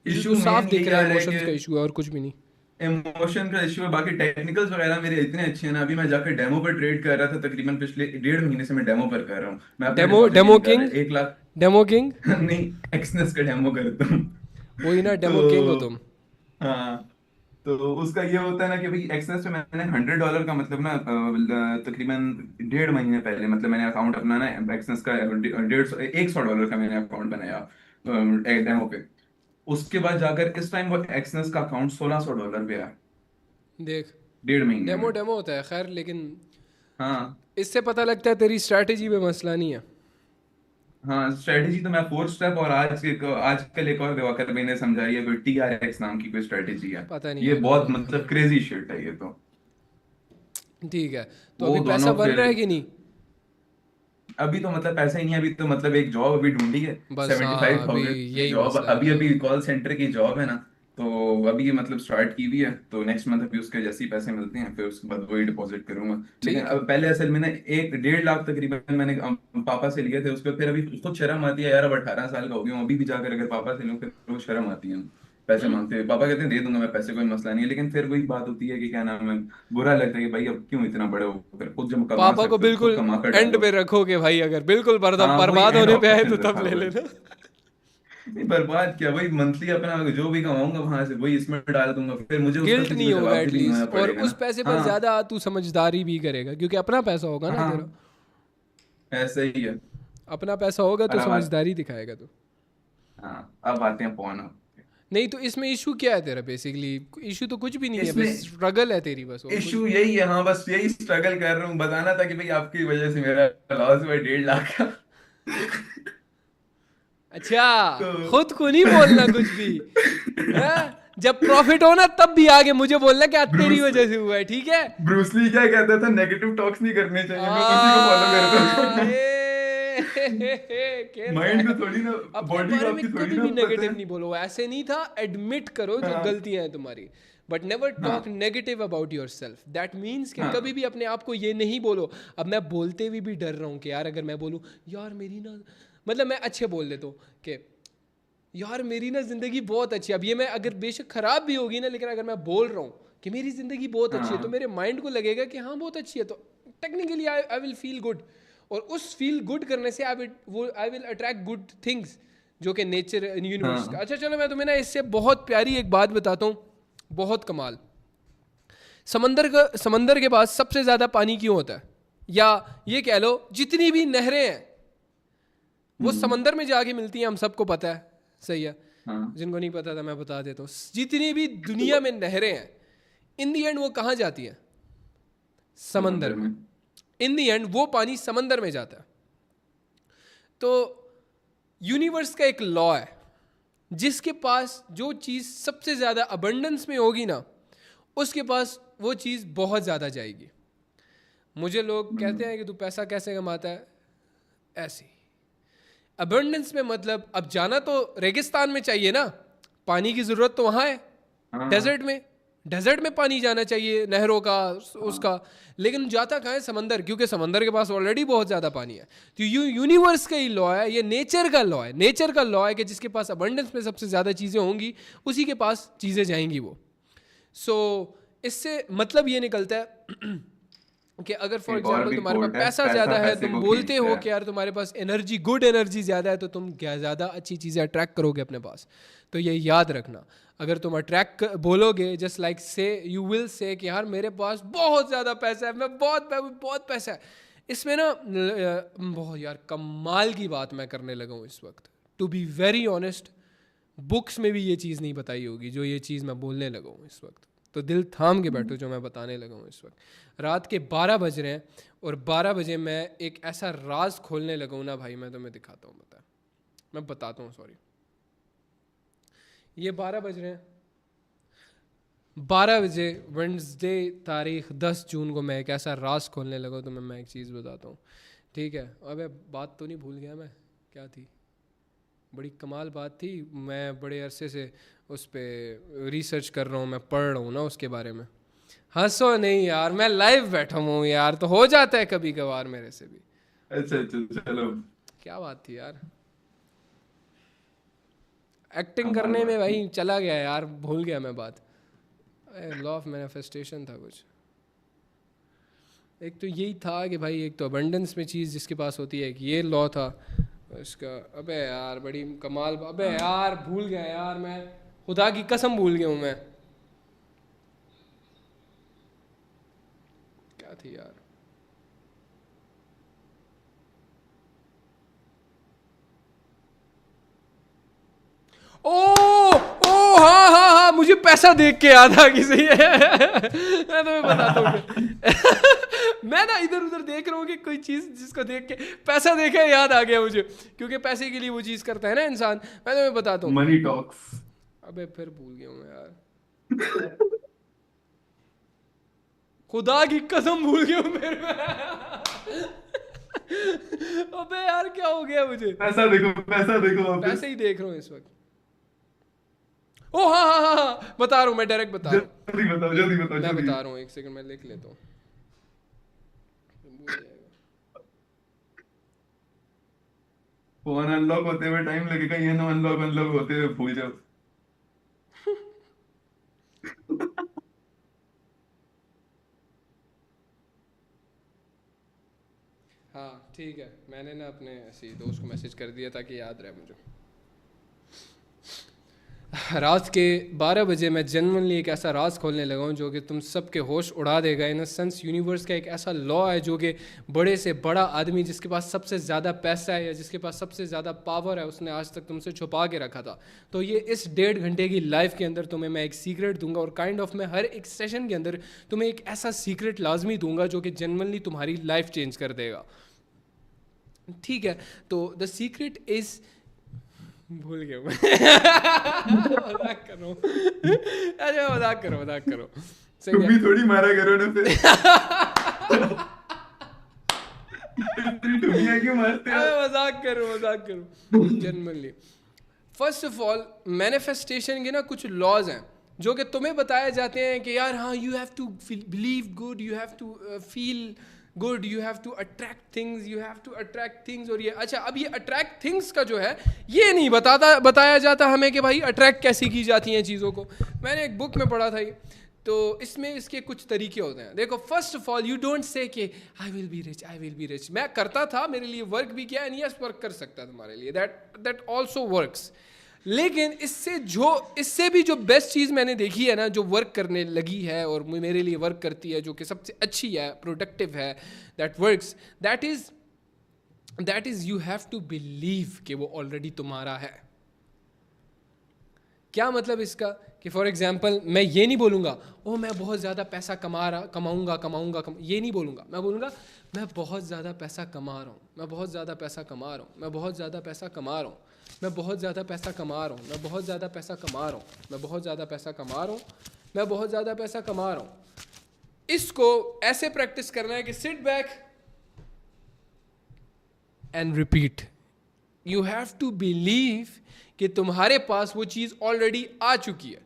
इशू तो साफ दिख रहा है, इमोशंस का इशू है और कुछ भी नहीं। इमोशन का इश्यू है, बाकी टेक्निकल्स वगैरह मेरे इतने अच्छे हैं ना। अभी मैं जाकर डेमो पर ट्रेड कर रहा था, तकरीबन पिछले 1.5 महीने से मैं डेमो पर कर रहा हूँ। मैं अपना डेमो deposit डेमो नहीं कर किंग रहा, 1 लाख डेमो किंग नहीं, एक्सनेस का डेमो करता हूँ। वही ना, डेमो किंग हो तो तुम। हाँ, तो उसका ये होता है ना कि भाई एक्सनेस पे मैंने $100 का मतलब ना तकरीबन 1.5 महीने पहले मतलब मैंने अकाउंट अपना ना एक्सनेस का $100 का मैंने अकाउंट बनाया डेमो पे। उसके बाद जाकर इस टाइम वो एक्सनेस का अकाउंट $1,600 पे है देख 1.5 महीने डेमो में। डेमो होता है खैर, लेकिन हाँ इससे पता लगता है तेरी स्ट्रैटेजी में मसला नहीं है। हाँ, स्ट्रेटेजी तो मैं 4 स्टेप, और आजकल एक और दिवाकर भाई ने समझाई है, कोई TRX नाम की कोई स्ट्रेटेजी है। पता नहीं ये है। बहुत मतलब क्रेजी शिट है ये तो। ठीक है, तो वो अभी पैसा दोनों बन फिर रहा है कि नहीं? अभी तो मतलब पैसा ही नहीं है। अभी तो मतलब एक जॉब अभी ढूंढी है बस हाँ, अभी 75,000 की यही जॉब, मसला है। अभी कॉल सेंटर की जॉब है ना, तो अभी मतलब स्टार्ट की हुई है। तो नेक्स्ट मंथ अभी उसके जैसे ही पैसे मिलते हैं फिर उसके बाद वही डिपॉजिट करूंगा। लेकिन ठीक है। अब पहले असल में ना 1.5 लाख तकरीबन मैंने पापा से लिए थे। उसके फिर अभी खुद शर्म आती है यार, अब 18 साल का हो गया हूँ, अभी भी जाकर अगर पापा से लूँ फिर वो शर्म आती है। पैसे मांगते हैं, पापा कहते हैं दे दूंगा मैं पैसे, कोई मसला नहीं है। लेकिन फिर वही बात होती है कि क्या नाम है, बुरा लगता है कि भाई अब क्यों इतना बड़े हो, फिर खुद जब कमा पापा को सकते हो खुद बिल्कुल कमा कर एंड डालो। पे रखोगे भाई, अगर बिल्कुल हाँ वही बर्बाद एंड होने पे आए ऑप्शन तो तब रखा ले हुआ है। लेना। नहीं बर्बाद क्या भाई, मंथली अपना जो भी कमाऊंगा वहां से वही इसमें डाल दूंगा, फिर मुझे उसका गिल्ट किसी नहीं को होगा जवाब भी नहीं देना एटलीस्ट, और पड़ेगा उस ना। पैसे पर हाँ ज्यादा तू समझदारी भी करेगा क्योंकि अपना पैसा होगा ना तेरा। हाँ ऐसे ही है। अपना पैसा होगा और तो अब समझदारी दिखाएगा तू। हाँ अब आते हैं पौन। नहीं तो इसमें इशू क्या है तेरा? बेसिकली इशू तो कुछ भी नहीं है, इसमें बस स्ट्रगल है तेरी, बस और कुछ। इशू यही है, हाँ बस यही स्ट्रगल कर रहा हूँ, बताना था कि भाई आपकी वजह से मेरा लॉस हुआ 1.5 लाख का। अच्छा, तो खुद को नहीं बोलना कुछ भी है? जब प्रॉफिट हो ना तब भी आगे मुझे बोलना कि आज तेरी ब्रूस वजह से हुआ है, ठीक है? ब्रूसली क्या कहता था, नेगेटिव टॉक्स नहीं करने चाहिए, मैं उसी को फॉलो करता हूँ। खेल रहा माइंड है को थोड़ी ना, अपने बॉडी को बारे आपकी में, थोड़ी कभी ना भी पता नेगेटिव है। नहीं बोलो, ऐसे नहीं था, एडमिट करो जो हाँ गलतियां हैं तुम्हारी, बट नेवर हाँ talk negative about your self. That means कि हाँ कभी भी अपने आप को ये नहीं बोलो। अब मैं बोलते हुए भी डर रहा हूँ कि यार अगर मैं बोलूँ यार मेरी ना, मतलब मैं अच्छे बोल देता हूँ कि यार मेरी ना ज़िंदगी बहुत अच्छी है, अब ये मैं अगर बेशक ख़राब भी होगी ना, लेकिन अगर मैं बोल रहा हूँ कि मेरी ज़िंदगी बहुत अच्छी है तो हाँ मेरे माइंड को लगेगा कि हाँ बहुत अच्छी है, तो technically I will feel good, और उस फील गुड करने से I will attract good things जो कि नेचर यूनिवर्स का। हाँ अच्छा चलो मैं तुम्हें ना इससे बहुत प्यारी एक बात बताता हूँ, बहुत कमाल। समंदर के पास सबसे ज़्यादा पानी क्यों होता है? या ये कह लो जितनी भी नहरें हैं वो हम्म, समंदर में जाके मिलती हैं, हम सबको पता है, सही है? हाँ जिनको नहीं पता था मैं बता देता हूँ, जितनी भी दुनिया में नहरें हैं इन दी एंड वो कहाँ जाती हैं? समंदर समंदर में। में। इन दी एंड वो पानी समंदर में जाता है। तो यूनिवर्स का एक लॉ है, जिसके पास जो चीज़ सबसे ज़्यादा अबंडेंस में होगी ना उसके पास वो चीज़ बहुत ज़्यादा जाएगी। मुझे लोग कहते हैं कि तू पैसा कैसे कमाता है? ऐसे ही अबंडेंस में, मतलब अब जाना तो रेगिस्तान में चाहिए ना, पानी की ज़रूरत तो वहाँ है, हाँ डेजर्ट में पानी जाना चाहिए, नहरों का, उसका, हाँ लेकिन जाता कहाँ है? समंदर, क्योंकि समंदर के पास ऑलरेडी बहुत ज़्यादा पानी है। तो यूनिवर्स का ही लॉ है, ये नेचर का लॉ है, नेचर का लॉ है कि जिसके पास अबंडेंस में सबसे ज़्यादा चीज़ें होंगी उसी के पास चीज़ें जाएंगी वो। सो इससे मतलब ये निकलता है कि अगर फॉर एक और एग्जांपल भी तुम्हारे पास कोट है, पैसा पैसा ज़्यादा है, पैसे तुम को बोलते खींचता हो है। कि यार तुम्हारे पास एनर्जी, गुड एनर्जी ज़्यादा है, तो तुम क्या ज़्यादा अच्छी चीज़ें अट्रैक्ट करोगे अपने पास। तो ये याद रखना, अगर तुम अट्रैक्ट बोलोगे जस्ट लाइक से यू विल से कि यार मेरे पास बहुत ज़्यादा पैसा है, मैं बहुत पैसा है, इसमें ना बहुत यार कमाल की बात मैं करने लगा हूँ इस वक्त, to be very honest. Books में भी ये चीज़ नहीं बताई होगी जो ये चीज़ मैं बोलने लगा हूँ इस वक्त, तो दिल थाम के बैठो जो मैं बताने लगा हूँ इस वक्त। रात के 12 बज रहे हैं और 12 बजे मैं एक ऐसा राज खोलने लगा हूँ ना भाई, मैं तुम्हें दिखाता हूँ, मैं बताता हूँ, सॉरी। ये 12 बज रहे हैं, 12 बजे वेडनेसडे तारीख 10 जून को मैं एक ऐसा राज खोलने लगा हूँ, तो मैं एक चीज़ बताता हूँ, ठीक है? अबे बात तो नहीं भूल गया मैं, क्या थी? बड़ी कमाल बात थी, मैं बड़े अरसे से उस पर रिसर्च कर रहा हूँ, मैं पढ़ रहा हूँ ना उसके बारे में। हंसो नहीं यार, मैं लाइव बैठा हूँ यार, तो हो जाता है कभी कभार मेरे से भी। अच्छा अच्छा चलो। क्या बात थी यार, एक्टिंग कमाल करने में बात थी। भाई चला गया यार, भूल गया मैं बात। लॉ ऑफ मैनिफेस्टेशन था कुछ, एक तो यही था कि भाई एक तो अबंडेंस में चीज़ जिसके पास होती है, कि ये लॉ था इसका। अबे यार बड़ी कमाल, अबे यार भूल गया यार, मैं खुदा की कसम भूल गया हूँ मैं, क्या थी यार? ओ हाँ हाँ हाँ, मुझे पैसा देख के याद आ गई, सही है। मैं तुम्हें बताता हूँ मैं ना इधर उधर देख रहा हूँ कि कोई चीज़ जिसको देख के पैसा देखा है, याद आ गया मुझे, क्योंकि पैसे के लिए वो चीज़ करता है ना इंसान। मैं तुम्हें बताता हूँ, मनी टॉक्स। अबे फिर भूल गया हूँ मैं यार, खुदा की कसम भूल गया हूँ मेरे अबे यार क्या हो गया मुझे? पैसा देखो वापस। पैसे ही देख रहा हूँ इस वक्त। ओ हाँ हाँ हाँ हाँ, बता रहा हूँ मैं, डायरेक्ट बता रहा हूँ, जल्दी बताओ मैं जल्दी। बता रहा हूँ, एक सेकंड मैं लिख लेता हूँ, भूल जाएगा। फोन अनलॉक होते हुए टाइम लगेगा, ये ना अनलॉक होते हुए भूल जाओ। हाँ ठीक है, मैंने ना अपने ऐसे ही दोस्त को मैसेज कर दिया ताकि याद रहे मुझे। रात के 12 बजे मैं जेन्युइनली एक ऐसा राज खोलने लगा हूँ जो कि तुम सबके होश उड़ा देगा। इन अ सेंस यूनिवर्स का एक ऐसा लॉ है जो कि बड़े से बड़ा आदमी जिसके पास सबसे ज़्यादा पैसा है या जिसके पास सबसे ज़्यादा पावर है उसने आज तक तुमसे छुपा के रखा था। तो ये इस 1.5 घंटे की लाइफ के अंदर तुम्हें मैं एक सीक्रेट दूंगा और काइंड ऑफ मैं हर एक सेशन के अंदर तुम्हें एक ऐसा सीक्रेट लाजमी दूंगा जो कि जेन्युइनली तुम्हारी लाइफ चेंज कर देगा। ठीक है, तो द सीक्रेट इज़, भूल गया मैं मजाक कर रहा हूँ। अरे मजाक करो सही तुम है। भी थोड़ी मारा करो ना फिर। दुनिया क्यों मारते हो? अरे मजाक करो generally. First of all manifestation के ना कुछ लॉज हैं जो कि तुम्हें बताए जाते हैं कि यार हाँ you have to believe good, you have to feel good, you have to attract things और ये अच्छा, अब ये अट्रैक्ट थिंग्स का जो है ये नहीं बताया जाता हमें कि भाई अट्रैक्ट कैसे की जाती हैं चीज़ों को। मैंने एक बुक में पढ़ा था ये, तो इसमें इसके कुछ तरीके होते हैं। देखो first of all you don't say कि आई विल बी रिच। मैं करता था, मेरे लिए वर्क भी किया एंड यस वर्क कर सकता है तुम्हारे लिए, दैट ऑल्सो वर्क्स। लेकिन इससे भी जो बेस्ट चीज़ मैंने देखी है ना, जो वर्क करने लगी है और मेरे लिए वर्क करती है, जो कि सबसे अच्छी है, प्रोडक्टिव है, that works, that is you have to believe कि वो ऑलरेडी तुम्हारा है। क्या मतलब इसका कि फॉर एग्जाम्पल मैं ये नहीं बोलूँगा ओ मैं बहुत ज़्यादा पैसा कमाऊँगा, ये नहीं बोलूँगा। मैं बोलूँगा मैं बहुत ज़्यादा पैसा कमा रहा हूँ, मैं बहुत ज़्यादा पैसा कमा रहा हूँ, मैं बहुत ज़्यादा पैसा कमा रहा हूँ, मैं बहुत ज़्यादा पैसा कमा रहा हूँ, मैं बहुत ज़्यादा पैसा कमा रहा हूँ, मैं बहुत ज़्यादा पैसा कमा रहा हूँ, मैं बहुत ज़्यादा पैसा कमा रहा हूँ। इसको ऐसे प्रैक्टिस करना है कि sit back and repeat. You have to believe कि तुम्हारे पास वो चीज़ ऑलरेडी आ चुकी है।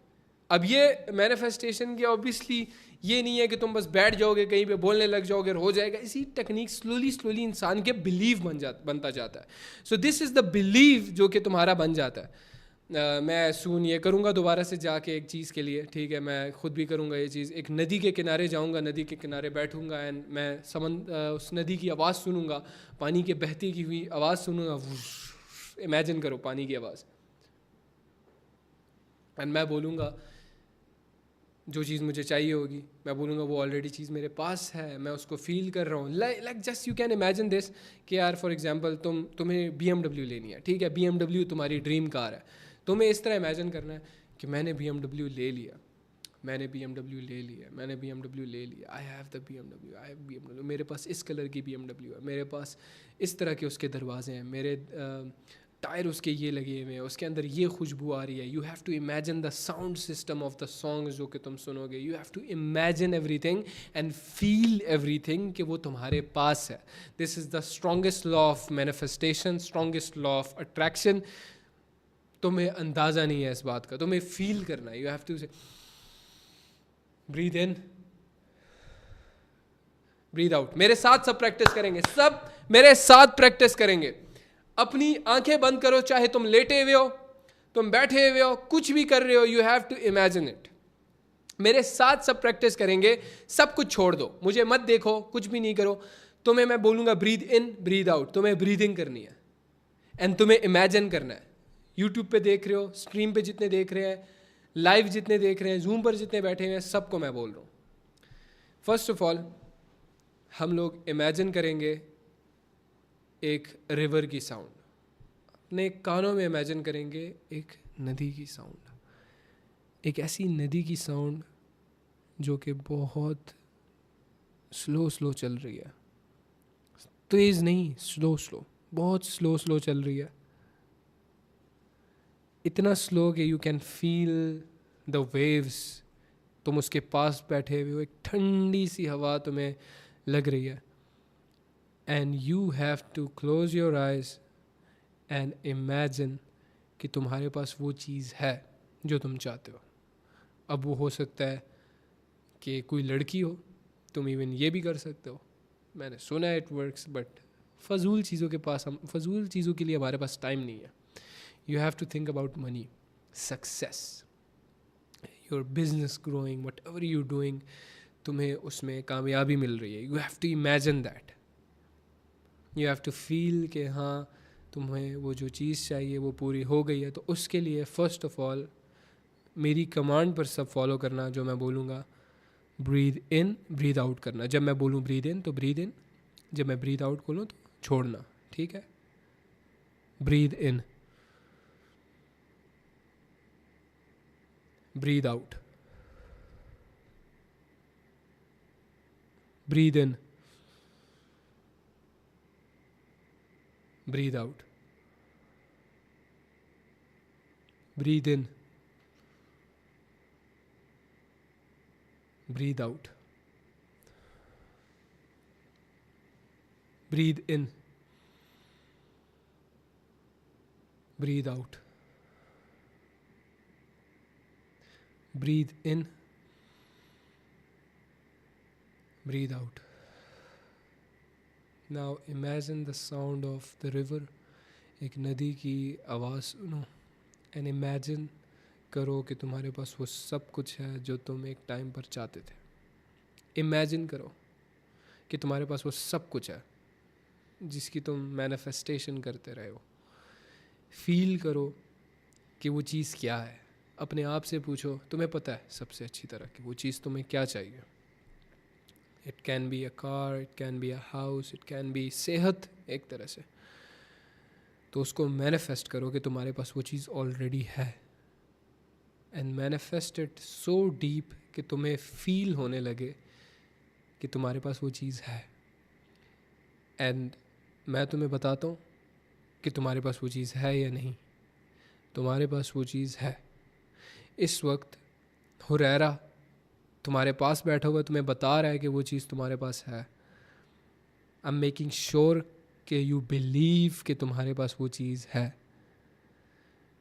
अब ये मैनिफेस्टेशन की ऑब्वियसली ये नहीं है कि तुम बस बैठ जाओगे कहीं पे बोलने लग जाओगे और हो जाएगा। इसी टेक्निक स्लोली इंसान के बिलीव बनता जाता है। So this is the believe जो कि तुम्हारा बन जाता है। मैं सून ये करूँगा दोबारा से जाके एक चीज़ के लिए, ठीक है, मैं खुद भी करूँगा ये चीज़। एक नदी के किनारे जाऊँगा, नदी के किनारे बैठूँगा एंड मैं उस नदी की आवाज़ सुनूँगा, पानी के बहती की हुई आवाज़ सुनूँगा। इमेजिन करो पानी की आवाज़, एंड मैं बोलूँगा जो चीज़ मुझे चाहिए होगी, मैं बोलूँगा वो ऑलरेडी चीज़ मेरे पास है, मैं उसको फील कर रहा हूँ। Like just you can imagine this कि यार फॉर एग्जांपल तुम्हें BMW लेनी है, ठीक है, BMW तुम्हारी ड्रीम कार है। तुम्हें इस तरह इमेजिन करना है कि मैंने BMW ले लिया, मैंने BMW ले लिया, आई हैव द BMW, मेरे पास इस कलर की BMW है, मेरे पास इस तरह के उसके दरवाजे हैं, मेरे टायर उसके ये लगे हुए हैं, उसके अंदर ये खुशबू आ रही है। You have to imagine the sound system of the songs जो कि तुम सुनोगे। You have to imagine everything and feel everything कि वो तुम्हारे पास है। This is the strongest law of manifestation, strongest law of attraction. तुम्हें अंदाज़ा नहीं है इस बात का, तुम्हें फील करना है। यू हैव टू से ब्रीथ इन, ब्रीथ आउट। मेरे साथ सब प्रैक्टिस करेंगे, सब मेरे साथ प्रैक्टिस करेंगे। अपनी आंखें बंद करो, चाहे तुम लेटे हुए हो, तुम बैठे हुए हो, कुछ भी कर रहे हो, you have to imagine it. मेरे साथ सब प्रैक्टिस करेंगे। सब कुछ छोड़ दो, मुझे मत देखो, कुछ भी नहीं करो। तुम्हें मैं बोलूँगा ब्रीथ इन, ब्रीथ आउट, तुम्हें ब्रीदिंग करनी है एंड तुम्हें इमेजिन करना है। यूट्यूब पे देख रहे हो, स्ट्रीम पे जितने देख रहे हैं, लाइव जितने देख रहे हैं, जूम पर जितने बैठे हुए हैं, सबको मैं बोल रहा हूँ। फर्स्ट ऑफ ऑल हम लोग इमेजिन करेंगे एक रिवर की साउंड, अपने कानों में इमेजिन करेंगे एक नदी की साउंड, एक ऐसी नदी की साउंड जो कि बहुत स्लो चल रही है, तेज़ नहीं, स्लो, बहुत स्लो चल रही है। इतना स्लो कि you can feel the waves. तुम उसके पास बैठे हुए हो, एक ठंडी सी हवा तुम्हें लग रही है and you have to close your eyes and imagine कि तुम्हारे पास वो चीज़ है जो तुम चाहते हो। अब वो हो सकता है कि कोई लड़की हो, तुम इवन ये भी कर सकते हो। मैंने सुना है इट वर्क्स, बट फजूल चीज़ों के लिए हमारे पास टाइम नहीं है। You have to think about money, success, your business growing, whatever you doing, तुम्हें उसमें कामयाबी मिल रही है। You have to imagine that, you have to feel कि हाँ तुम्हें वो जो चीज़ चाहिए वो पूरी हो गई है। तो उसके लिए फ़र्स्ट ऑफ ऑल मेरी कमांड पर सब फॉलो करना, जो मैं बोलूँगा ब्रीद इन ब्रीद आउट करना। जब मैं बोलूँ ब्रीद इन तो ब्रीद इन, जब मैं ब्रीद आउट बोलूँ तो छोड़ना, ठीक है? Breathe in, breathe out, breathe in, breathe out, breathe in, breathe out, breathe in, breathe out, breathe in, breathe out. Now imagine the sound of the river. एक नदी की आवाज़ सुनो and imagine करो कि तुम्हारे पास वो सब कुछ है जो तुम एक टाइम पर चाहते थे। Imagine करो कि तुम्हारे पास वो सब कुछ है जिसकी तुम मैनिफेस्टेशन करते रहे हो। फील करो कि वो चीज़ क्या है। अपने आप से पूछो, तुम्हें पता है सबसे अच्छी तरह कि वो चीज़ तुम्हें क्या चाहिए। It can be a car, it can be a house, it can be सेहत एक तरह से। तो उसको मैनिफेस्ट करो कि तुम्हारे पास वो चीज़ ऑलरेडी है and manifest it so deep कि तुम्हें फील होने लगे कि तुम्हारे पास वो चीज़ है। एंड मैं तुम्हें बताता हूँ कि तुम्हारे पास वो चीज़ है या नहीं। तुम्हारे पास वो चीज़ है। इस वक्त हुरैरा तुम्हारे पास बैठा हुआ तुम्हें बता रहा है कि वो चीज़ तुम्हारे पास है। आई एम मेकिंग श्योर कि यू बिलीव कि तुम्हारे पास वो चीज़ है।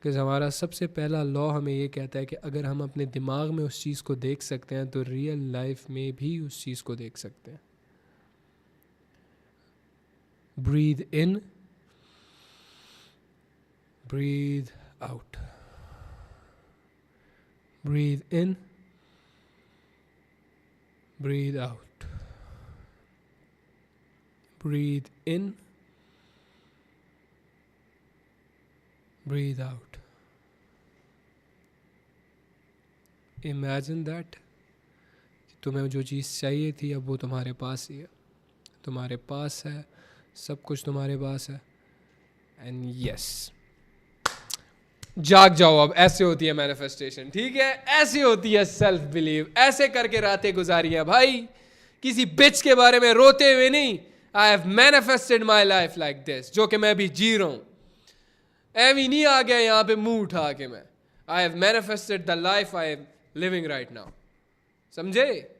कि हमारा सबसे पहला लॉ हमें ये कहता है कि अगर हम अपने दिमाग में उस चीज़ को देख सकते हैं तो रियल लाइफ में भी उस चीज़ को देख सकते हैं। Breathe in, breathe out, breathe in, breathe out, breathe in, breathe out. Imagine that तुम्हें जो चीज़ चाहिए थी अब वो तुम्हारे पास ही है। तुम्हारे पास है, सब कुछ तुम्हारे पास है। एंड यस, जाग जाओ अब। ऐसे होती है मैनिफेस्टेशन, ठीक है? ऐसी होती है सेल्फ बिलीव। ऐसे करके रातें गुजारियां भाई, किसी बिच के बारे में रोते हुए नहीं। I have manifested my life like this, जो कि मैं भी जी रहा हूं। एवी नहीं आ गया यहाँ पे मुंह उठा के मैं। I have manifested the life I am living right now. समझे?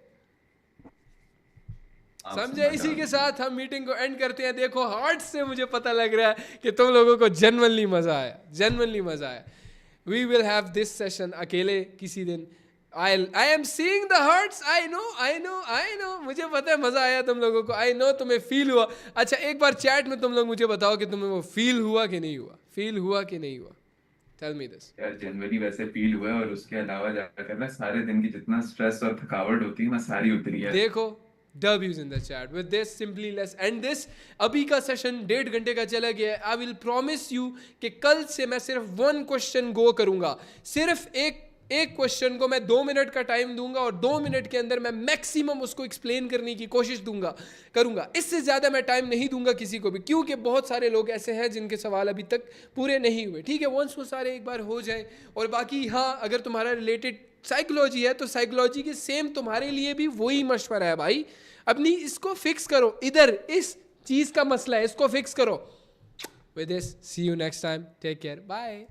समझे? इसी के साथ हम मीटिंग को एंड करते हैं। देखो, हार्ट से मुझे पता लग रहा है कि तुम लोगों को जेन्युइनली मजा आया, जेन्युइनली मजा आया। We will have this session अकेले किसी दिन। I am seeing the hearts. I know मुझे पता है मजा आया तुम लोगों को। आई नो तुम्हें फील हुआ। अच्छा, एक बार चैट में तुम लोग मुझे बताओ कि तुम्हें वो फील हुआ कि नहीं हुआ। फील हुआ कि नहीं हुआ? Tell me this. यार जनवरी वैसे फील हुआ है, और उसके अलावा जाकर ना सारे दिन की जितना स्ट्रेस और थकावट होती है ना, सारी उतरी है। देखो, W's in the chat. With this, simply let's end this. अभी का सेशन 1.5 घंटे का चला गया है। I will promise you कि कल से मैं सिर्फ 1 क्वेश्चन गो करूंगा। सिर्फ एक क्वेश्चन को मैं 2 मिनट का टाइम दूंगा और 2 मिनट के अंदर मैं मैक्सिमम उसको एक्सप्लेन करने की कोशिश करूंगा। इससे ज़्यादा मैं टाइम नहीं दूंगा किसी को भी, क्योंकि बहुत सारे लोग ऐसे हैं जिनके सवाल अभी तक पूरे नहीं हुए। ठीक है, वंस वो सारे एक बार हो जाए। और बाकी हाँ, अगर तुम्हारा रिलेटेड साइकोलॉजी है तो साइकोलॉजी के सेम तुम्हारे लिए भी वही मशवरा है भाई। अपनी इसको फिक्स करो, इधर इस चीज़ का मसला है, इसको फिक्स करो। With this, see you next time, take care, bye.